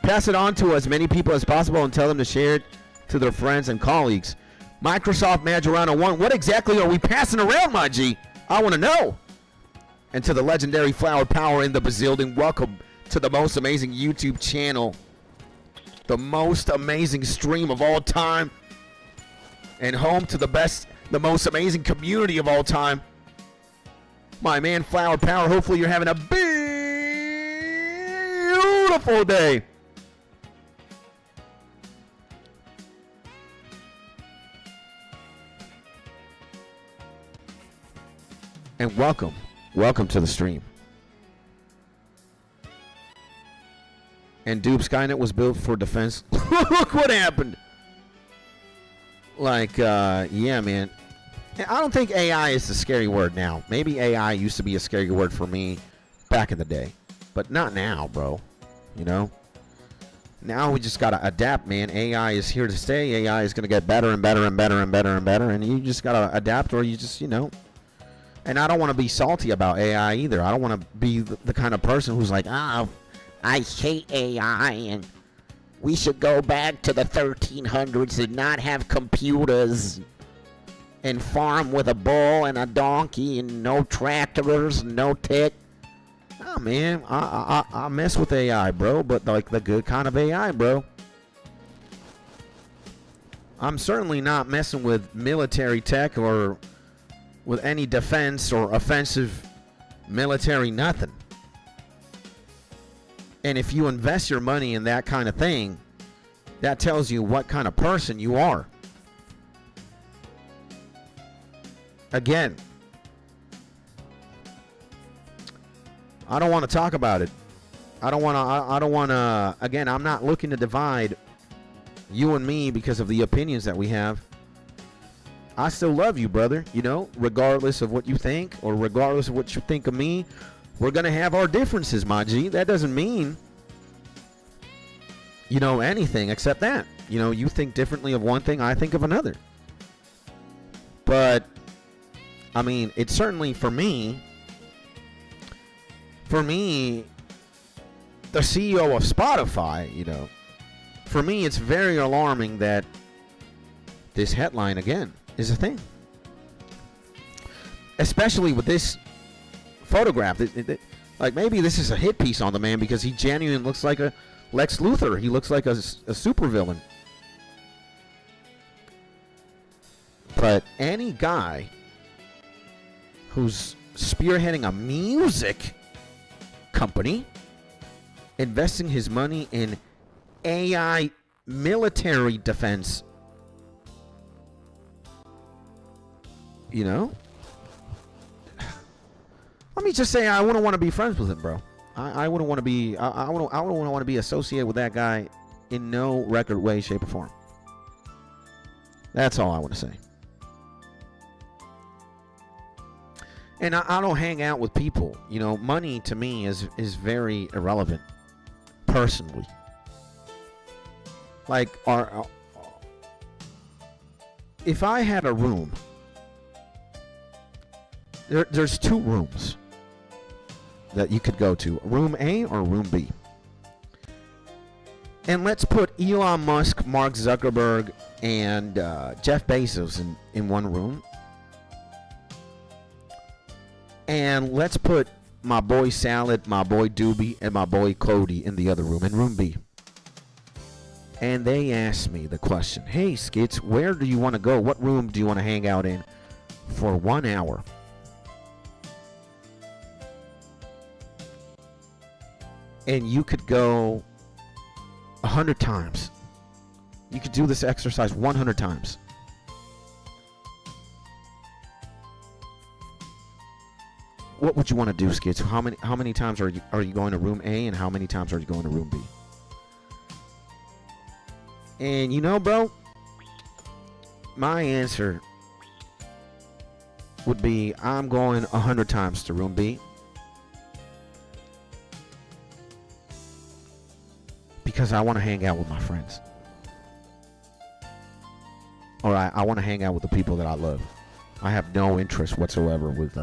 Pass it on to as many people as possible and tell them to share it to their friends and colleagues. Microsoft Majorana 1, what exactly are we passing around, my G? I want to know. And to the legendary Flower Power in the bazillion, welcome to the most amazing YouTube channel. The most amazing stream of all time. And home to the most amazing community of all time. My man, Flower Power, hopefully you're having a beautiful day. And welcome to the stream. And Dupe, Skynet was built for defense. Look what happened. Like, yeah, man. I don't think AI is the scary word now. Maybe AI used to be a scary word for me back in the day. But not now, bro. You know? Now we just got to adapt, man. AI is here to stay. AI is going to get better and better and better and better and better. And you just got to adapt, or you just, you know. And I don't want to be salty about AI either. I don't want to be the kind of person who's like, I hate AI and we should go back to the 1300s and not have computers and farm with a bull and a donkey and no tractors, no tech. Oh, man, I mess with AI, bro, but like the good kind of AI, bro. I'm certainly not messing with military tech or with any defense or offensive military nothing. And if you invest your money in that kind of thing, that tells you what kind of person you are. Again, I don't want to talk about it. I don't want to, again, I'm not looking to divide you and me because of the opinions that we have. I still love you, brother, you know, regardless of what you think or regardless of what you think of me. We're going to have our differences, my G. That doesn't mean you know, anything except that. You know, you think differently of one thing, I think of another. But, I mean, it's certainly for me, the CEO of Spotify, you know, for me, it's very alarming that this headline, again, is a thing. Especially with this photograph. Like, maybe this is a hit piece on the man because he genuinely looks like a Lex Luthor. He looks like a supervillain. But any guy who's spearheading a music company, investing his money in AI military defense, you know, let me just say, I wouldn't want to be friends with him, bro. I wouldn't want to be. I wouldn't want to be associated with that guy in no record way, shape, or form. That's all I want to say. And I don't hang out with people. You know, money to me is very irrelevant, personally. Like, if I had a room, there's two rooms that you could go to, room A or room B. And let's put Elon Musk, Mark Zuckerberg, and Jeff Bezos in one room. And let's put my boy Salad, my boy Doobie, and my boy Cody in the other room, in room B. And they asked me the question, hey, Skits, where do you want to go? What room do you want to hang out in for 1 hour? And you could go 100 times. You could do this exercise 100 times. What would you want to do, Skits? How many times are you going to room A, and how many times are you going to room B? And you know, bro, my answer would be I'm going 100 times to room B. Because I want to hang out with my friends. Or I want to hang out with the people that I love. I have no interest whatsoever with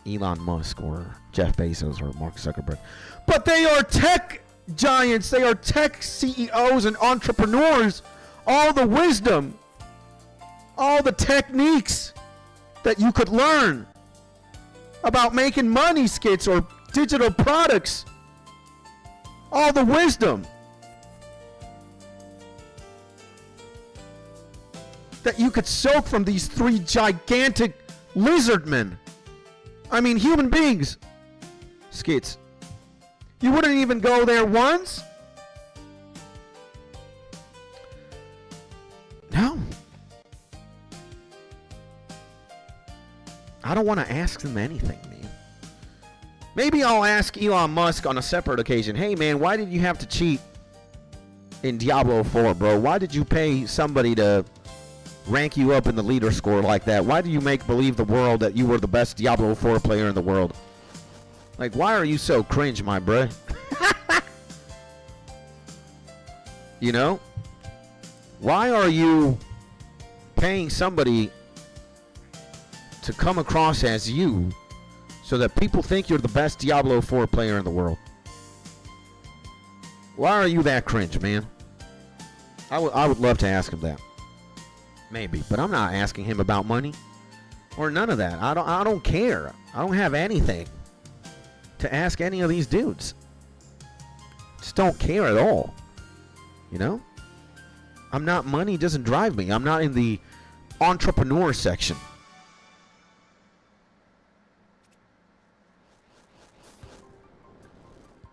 Elon Musk or Jeff Bezos or Mark Zuckerberg. But they are tech giants. They are tech CEOs and entrepreneurs. All the wisdom, all the techniques that you could learn about making money, Skits, or digital products. All the wisdom that you could soak from these three gigantic lizard men. I mean, human beings. Skits. You wouldn't even go there once? No. I don't want to ask them anything, man. Maybe I'll ask Elon Musk on a separate occasion, hey, man, why did you have to cheat in Diablo 4, bro? Why did you pay somebody to rank you up in the leader score like that? Why do you make believe the world that you were the best Diablo 4 player in the world? Like, why are you so cringe, my bruh? You know? Why are you paying somebody to come across as you so that people think you're the best Diablo 4 player in the world? Why are you that cringe, man? I would love to ask him that. Maybe, but I'm not asking him about money or none of that. I don't care. I don't have anything to ask any of these dudes. Just don't care at all. You know? Money doesn't drive me. I'm not in the entrepreneur section.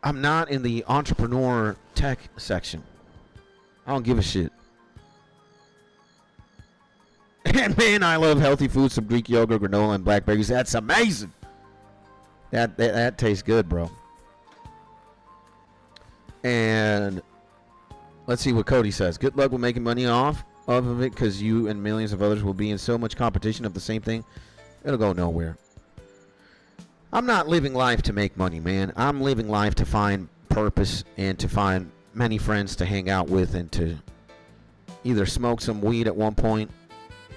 I'm not in the entrepreneur tech section. I don't give a shit. And man, I love healthy food, some Greek yogurt, granola, and blackberries. That's amazing. That tastes good, bro. And let's see what Cody says. Good luck with making money off of it, because you and millions of others will be in so much competition of the same thing. It'll go nowhere. I'm not living life to make money, man. I'm living life to find purpose and to find many friends to hang out with and to either smoke some weed at one point,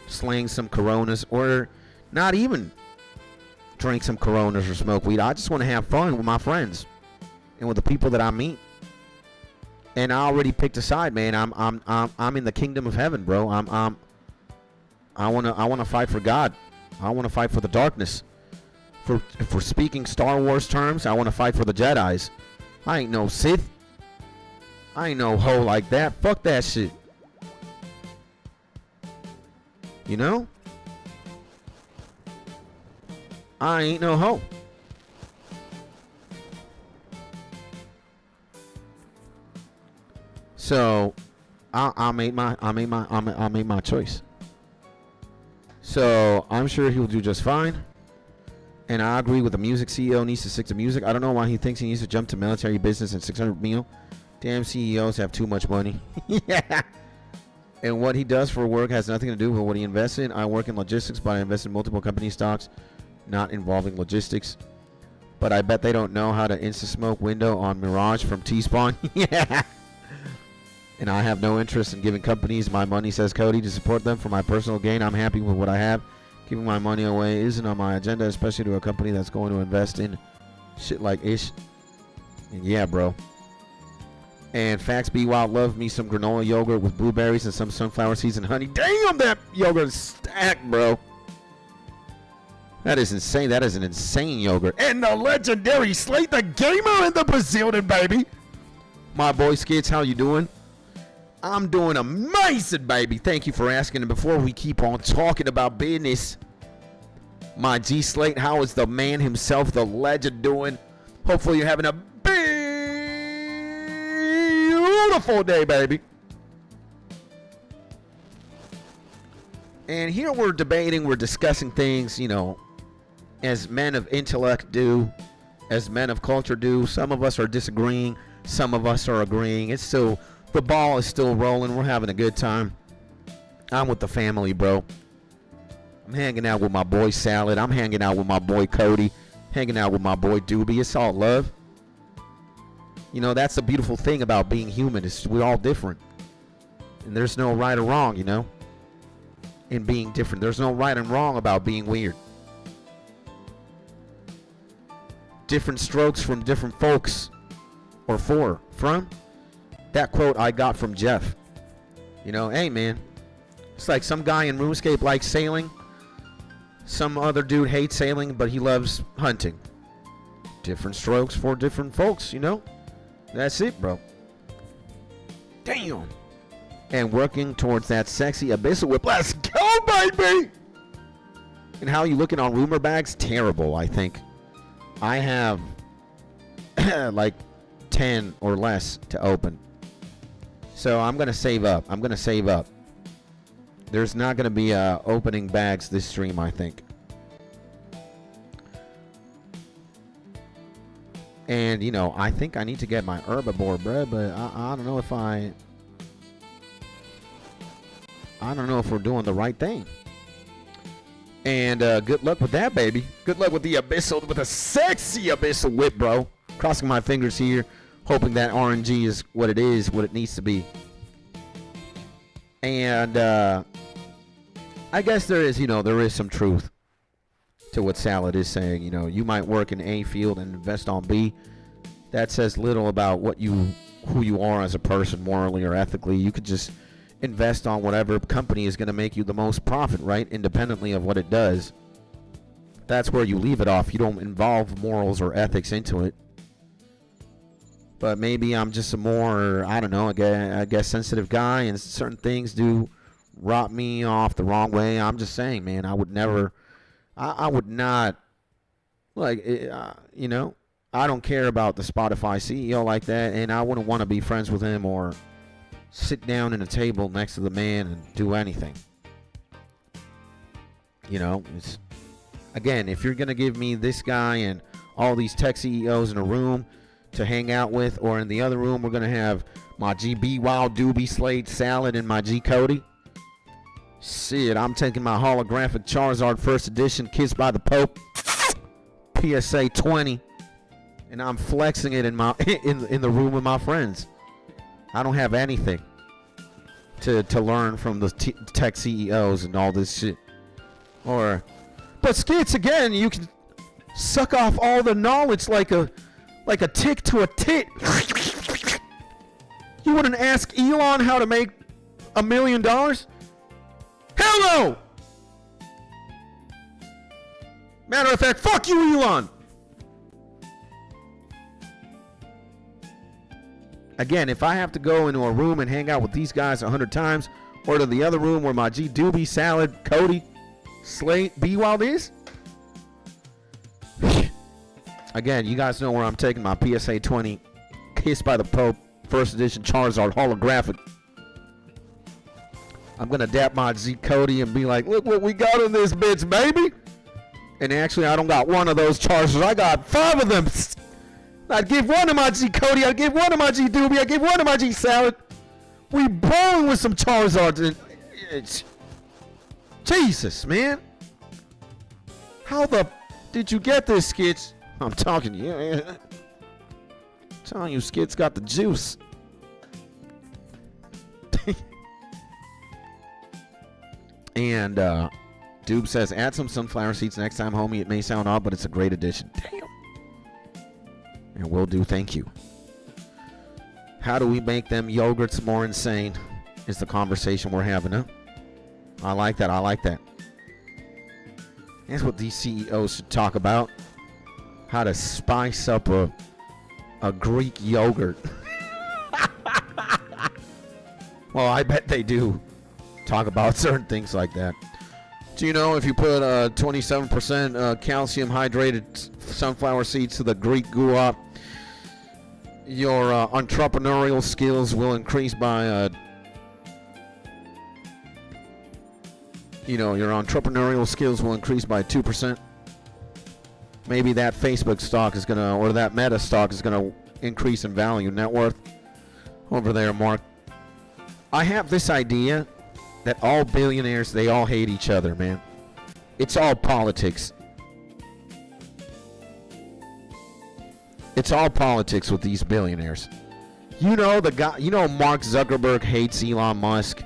slang some Coronas, or not even drink some Coronas or smoke weed. I just want to have fun with my friends and with the people that I meet. And I already picked a side, man. I'm in the kingdom of heaven, bro. I wanna fight for God. I wanna fight for the darkness. If we're speaking Star Wars terms, I wanna fight for the Jedis. I ain't no Sith. I ain't no hoe like that. Fuck that shit. You know? I ain't no hoe. So I made my choice. So I'm sure he'll do just fine. And I agree with the music CEO needs to stick to music. I don't know why he thinks he needs to jump to military business and 600 mil. Damn CEOs have too much money. Yeah. And what he does for work has nothing to do with what he invests in. I work in logistics, but I invest in multiple company stocks not involving logistics. But I bet they don't know how to insta-smoke window on Mirage from T-Spawn. Yeah. And I have no interest in giving companies my money, says Cody, to support them for my personal gain. I'm happy with what I have. Giving my money away isn't on my agenda, especially to a company that's going to invest in shit like ish. And yeah, bro. And Facts Be Wild love me some granola yogurt with blueberries and some sunflower seeds and honey. Damn, that yogurt is stacked, bro. That is insane. That is an insane yogurt. And the legendary Slate the Gamer in the Brazilian, baby. My boy Skits, how you doing? I'm doing amazing, baby. Thank you for asking. And before we keep on talking about business, my G Slate, how is the man himself, the legend, doing? Hopefully you're having a beautiful day, baby. And here we're debating, we're discussing things, you know, as men of intellect do, as men of culture do. Some of us are disagreeing, some of us are agreeing. It's still, the ball is still rolling. We're having a good time. I'm with the family, bro. I'm hanging out with my boy Salad. I'm hanging out with my boy Cody. Hanging out with my boy Doobie. It's all love. You know, that's the beautiful thing about being human, is we're all different. And there's no right or wrong, you know, in being different. There's no right and wrong about being weird. Different strokes from different folks, or from. That quote I got from Jeff. You know, hey man, it's like some guy in RuneScape likes sailing. Some other dude hates sailing, but he loves hunting. Different strokes for different folks, you know? That's it, bro. Damn. And working towards that sexy abyssal whip. Let's go, baby! And how you looking on rumor bags? Terrible, I think. I have like 10 or less to open. So I'm going to save up. There's not going to be opening bags this stream, I think. And, you know, I think I need to get my herbiboar, bro, but I don't know if I don't know if we're doing the right thing. And good luck with that, baby. Good luck with the abyssal, with a sexy abyssal whip, bro. Crossing my fingers here, hoping that RNG is what it is, what it needs to be. And I guess there is, you know, there is some truth to what Salad is saying. You know, you might work in A field and invest on B. That says little about who you are as a person, morally or ethically. You could just invest on whatever company is going to make you the most profit, right? Independently of what it does. That's where you leave it off. You don't involve morals or ethics into it. But maybe I'm just a more, I don't know, I guess sensitive guy, and certain things do rot me off the wrong way. I'm just saying, man, I would never, I would not, like, you know, I don't care about the Spotify CEO like that, and I wouldn't want to be friends with him or sit down at a table next to the man and do anything. You know, it's, again, if you're going to give me this guy and all these tech CEOs in a room to hang out with, or in the other room we're going to have my GB Wild Doobie Slade Salad and my G Cody, shit, I'm taking my holographic Charizard first edition Kissed by the Pope PSA 20, and I'm flexing it in my in the room with my friends. I don't have anything to learn from the tech CEOs and all this shit. But Skits, again, you can suck off all the knowledge like a tick to a tit. You wouldn't ask Elon how to make $1 million? Hell no! Matter of fact, fuck you, Elon! Again, if I have to go into a room and hang out with these guys 100 times, or to the other room where my G Doobie, Salad, Cody, Slate, B-Wild is, again, you guys know where I'm taking my PSA 20 Kissed by the Pope First Edition Charizard holographic. I'm gonna dap my G Cody and be like, look what we got in this bitch, baby. And actually, I don't got one of those Charizards. I got 5 of them. I'd give one to my G Cody. I'd give one to my G Doobie. I'd give one to my G Salad. We bowling with some Charizards. It's Jesus, man. How the did you get this, Skits? I'm talking to you. I'm telling you, Skits got the juice. And Doob says, add some sunflower seeds next time, homie. It may sound odd, but it's a great addition. Damn. And will do, thank you. How do we make them yogurts more insane? Is the conversation we're having, huh? I like that, I like that. That's what these CEOs should talk about. How to spice up a Greek yogurt. Well, I bet they do talk about certain things like that. Do you know if you put 27% calcium hydrated sunflower seeds to the Greek guap, your entrepreneurial skills will increase by your entrepreneurial skills will increase by 2%. Maybe that Facebook stock is gonna, or that Meta stock is gonna increase in value, net worth. Over there, Mark. I have this idea that all billionaires, they all hate each other, man. It's all politics. It's all politics with these billionaires. You know the guy, Mark Zuckerberg hates Elon Musk.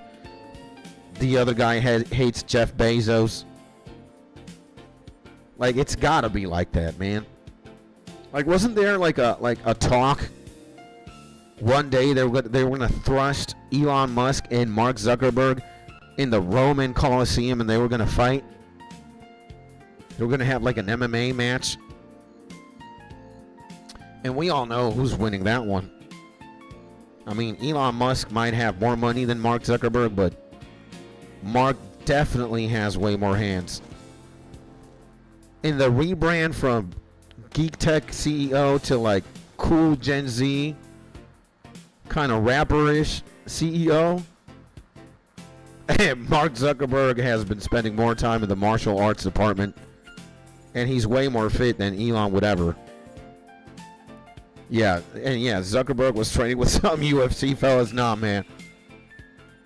The other guy hates Jeff Bezos. Like, it's gotta be like that, man. Like, wasn't there like a talk one day they were gonna thrust Elon Musk and Mark Zuckerberg in the Roman Coliseum and they were gonna fight? They were gonna have like an MMA match. And we all know who's winning that one. I mean, Elon Musk might have more money than Mark Zuckerberg, but Mark definitely has way more hands. In the rebrand from Geek Tech CEO to like cool Gen Z, kind of rapperish CEO, and Mark Zuckerberg has been spending more time in the martial arts department, and he's way more fit than Elon would ever. Yeah, and yeah, Zuckerberg was training with some UFC fellas. Nah, man.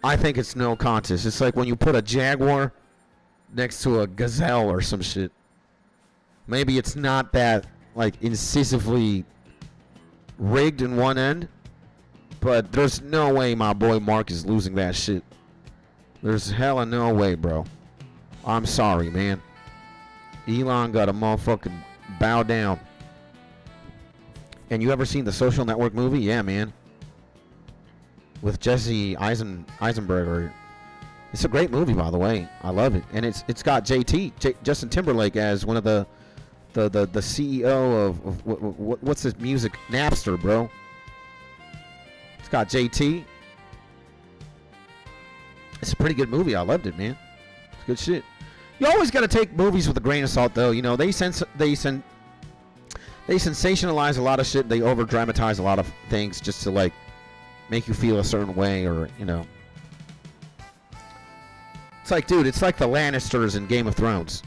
I think it's no contest. It's like when you put a jaguar next to a gazelle or some shit. Maybe it's not that, like, incisively rigged in one end, but there's no way my boy Mark is losing that shit. There's hella no way, bro. I'm sorry, man. Elon got a motherfucking bow down. And you ever seen the Social Network movie? Yeah, man. With Jesse Eisenberg. It's a great movie, by the way. I love it. And it's got Justin Timberlake, as one of the CEO of what's this music? Napster, bro. It's got JT. It's a pretty good movie. I loved it, man. It's good shit. You always got to take movies with a grain of salt, though. You know, they sensationalize a lot of shit. They over dramatize a lot of things just to like make you feel a certain way, or it's like, dude, it's like the Lannisters in Game of Thrones.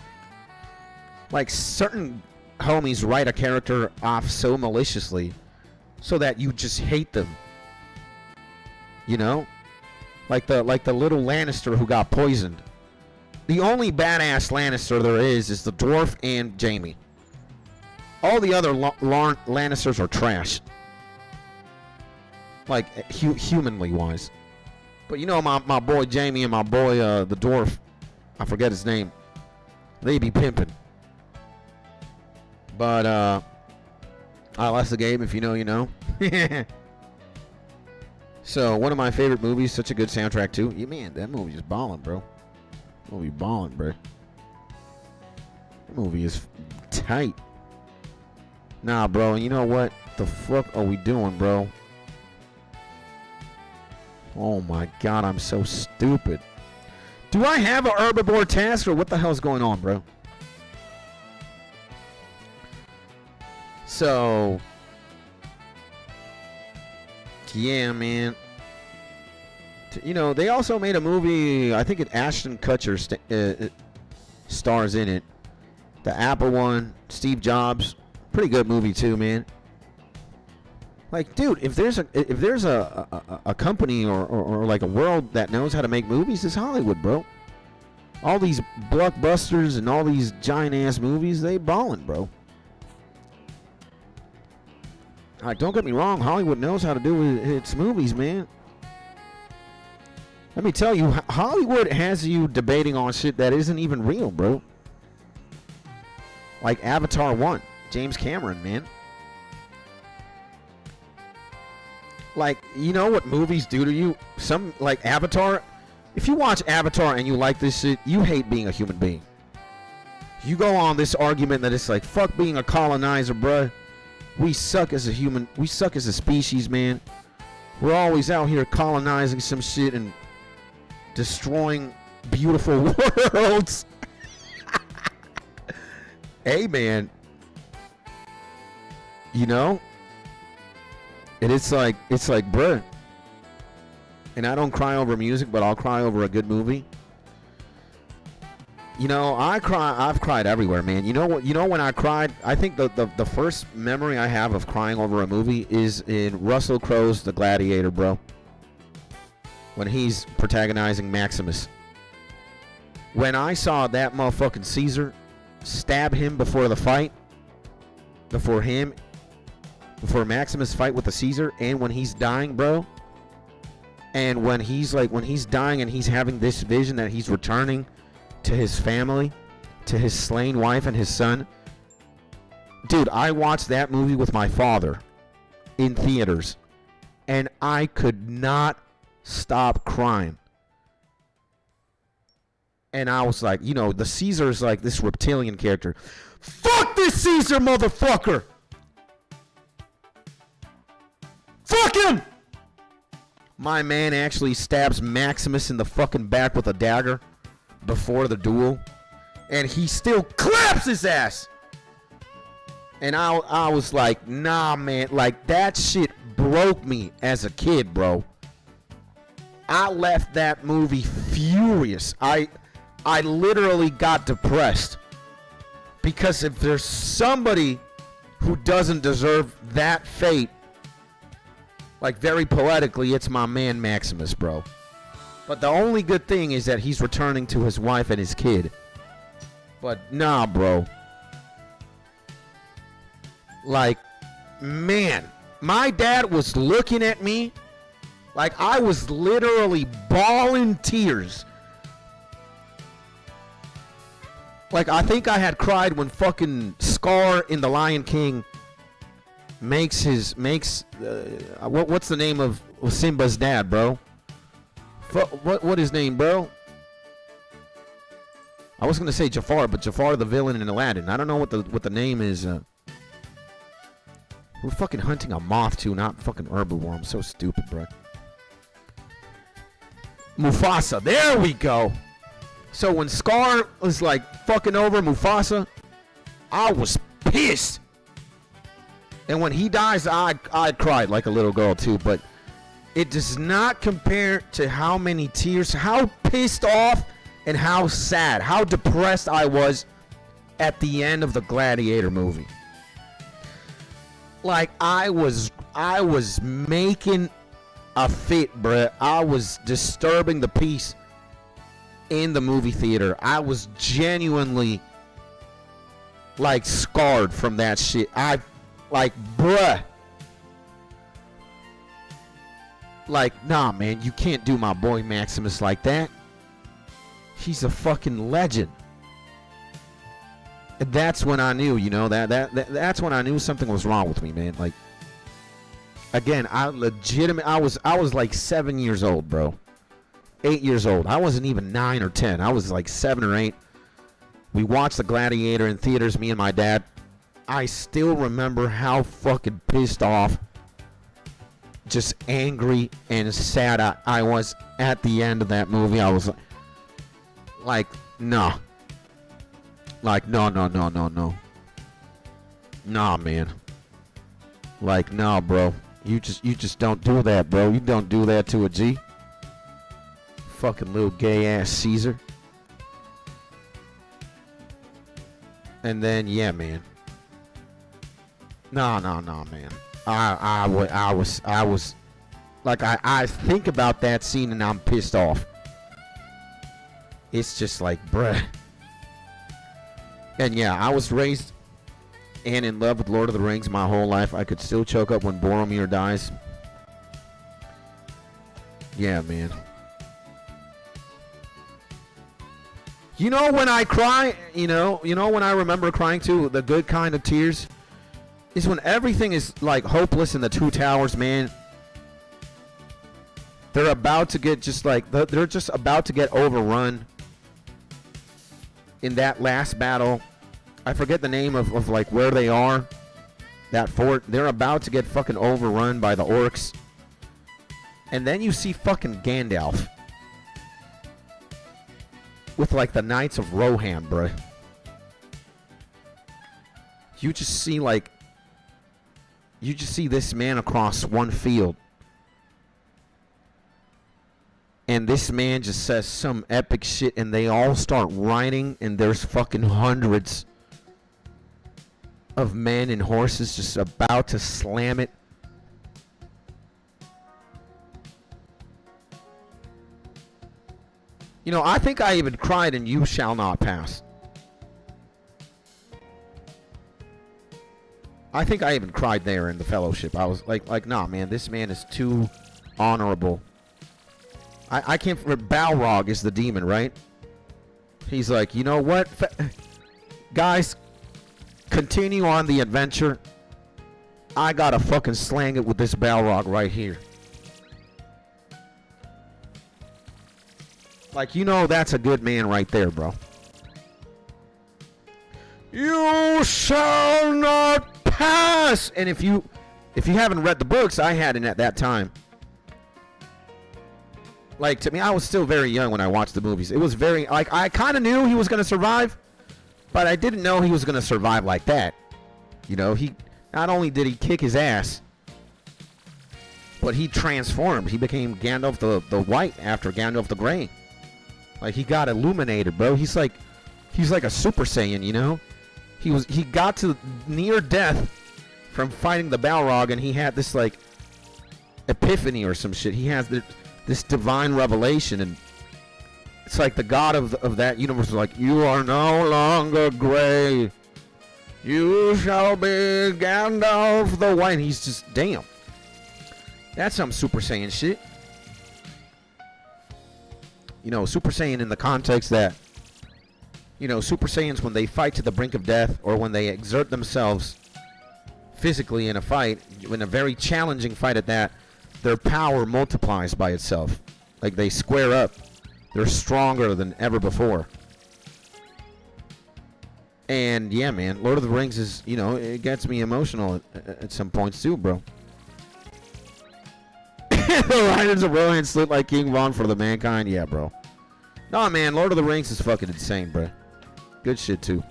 Like, certain homies write a character off so maliciously so that you just hate them. You know? Like the little Lannister who got poisoned. The only badass Lannister there is the dwarf and Jaime. All the other Lannisters are trash. like humanly wise. But you know, my boy Jamie and my boy the dwarf, I forget his name, they be pimping. But that's the game. If you know, you know. So one of my favorite movies, such a good soundtrack too. Yeah, man, that movie is balling, bro. Movie balling, bro. That movie is tight. Nah, bro. You know what? The fuck are we doing, bro? Oh my god, I'm so stupid. Do I have a herbiboar task or what the hell's going on, bro? So, yeah, man. You know, they also made a movie, I think Ashton Kutcher stars in it. The Apple one, Steve Jobs. Pretty good movie too, man. Like, dude, if there's a company or like a world that knows how to make movies, it's Hollywood, bro. All these blockbusters and all these giant ass movies, they ballin', bro. Like, don't get me wrong, Hollywood knows how to do its movies, man. Let me tell you, Hollywood has you debating on shit that isn't even real, bro. Like Avatar 1, James Cameron, man. Like, you know what movies do to you? Some, like Avatar, if you watch Avatar and you like this shit, you hate being a human being. You go on this argument that it's like, fuck being a colonizer, bruh. We suck as a human, we suck as a species, man. We're always out here colonizing some shit and destroying beautiful worlds. Hey, man. You know? And it's like, bruh. And I don't cry over music, but I'll cry over a good movie. You know, I've cried everywhere, man. You know what? You know when I cried? I think the first memory I have of crying over a movie is in Russell Crowe's The Gladiator, bro. When he's protagonizing Maximus. When I saw that motherfucking Caesar stab him before the fight, before Maximus fight with the Caesar, and when he's dying, bro. And when he's dying and he's having this vision that he's returning to his family, to his slain wife and his son. Dude, I watched that movie with my father in theaters, and I could not stop crying. And I was like, you know, the Caesar is like this reptilian character. Fuck this Caesar, motherfucker! Fuck him! My man actually stabs Maximus in the fucking back with a dagger before the duel, and he still claps his ass. And I was like, nah, man, like that shit broke me as a kid, bro. I left that movie furious. I literally got depressed, because if there's somebody who doesn't deserve that fate, like very poetically, it's my man Maximus, bro. But the only good thing is that he's returning to his wife and his kid. But nah, bro. Like, man, my dad was looking at me like I was literally bawling tears. Like, I think I had cried when fucking Scar in The Lion King what's the name of Simba's dad, bro? What his name, bro? I was gonna say Jafar, but Jafar the villain in Aladdin. I don't know what the name is. We're fucking hunting a moth too, not fucking herbiboar. I'm so stupid, bro. Mufasa. There we go. So when Scar was like fucking over Mufasa, I was pissed. And when he dies, I cried like a little girl too, but it does not compare to how many tears, how pissed off and how sad, how depressed I was at the end of the Gladiator movie. Like, I was making a fit, bruh. I was disturbing the peace in the movie theater. I was genuinely, like, scarred from that shit. Like, bruh. Like, nah, man, you can't do my boy Maximus like that. He's a fucking legend. And that's when I knew, you know, that's when I knew something was wrong with me, man. Like, again, I was like 7 years old, bro. 8 years old. I wasn't even 9 or 10. I was like 7 or 8. We watched The Gladiator in theaters, me and my dad. I still remember how fucking pissed off, just angry and sad I was at the end of that movie. I was like, no. Like, no. Nah, man. Like, nah, bro. You just don't do that, bro. You don't do that to a G. Fucking little gay-ass Caesar. And then, yeah, man. No, man. I was like, I think about that scene and I'm pissed off. It's just like, bruh. And yeah, I was raised and in love with Lord of the Rings my whole life. I could still choke up when Boromir dies. Yeah, man. You know when I cry, you know when I remember crying too, the good kind of tears, is when everything is like hopeless in the Two Towers, man. They're about to get they're just about to get overrun in that last battle. I forget the name of like where they are. That fort. They're about to get fucking overrun by the orcs. And then you see fucking Gandalf with like the Knights of Rohan, bro. You just see this man across one field. And this man just says some epic shit and they all start riding and there's fucking hundreds of men and horses just about to slam it. You know, I think I even cried in You Shall Not Pass. I think I even cried there in the Fellowship. I was like, nah, man, this man is too honorable. I can't. Balrog is the demon, right? He's like, you know what, guys, continue on the adventure. I gotta fucking slang it with this Balrog right here. Like, you know, that's a good man right there, bro. You shall not pass. And if you haven't read the books, I hadn't at that time. Like, to me, I was still very young when I watched the movies. It was very, like, I kind of knew he was going to survive, but I didn't know he was going to survive like that. You know, he, not only did he kick his ass, but he transformed. He became Gandalf the White after Gandalf the Grey. Like, he got illuminated, bro. He's like a Super Saiyan, you know? He got to near death from fighting the Balrog, and he had this, like, epiphany or some shit. He has this divine revelation, and it's like the god of that universe is like, you are no longer gray. You shall be Gandalf the White. And he's just, damn. That's some Super Saiyan shit. You know, Super Saiyan in the context that, you know, Super Saiyans, when they fight to the brink of death or when they exert themselves physically in a fight, in a very challenging fight at that, their power multiplies by itself. Like, they square up. They're stronger than ever before. And, yeah, man, Lord of the Rings is, you know, it gets me emotional at some points too, bro. The Riders of Rohan slit like King Von for the mankind. Yeah, bro. Nah, man, Lord of the Rings is fucking insane, bro. Good shit, too.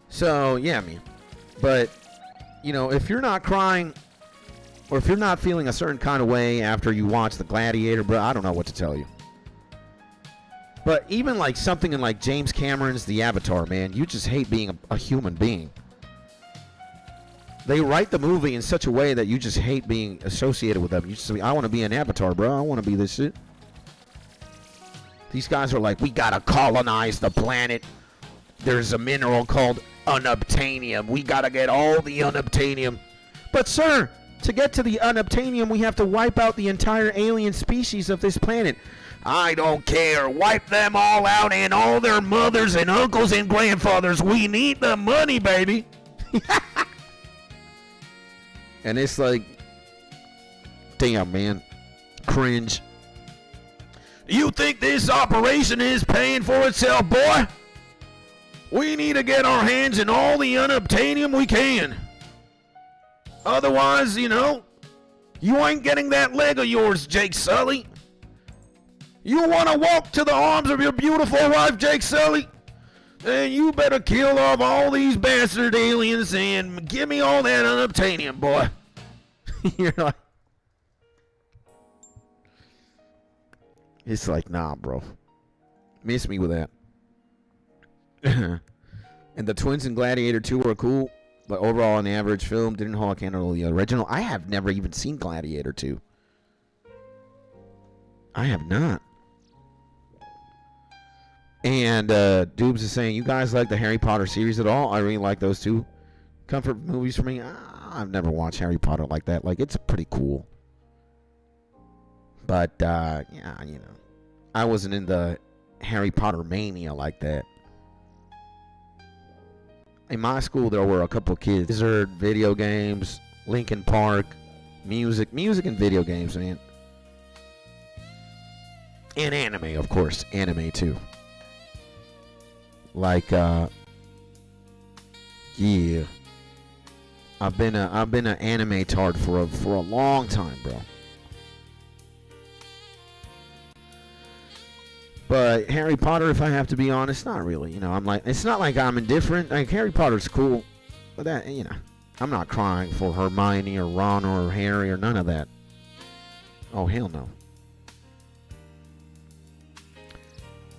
So, yeah, man. But, you know, if you're not crying, or if you're not feeling a certain kind of way after you watch The Gladiator, bro, I don't know what to tell you. But even like something in like James Cameron's The Avatar, man, you just hate being a human being. They write the movie in such a way that you just hate being associated with them. You just say, I want to be an Avatar, bro. I want to be this shit. These guys are like, we gotta colonize the planet. There's a mineral called unobtainium. We gotta get all the unobtainium. But sir, To get to the unobtainium, we have to wipe out the entire alien species of this planet. I don't care. Wipe them all out and all their mothers and uncles and grandfathers. We need the money, baby. And it's like, damn, man. Cringe. You think this operation is paying for itself, boy? We need to get our hands in all the unobtainium we can. Otherwise, you know, you ain't getting that leg of yours, Jake Sully. You want to walk to the arms of your beautiful wife, Jake Sully? Then you better kill off all these bastard aliens and give me all that unobtainium, boy. You're like... It's like, nah, bro. Miss me with that. And the twins in Gladiator 2 were cool, but overall, an average film didn't hold a candle to the original. I have never even seen Gladiator 2. I have not. And Doobs is saying, you guys like the Harry Potter series at all? I really like those two comfort movies for me. I've never watched Harry Potter like that. Like, it's pretty cool. But, yeah, you know. I wasn't in the Harry Potter mania like that. In my school, there were a couple kids. Wizard, video games, Linkin Park, music and video games, man. And anime, of course. Anime, too. Like, yeah. I've been an anime tard for a long time, bro. But Harry Potter, if I have to be honest, not really. You know, I'm like, it's not like I'm indifferent. Like, Harry Potter's cool, but that, you know, I'm not crying for Hermione or Ron or Harry or none of that. Oh, hell no.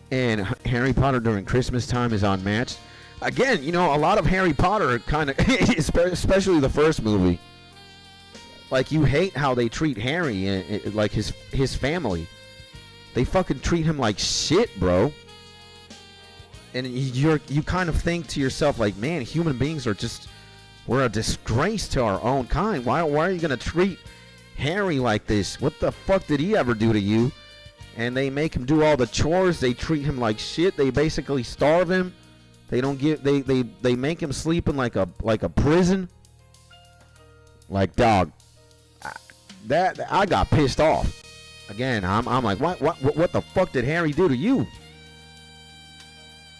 And Harry Potter during Christmas time is unmatched. Again, you know, a lot of Harry Potter kind of, especially the first movie. Like, you hate how they treat Harry and like his family. They fucking treat him like shit, bro. And you kind of think to yourself, like, man, human beings are just, we're a disgrace to our own kind. Why are you gonna treat Harry like this? What the fuck did he ever do to you? And they make him do all the chores. They treat him like shit. They basically starve him. They don't give. They make him sleep in like a prison. Like, dog. That I got pissed off. Again, I'm like, what the fuck did Harry do to you?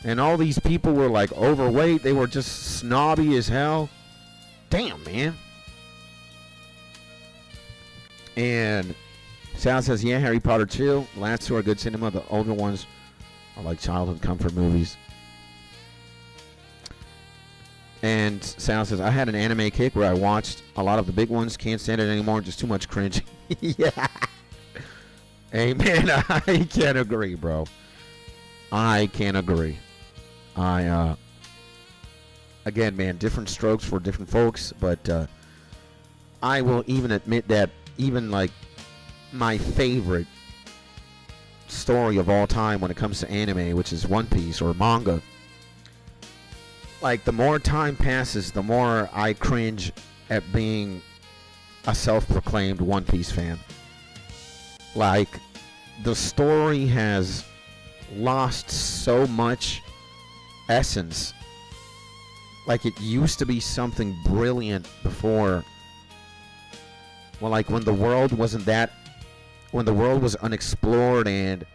And all these people were like overweight. They were just snobby as hell. Damn, man. And Sal says, yeah, Harry Potter chill. The last two are good cinema. The older ones are like childhood comfort movies. And Sal says, I had an anime kick where I watched a lot of the big ones. Can't stand it anymore. Just too much cringe. Yeah. Amen. I can't agree, bro. I can't agree. Again, man, different strokes for different folks, but I will even admit that even like my favorite story of all time when it comes to anime, which is One Piece or manga, like, the more time passes, the more I cringe at being a self-proclaimed One Piece fan. Like, the story has lost so much essence. Like, it used to be something brilliant before. Well, like, when the world wasn't that, when the world was unexplored, and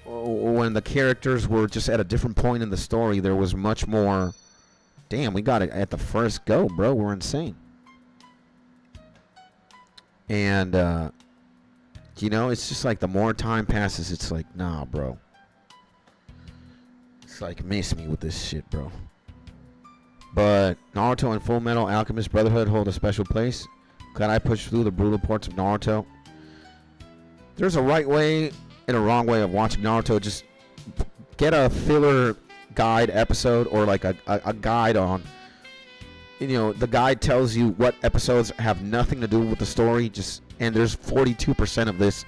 when the characters were just at a different point in the story, there was much more. Damn, we got it at the first go, bro. We're insane. And, you know, it's just like the more time passes, it's like, nah, bro. It's like, miss me with this shit, bro. But Naruto and Full Metal Alchemist Brotherhood hold a special place. Glad I pushed through the brutal parts of Naruto. There's a right way and a wrong way of watching Naruto. Just get a filler guide episode, or like a guide on, you know, the guide tells you what episodes have nothing to do with the story. Just, and there's 42% of this,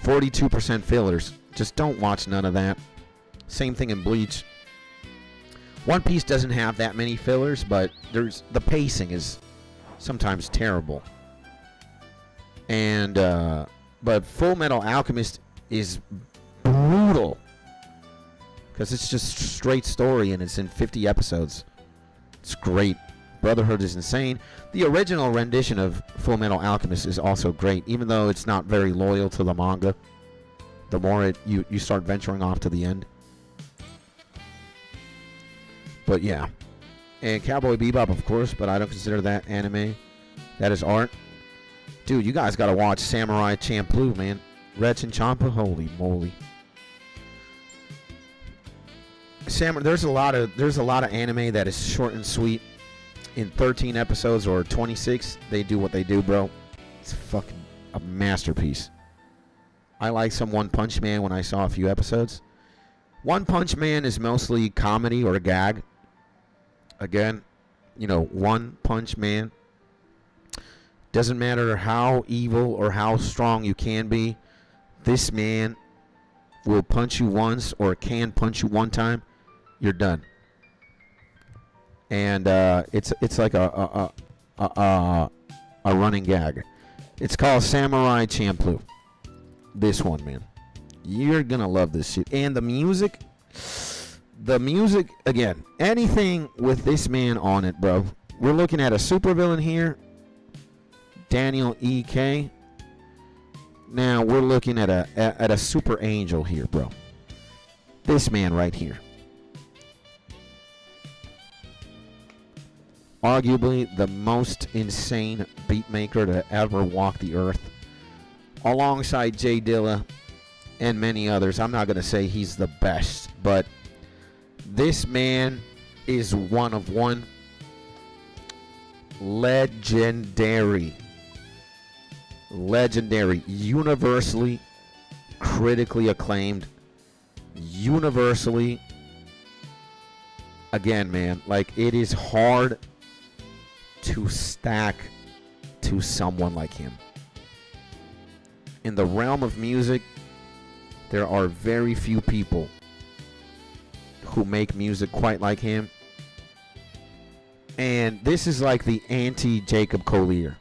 42% fillers. Just don't watch none of that. Same thing in Bleach. One Piece doesn't have that many fillers, but there's, the pacing is sometimes terrible. And but Full Metal Alchemist is brutal because it's just straight story and it's in 50 episodes. It's great. Brotherhood is insane. The original rendition of Full Metal Alchemist is also great, even though it's not very loyal to the manga. The more you start venturing off to the end. But yeah. And Cowboy Bebop, of course, but I don't consider that anime. That is art. Dude, you guys gotta watch Samurai Champloo, man. Red Champa, holy moly. There's a lot of anime that is short and sweet. In 13 episodes or 26, they do what they do, bro. It's fucking a masterpiece. I like some One Punch Man when I saw a few episodes. One Punch Man is mostly comedy or gag. Again, you know, One Punch Man. Doesn't matter how evil or how strong you can be. This man will punch you once or can punch you one time. You're done. And it's like a running gag. It's called Samurai Champloo. This one, man. You're gonna love this shit. And the music, again, anything with this man on it, bro. We're looking at a supervillain here, Daniel E.K. Now we're looking at a super angel here, bro. This man right here. Arguably the most insane beatmaker to ever walk the earth. Alongside Jay Dilla and many others. I'm not going to say he's the best, but this man is one of one. Legendary. Universally, critically acclaimed. Universally. Again, man, like it is hard to stack to someone like him. In the realm of music, there are very few people who make music quite like him. And this is like the anti-Jacob Collier.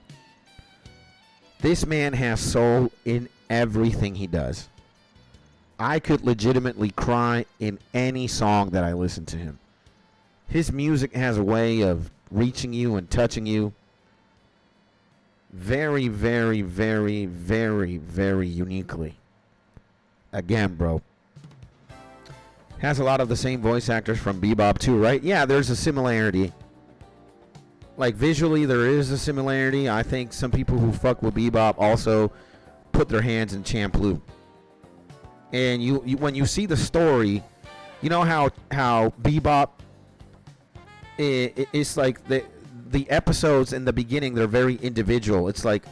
This man has soul in everything he does. I could legitimately cry in any song that I listen to him. His music has a way of reaching you and touching you very, very, very, very, very uniquely. Again, bro. Has a lot of the same voice actors from Bebop too, right? Yeah, there's a similarity. Like visually, there is a similarity. I think some people who fuck with Bebop also put their hands in Champloo. And you when you see the story, you know how Bebop, it's like the episodes in the beginning, they're very individual. It's like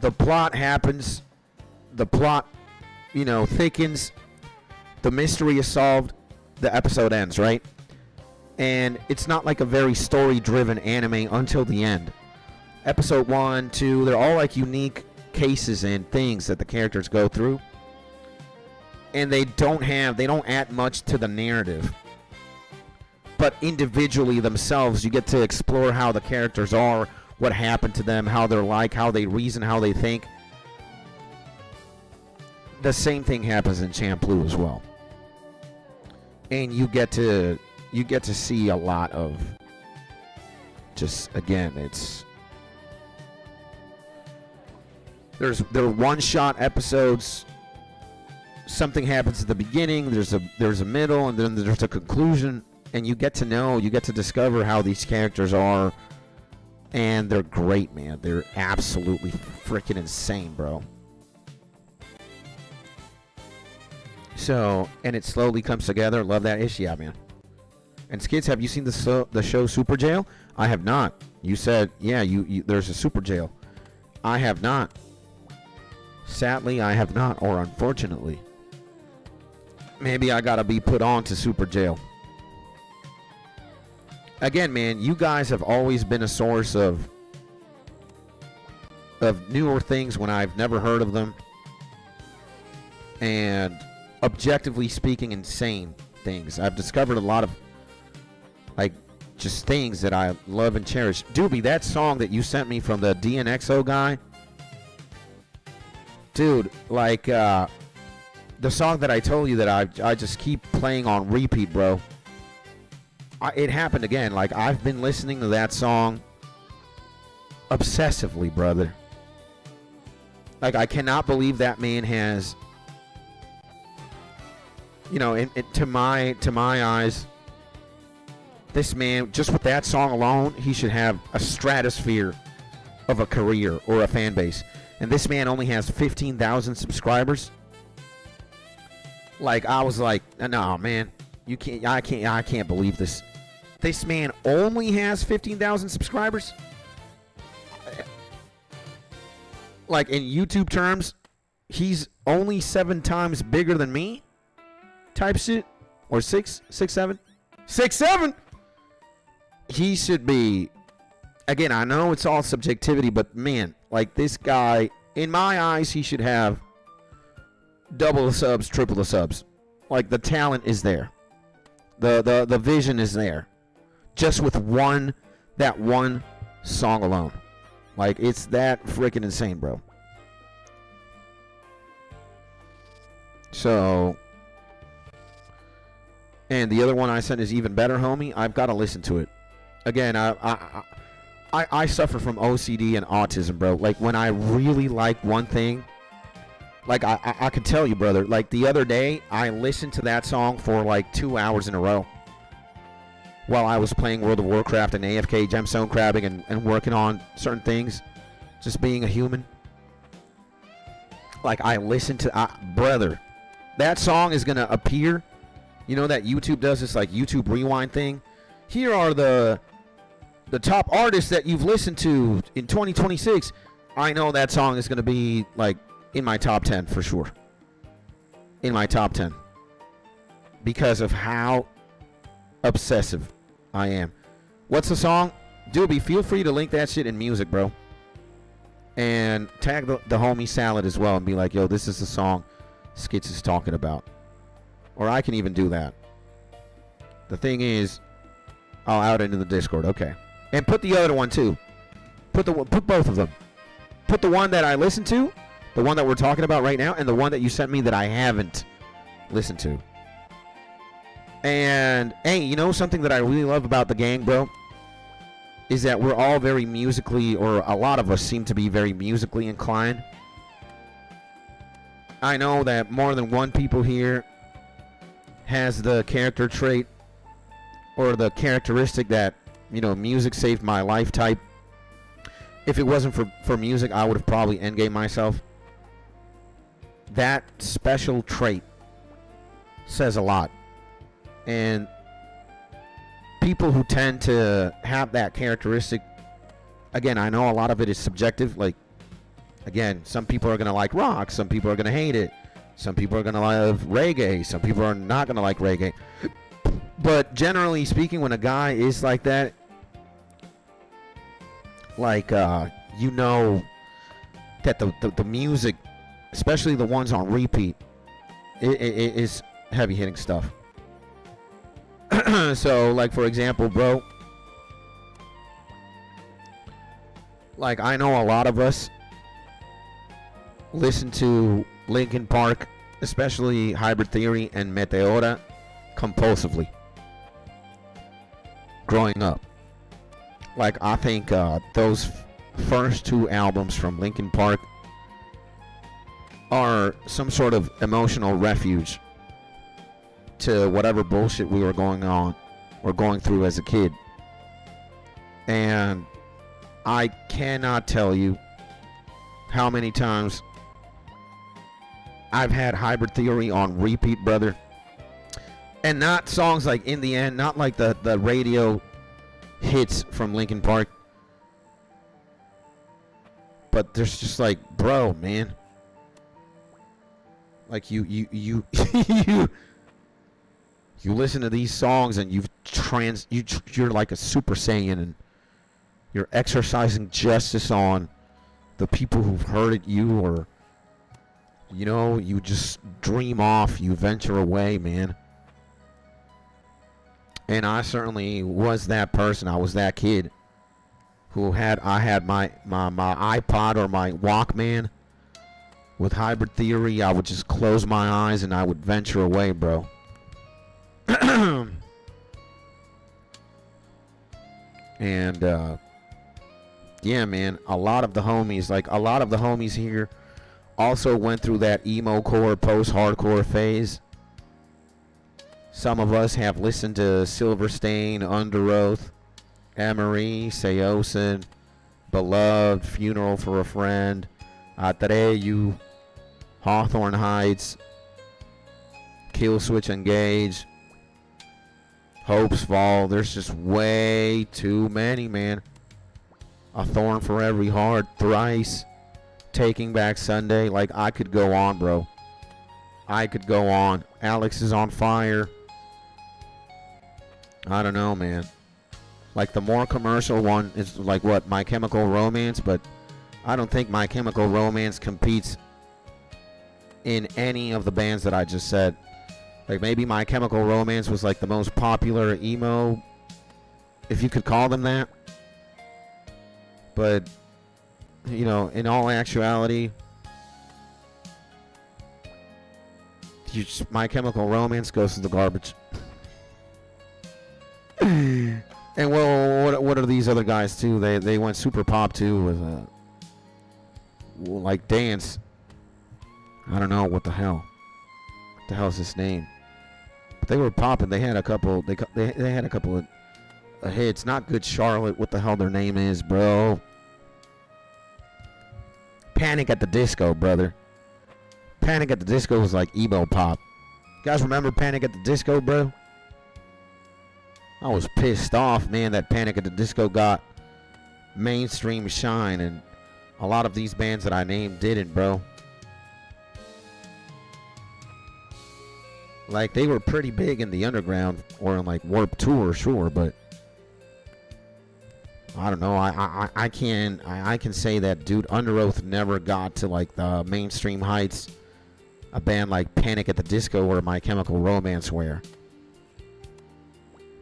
the plot happens, the plot, you know, thickens, the mystery is solved, the episode ends, right? And it's not like a very story-driven anime until the end. Episode 1, 2, they're all like unique cases and things that the characters go through. And they don't add much to the narrative. But individually themselves, you get to explore how the characters are, what happened to them, how they're like, how they reason, how they think. The same thing happens in Champloo as well. And you get to see a lot of just, again, they're one-shot episodes. Something happens at the beginning, there's a middle, and then there's a conclusion. And you get to discover how these characters are. And they're great, man. They're absolutely freaking insane, bro. So, and it slowly comes together. Love that ish. Yeah, man. And Skids, have you seen the show Super Jail? I have not. You said, yeah, there's a Super Jail. I have not. Sadly, I have not, or unfortunately. Maybe I gotta be put on to Super Jail. Again, man, you guys have always been a source of newer things when I've never heard of them. And objectively speaking, insane things. I've discovered a lot of like just things that I love and cherish. Doobie, that song that you sent me from the DNXO guy, dude, like the song that I told you that I just keep playing on repeat, bro. It happened again. Like, I've been listening to that song obsessively, brother. Like, I cannot believe that man has, you know, to my eyes, this man, just with that song alone, he should have a stratosphere of a career or a fan base. And this man only has 15,000 subscribers. Like, I was like, no, man, you can't. I can't believe this. This man only has 15,000 subscribers. Like, in YouTube terms, he's only 7 times bigger than me. Type shit, or 6, 7. He should be. Again, I know it's all subjectivity, but man, like, this guy, in my eyes, he should have double the subs, triple the subs. Like, the talent is there. The vision is there. Just with that one song alone. Like, it's that freaking insane, bro. So, and the other one I sent is even better, homie. I've got to listen to it. Again, I suffer from OCD and autism, bro. Like, when I really like one thing, like, I could tell you, brother, like, the other day, I listened to that song for, like, 2 hours in a row while I was playing World of Warcraft and AFK gemstone crabbing and working on certain things, just being a human. Like, I listened to, brother, that song is going to appear. You know that YouTube does this, like, YouTube rewind thing? Here are the top artists that you've listened to in 2026. I know that song is going to be, like, in my top 10 for sure. In my top 10. Because of how obsessive I am. What's the song? Doobie, feel free to link that shit in music, bro. And tag the homie Salad as well and be like, yo, this is the song Skits is talking about. Or I can even do that. The thing is, I'll out into the Discord. Okay. And put the other one too. Put both of them. Put the one that I listened to, the one that we're talking about right now, and the one that you sent me that I haven't listened to. And, hey, you know something that I really love about the gang, bro? Is that we're all very musically, or a lot of us seem to be very musically inclined. I know that more than one people here has the character trait or the characteristic that, you know, music saved my life type. If it wasn't for music, I would have probably endgame myself. That special trait says a lot. And people who tend to have that characteristic, again, I know a lot of it is subjective. Like, again, some people are going to like rock. Some people are going to hate it. Some people are going to love reggae. Some people are not going to like reggae. But generally speaking, when a guy is like that, like, you know that the music, especially the ones on repeat, it is heavy hitting stuff. So, like, for example, bro, like, I know a lot of us listen to Linkin Park, especially Hybrid Theory and Meteora, compulsively growing up. Like, I think those first 2 albums from Linkin Park are some sort of emotional refuge to whatever bullshit we were going through as a kid. And I cannot tell you how many times I've had Hybrid Theory on repeat, brother. And not songs like In the End, not like the radio hits from Linkin Park. But there's just like, bro, man. Like, you you listen to these songs and you're like a Super Saiyan, and you're exercising justice on the people who've hurted you, or, you know, you just dream off, you venture away, man. And I certainly was that person. I was that kid who I had my iPod or my Walkman with Hybrid Theory. I would just close my eyes and I would venture away, bro. And yeah, man, a lot of the homies here also went through that emo core, post-hardcore phase. Some of us have listened to Silverstein, Underoath, Emery, Seosin, Beloved, Funeral for a Friend, Atreyu, Hawthorne Heights, Killswitch Engage, Hope's Fall. There's just way too many, man. A Thorn for Every Heart, Thrice, Taking Back Sunday. Like, I could go on, bro. I could go on. Alex is on Fire. I don't know, man. Like, the more commercial one is like what, My Chemical Romance, but I don't think My Chemical Romance competes in any of the bands that I just said. Like, maybe My Chemical Romance was like the most popular emo, if you could call them that. But, you know, in all actuality, My Chemical Romance goes to the garbage. And well, what are these other guys too? They went super pop too with like Dance. I don't know what the hell. What the hell is his name? But they were popping. They had a couple. They had a couple of hits. Not Good Charlotte. What the hell their name is, bro? Panic at the Disco, brother. Panic at the Disco was like emo pop. You guys remember Panic at the Disco, bro? I was pissed off, man, that Panic at the Disco got mainstream shine, and a lot of these bands that I named didn't, bro. Like, they were pretty big in the underground or in like Warped Tour, sure, but I don't know. I can say that, dude, Underoath never got to like the mainstream heights a band like Panic at the Disco or My Chemical Romance were.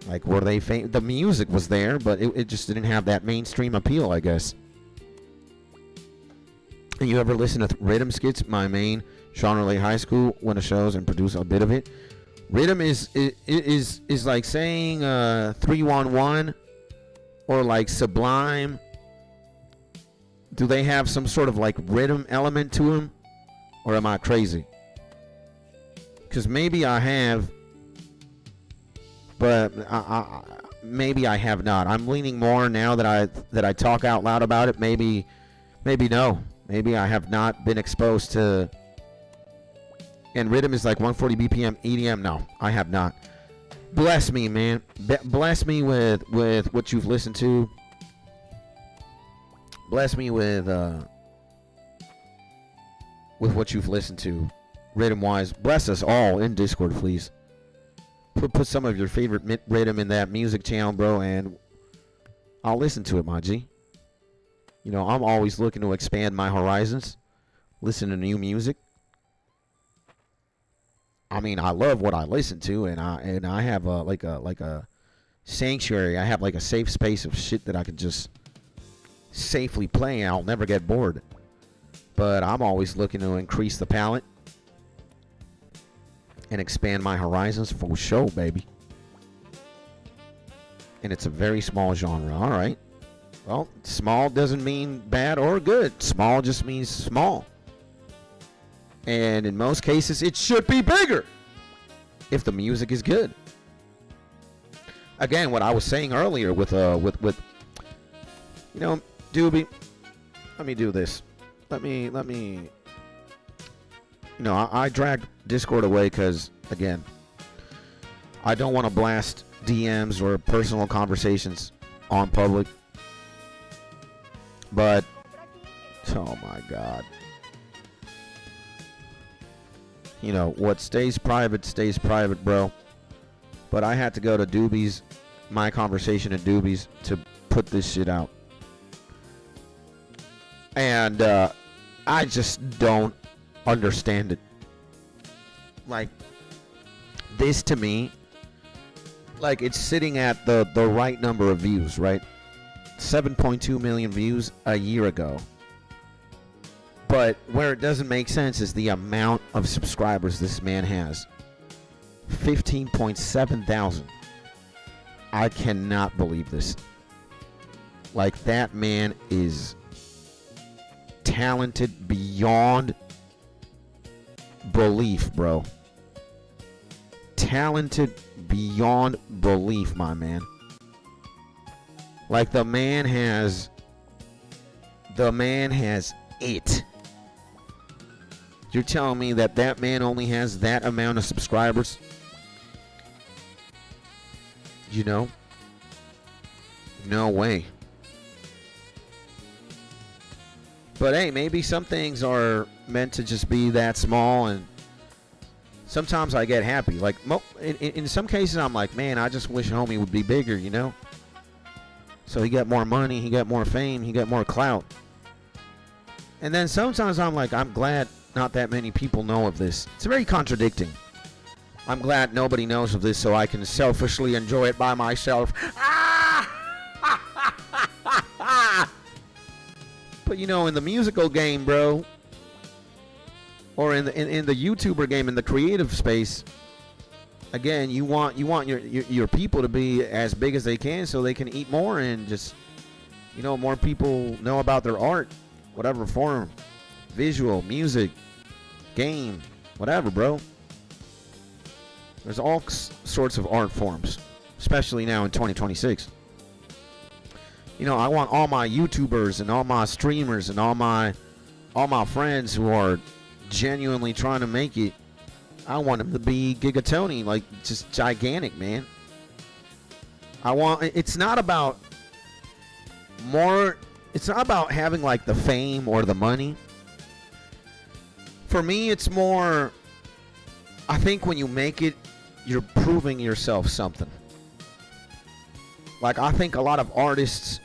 Like, were they famous? The music was there, but it just didn't have that mainstream appeal, I guess. And you ever listen to Rhythm Skits, my main genre late high school, went to shows and produced a bit of it? Rhythm is like saying 311 or like Sublime. Do they have some sort of like rhythm element to them? Or am I crazy? Because maybe I have, but maybe I have not. I'm leaning more now that I talk out loud about it. Maybe no. Maybe I have not been exposed to. And rhythm is like 140 BPM EDM. No, I have not. Bless me, man. Bless me with what you've listened to. Bless me with what you've listened to, rhythm wise. Bless us all in Discord, please. Put some of your favorite rhythm in that music channel, bro, and I'll listen to it, my G. You know, I'm always looking to expand my horizons, listen to new music. I mean, I love what I listen to, and I have a sanctuary. I have like a safe space of shit that I can just safely play, and I'll never get bored. But I'm always looking to increase the palette and expand my horizons for show, baby. And it's a very small genre. All right. Well, small doesn't mean bad or good. Small just means small. And in most cases, it should be bigger if the music is good. Again, what I was saying earlier with you know, Doobie, let me do this. Let me you know, I dragged Discord away because, again, I don't want to blast DMs or personal conversations on public. But, oh my God. You know, what stays private, bro. But I had to go to Doobie's, my conversation at Doobie's, to put this shit out. And I just don't understand it. Like, this to me like it's sitting at the right number of views, right? 7.2 million views a year ago. But where it doesn't make sense is the amount of subscribers this man has. 15.7 thousand. I cannot believe this. Like, that man is talented beyond belief, bro. Talented beyond belief, my man. Like, the man has it. You're telling me that man only has that amount of subscribers? You know? No way. But hey, maybe some things are meant to just be that small, and sometimes I get happy. Like, in some cases, I'm like, man, I just wish homie would be bigger, you know? So he got more money, he got more fame, he got more clout. And then sometimes I'm like, I'm glad not that many people know of this. It's very contradicting. I'm glad nobody knows of this so I can selfishly enjoy it by myself. But you know, in the musical game, bro, or in the YouTuber game, in the creative space, again, you want your people to be as big as they can so they can eat more and just, you know, more people know about their art, whatever form, visual, music, game, whatever, bro. There's all sorts of art forms, especially now in 2026. You know, I want all my YouTubers and all my streamers and all my friends who are genuinely trying to make it, I want them to be gigatony, like just gigantic, man. It's not about having like the fame or the money. For me, it's more, I think when you make it, you're proving yourself something. Like, I think a lot of artists,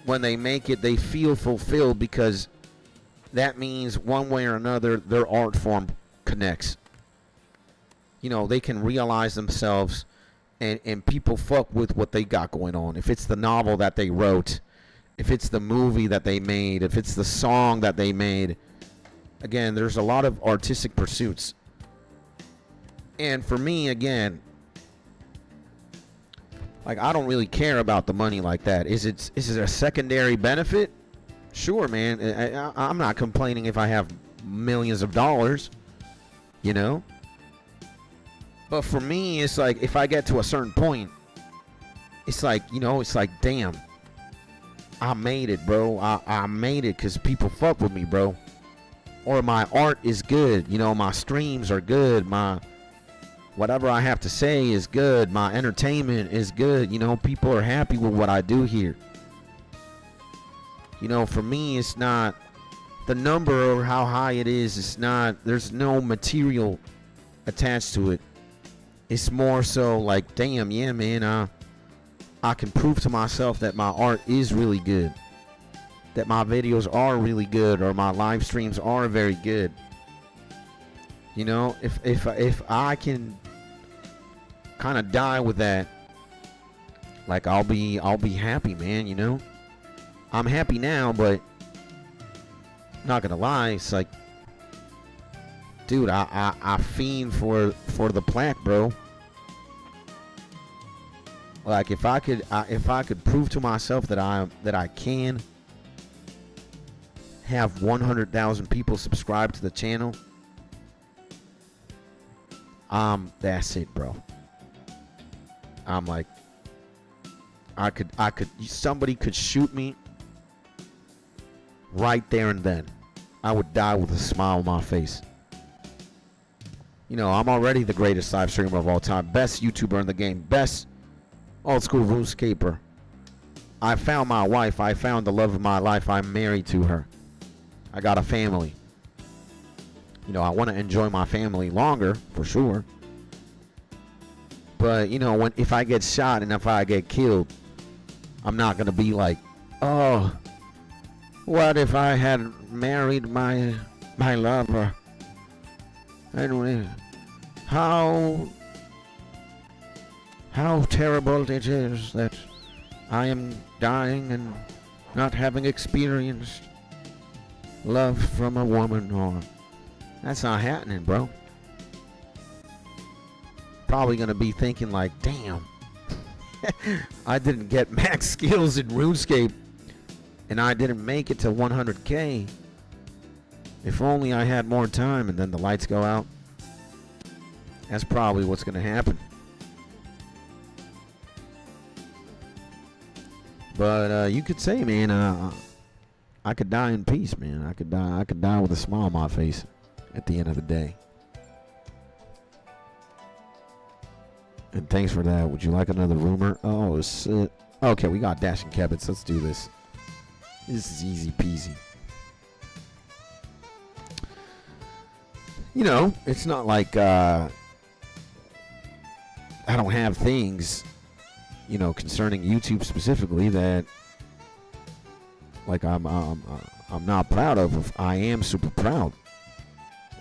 when they make it, they feel fulfilled because that means one way or another their art form connects. You know, they can realize themselves, and people fuck with what they got going on. If it's the novel that they wrote, if it's the movie that they made, if it's the song that they made. Again, there's a lot of artistic pursuits. And for me, again, like, I don't really care about the money like that. Is it a secondary benefit? Sure, man. I'm not complaining if I have millions of dollars, you know? But for me, it's like, if I get to a certain point, it's like, you know, it's like, damn, I made it, bro. I made it because people fuck with me, bro. Or my art is good. You know, my streams are good. My whatever I have to say is good. My entertainment is good. You know, people are happy with what I do here. You know, for me, it's not the number or how high it is. It's not, there's no material attached to it. It's more so like, damn, yeah, man, I can prove to myself that my art is really good. That my videos are really good, or my live streams are very good. You know, if I can kind of die with that, like, I'll be happy, man, you know? I'm happy now, but not gonna lie, it's like, dude, I fiend for the plaque, bro. Like, if I could prove to myself that I can have 100,000 people subscribe to the channel, that's it, bro. I'm like, somebody could shoot me right there and then. I would die with a smile on my face. You know, I'm already the greatest live streamer of all time, best YouTuber in the game, best old school RuneScaper. I found my wife. I found the love of my life. I'm married to her. I got a family. You know, I want to enjoy my family longer, for sure. But, you know, if I get shot and if I get killed, I'm not going to be like, oh, what if I had married my lover? Anyway, how how terrible it is that I am dying and not having experienced love from a woman, or that's not happening, bro. Probably gonna be thinking like, damn, I didn't get max skills in RuneScape and I didn't make it to 100k. If only I had more time. And then the lights go out. That's probably what's gonna happen. But you could say, man, I could die in peace, man. I could die with a smile on my face at the end of the day. And thanks for that. Would you like another rumor? Oh, shit. Okay, we got dashing kebits. Let's do this. This is easy peasy. You know, it's not like I don't have things, you know, concerning YouTube specifically that like I'm not proud of. I am super proud.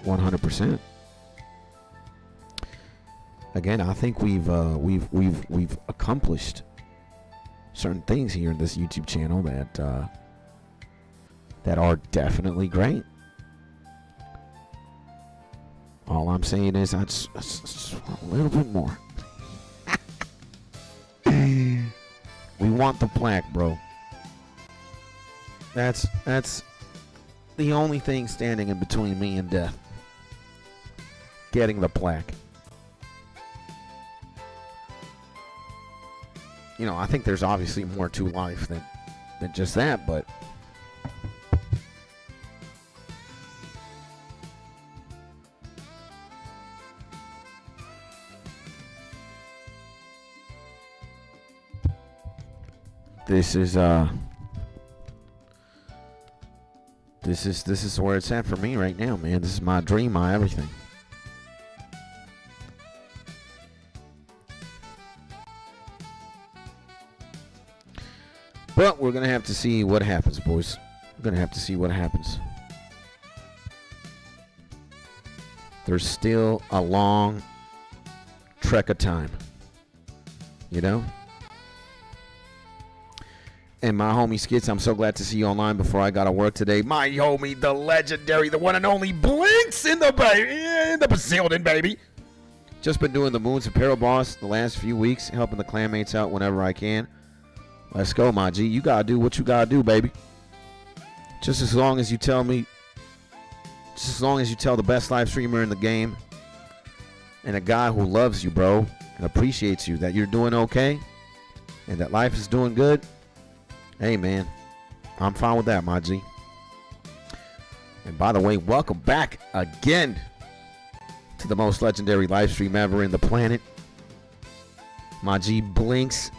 100%. Again, I think we've accomplished certain things here in this YouTube channel that are definitely great. All I'm saying is I just want a little bit more. We want the plaque, bro. That's the only thing standing in between me and death. Getting the plaque. You know, I think there's obviously more to life than just that, but this is where it's at for me right now, man. This is my dream, my everything. But we're going to have to see what happens, boys. We're going to have to see what happens. There's still a long trek of time. You know? And my homie Skits, I'm so glad to see you online before I got to work today. My homie, the legendary, the one and only Blinks in the Brazilian, baby. Just been doing the Moons Apparel Boss the last few weeks, helping the clanmates out whenever I can. Let's go, my G. You gotta do what you gotta do, baby. Just as long as you tell me, just as long as you tell the best live streamer in the game and a guy who loves you, bro, and appreciates you, that you're doing okay and that life is doing good, hey, man, I'm fine with that, my G. And by the way, welcome back again to the most legendary live stream ever in the planet. My G Blinks.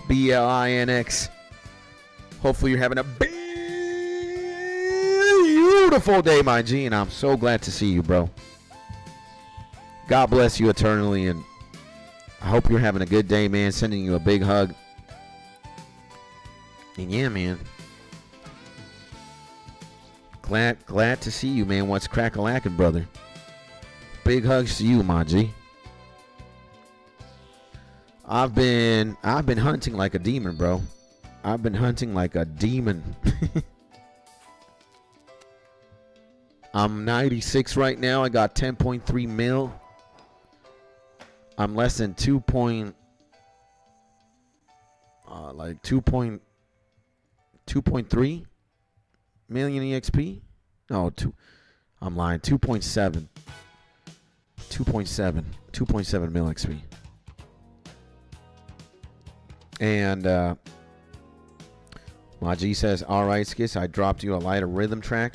BLINX. Hopefully you're having a beautiful day, my G, and I'm so glad to see you, bro. God bless you eternally, and I hope you're having a good day, man. Sending you a big hug. And yeah, man. Glad to see you, man. What's crack-a-lackin', brother? Big hugs to you, my G. I've been hunting like a demon, bro. I've been hunting like a demon. I'm 96 right now. I got 10.3 mil. I'm less than 2.3 million EXP. No, I'm lying. 2.7 mil XP. And my G says, all right, Skis, I dropped you a lighter rhythm track.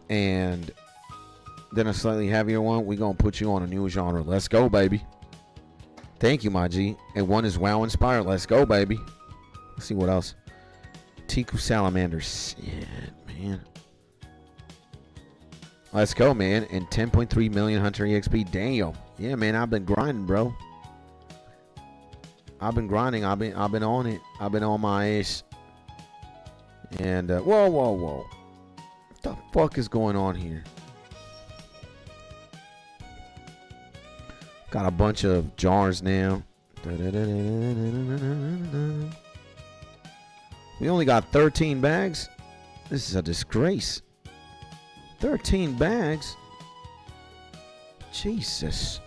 And then a slightly heavier one. We're going to put you on a new genre. Let's go, baby. Thank you, my G. And one is WoW inspired. Let's go, baby. Let's see what else. Tiku Salamander. Shit, man. Let's go, man. And 10.3 million Hunter EXP. Damn. Yeah, man, I've been grinding, bro. I've been grinding. I've been on it. I've been on my ass. And whoa. What the fuck is going on here? Got a bunch of jars now. We only got 13 bags. This is a disgrace. 13 bags? Jesus.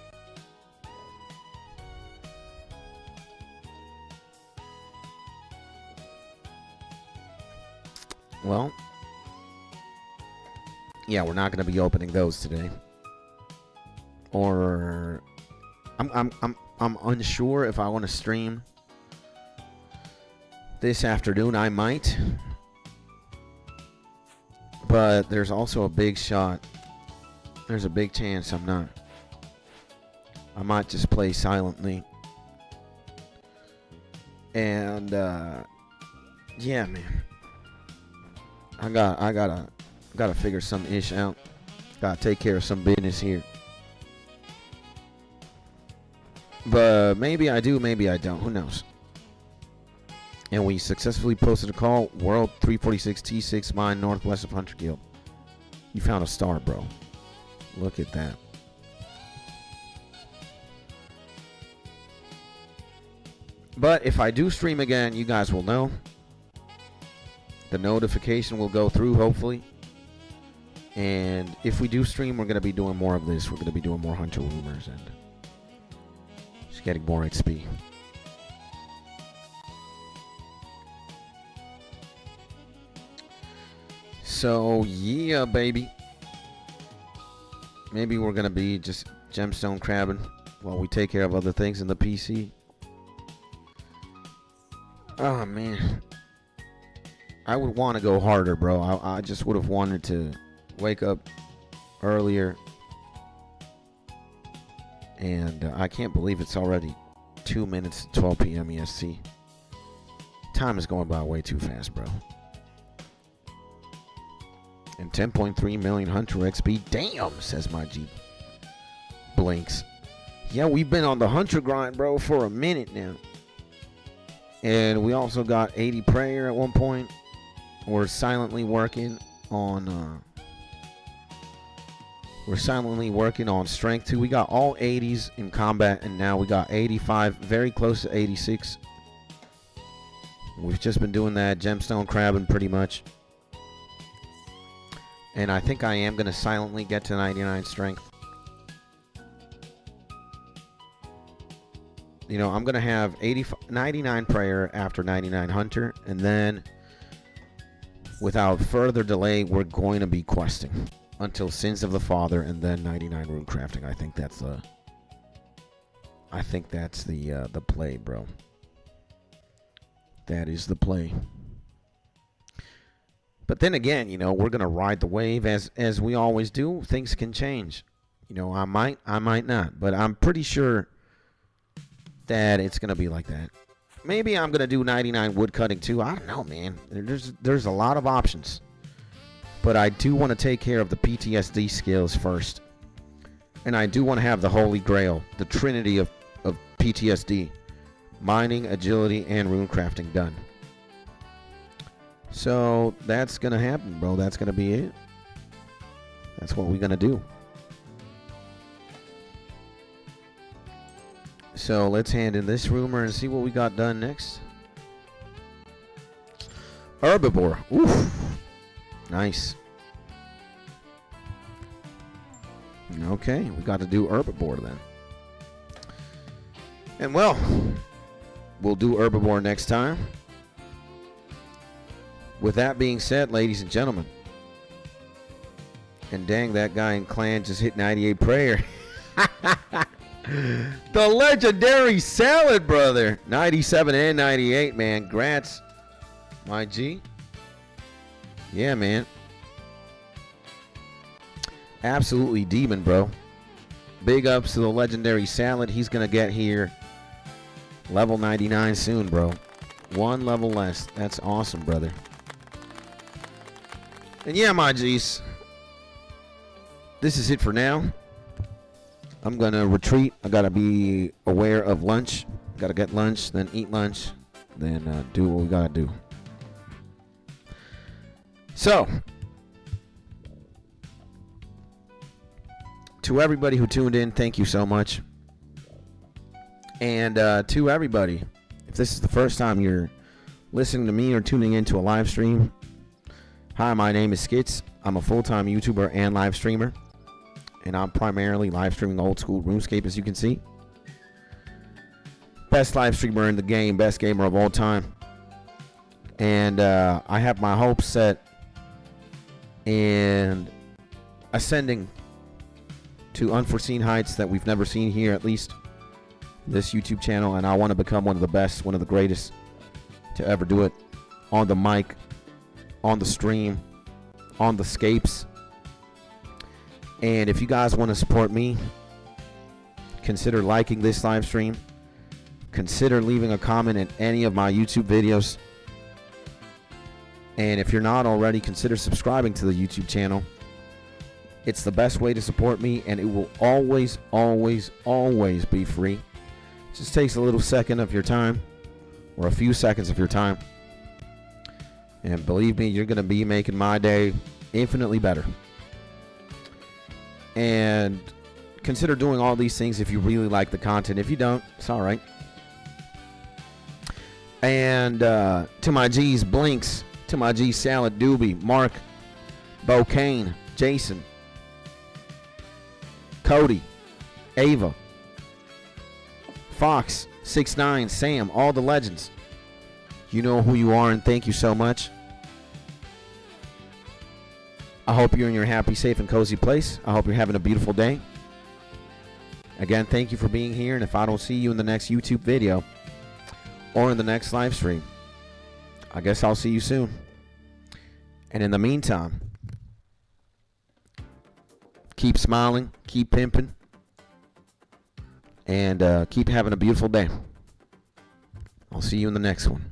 Well, yeah, we're not going to be opening those today. Or I'm unsure if I want to stream this afternoon. I might. But there's also a big shot. There's a big chance I'm not. I might just play silently. And yeah, man. I gotta figure some ish out. Gotta take care of some business here. But maybe I do, maybe I don't. Who knows? And we successfully posted a call. World 346 T6 mine northwest of Hunter Guild. You found a star, bro. Look at that. But if I do stream again, you guys will know. The notification will go through, hopefully. And if we do stream, we're going to be doing more of this. We're going to be doing more Hunter Rumors and just getting more XP. So, yeah, baby. Maybe we're going to be just gemstone crabbing while we take care of other things in the PC. Oh, man. I would want to go harder, bro. I just would have wanted to wake up earlier. And I can't believe it's already 2 minutes to 12 p.m. EST. Time is going by way too fast, bro. And 10.3 million Hunter XP. Damn, says my G. Blinks. Yeah, we've been on the Hunter grind, bro, for a minute now. And we also got 80 prayer at one point. We're silently working on strength too. We got all 80s in combat, and now we got 85, very close to 86. We've just been doing that gemstone crabbing pretty much. And I think I am going to silently get to 99 strength. You know, I'm going to have 99 prayer after 99 hunter, and then without further delay, we're going to be questing until Sins of the Father, and then 99 rune crafting. I think that's the play, bro. That is the play. But then again, you know, we're gonna ride the wave as we always do. Things can change. You know, I might not, but I'm pretty sure that it's gonna be like that. Maybe I'm gonna do 99 wood cutting too. I don't know, man. There's a lot of options. But I do want to take care of the PTSD skills first. And I do want to have the Holy Grail, the Trinity of PTSD. Mining, agility, and rune crafting done. So that's going to happen, bro. That's going to be it. That's what we're going to do. So let's hand in this rumor and see what we got done next. Herbiboar. Oof. Nice. Okay, we got to do herbiboar then. And well, we'll do herbiboar next time. With that being said, ladies and gentlemen, and dang, that guy in clan just hit 98 prayer. The legendary salad, brother. 97 and 98, man. Grats, my G. Yeah, man. Absolutely demon, bro. Big ups to the legendary salad. He's going to get here level 99 soon, bro. One level less. That's awesome, brother. And yeah, my G's. This is it for now. I'm going to retreat. I got to be aware of lunch. Got to get lunch, then eat lunch, then do what we got to do. So, to everybody who tuned in, thank you so much. And to everybody, if this is the first time you're listening to me or tuning into a live stream, hi, my name is Skits. I'm a full-time YouTuber and live streamer, and I'm primarily live streaming old school RuneScape, as you can see. Best live streamer in the game, best gamer of all time. And I have my hopes set in ascending to unforeseen heights that we've never seen here, at least this YouTube channel, and I want to become one of the best, one of the greatest to ever do it on the mic, on the stream, on the scapes. And if you guys want to support me, consider liking this live stream, consider leaving a comment in any of my YouTube videos, and if you're not already, consider subscribing to the YouTube channel. It's the best way to support me, and it will always, always, always be free. It just takes a little second of your time, or a few seconds of your time, and believe me, you're going to be making my day infinitely better. And consider doing all these things if you really like the content. If you don't, it's all right. And to my G's, Blinks, to my G, Salad, Doobie, Mark, Bocane, Jason, Cody, Ava, Fox, 6ix9ine, Sam, all the legends. You know who you are, and thank you so much. I hope you're in your happy, safe, and cozy place. I hope you're having a beautiful day. Again, thank you for being here, and if I don't see you in the next YouTube video or in the next live stream, I guess I'll see you soon. And in the meantime, keep smiling, keep pimping, and keep having a beautiful day. I'll see you in the next one.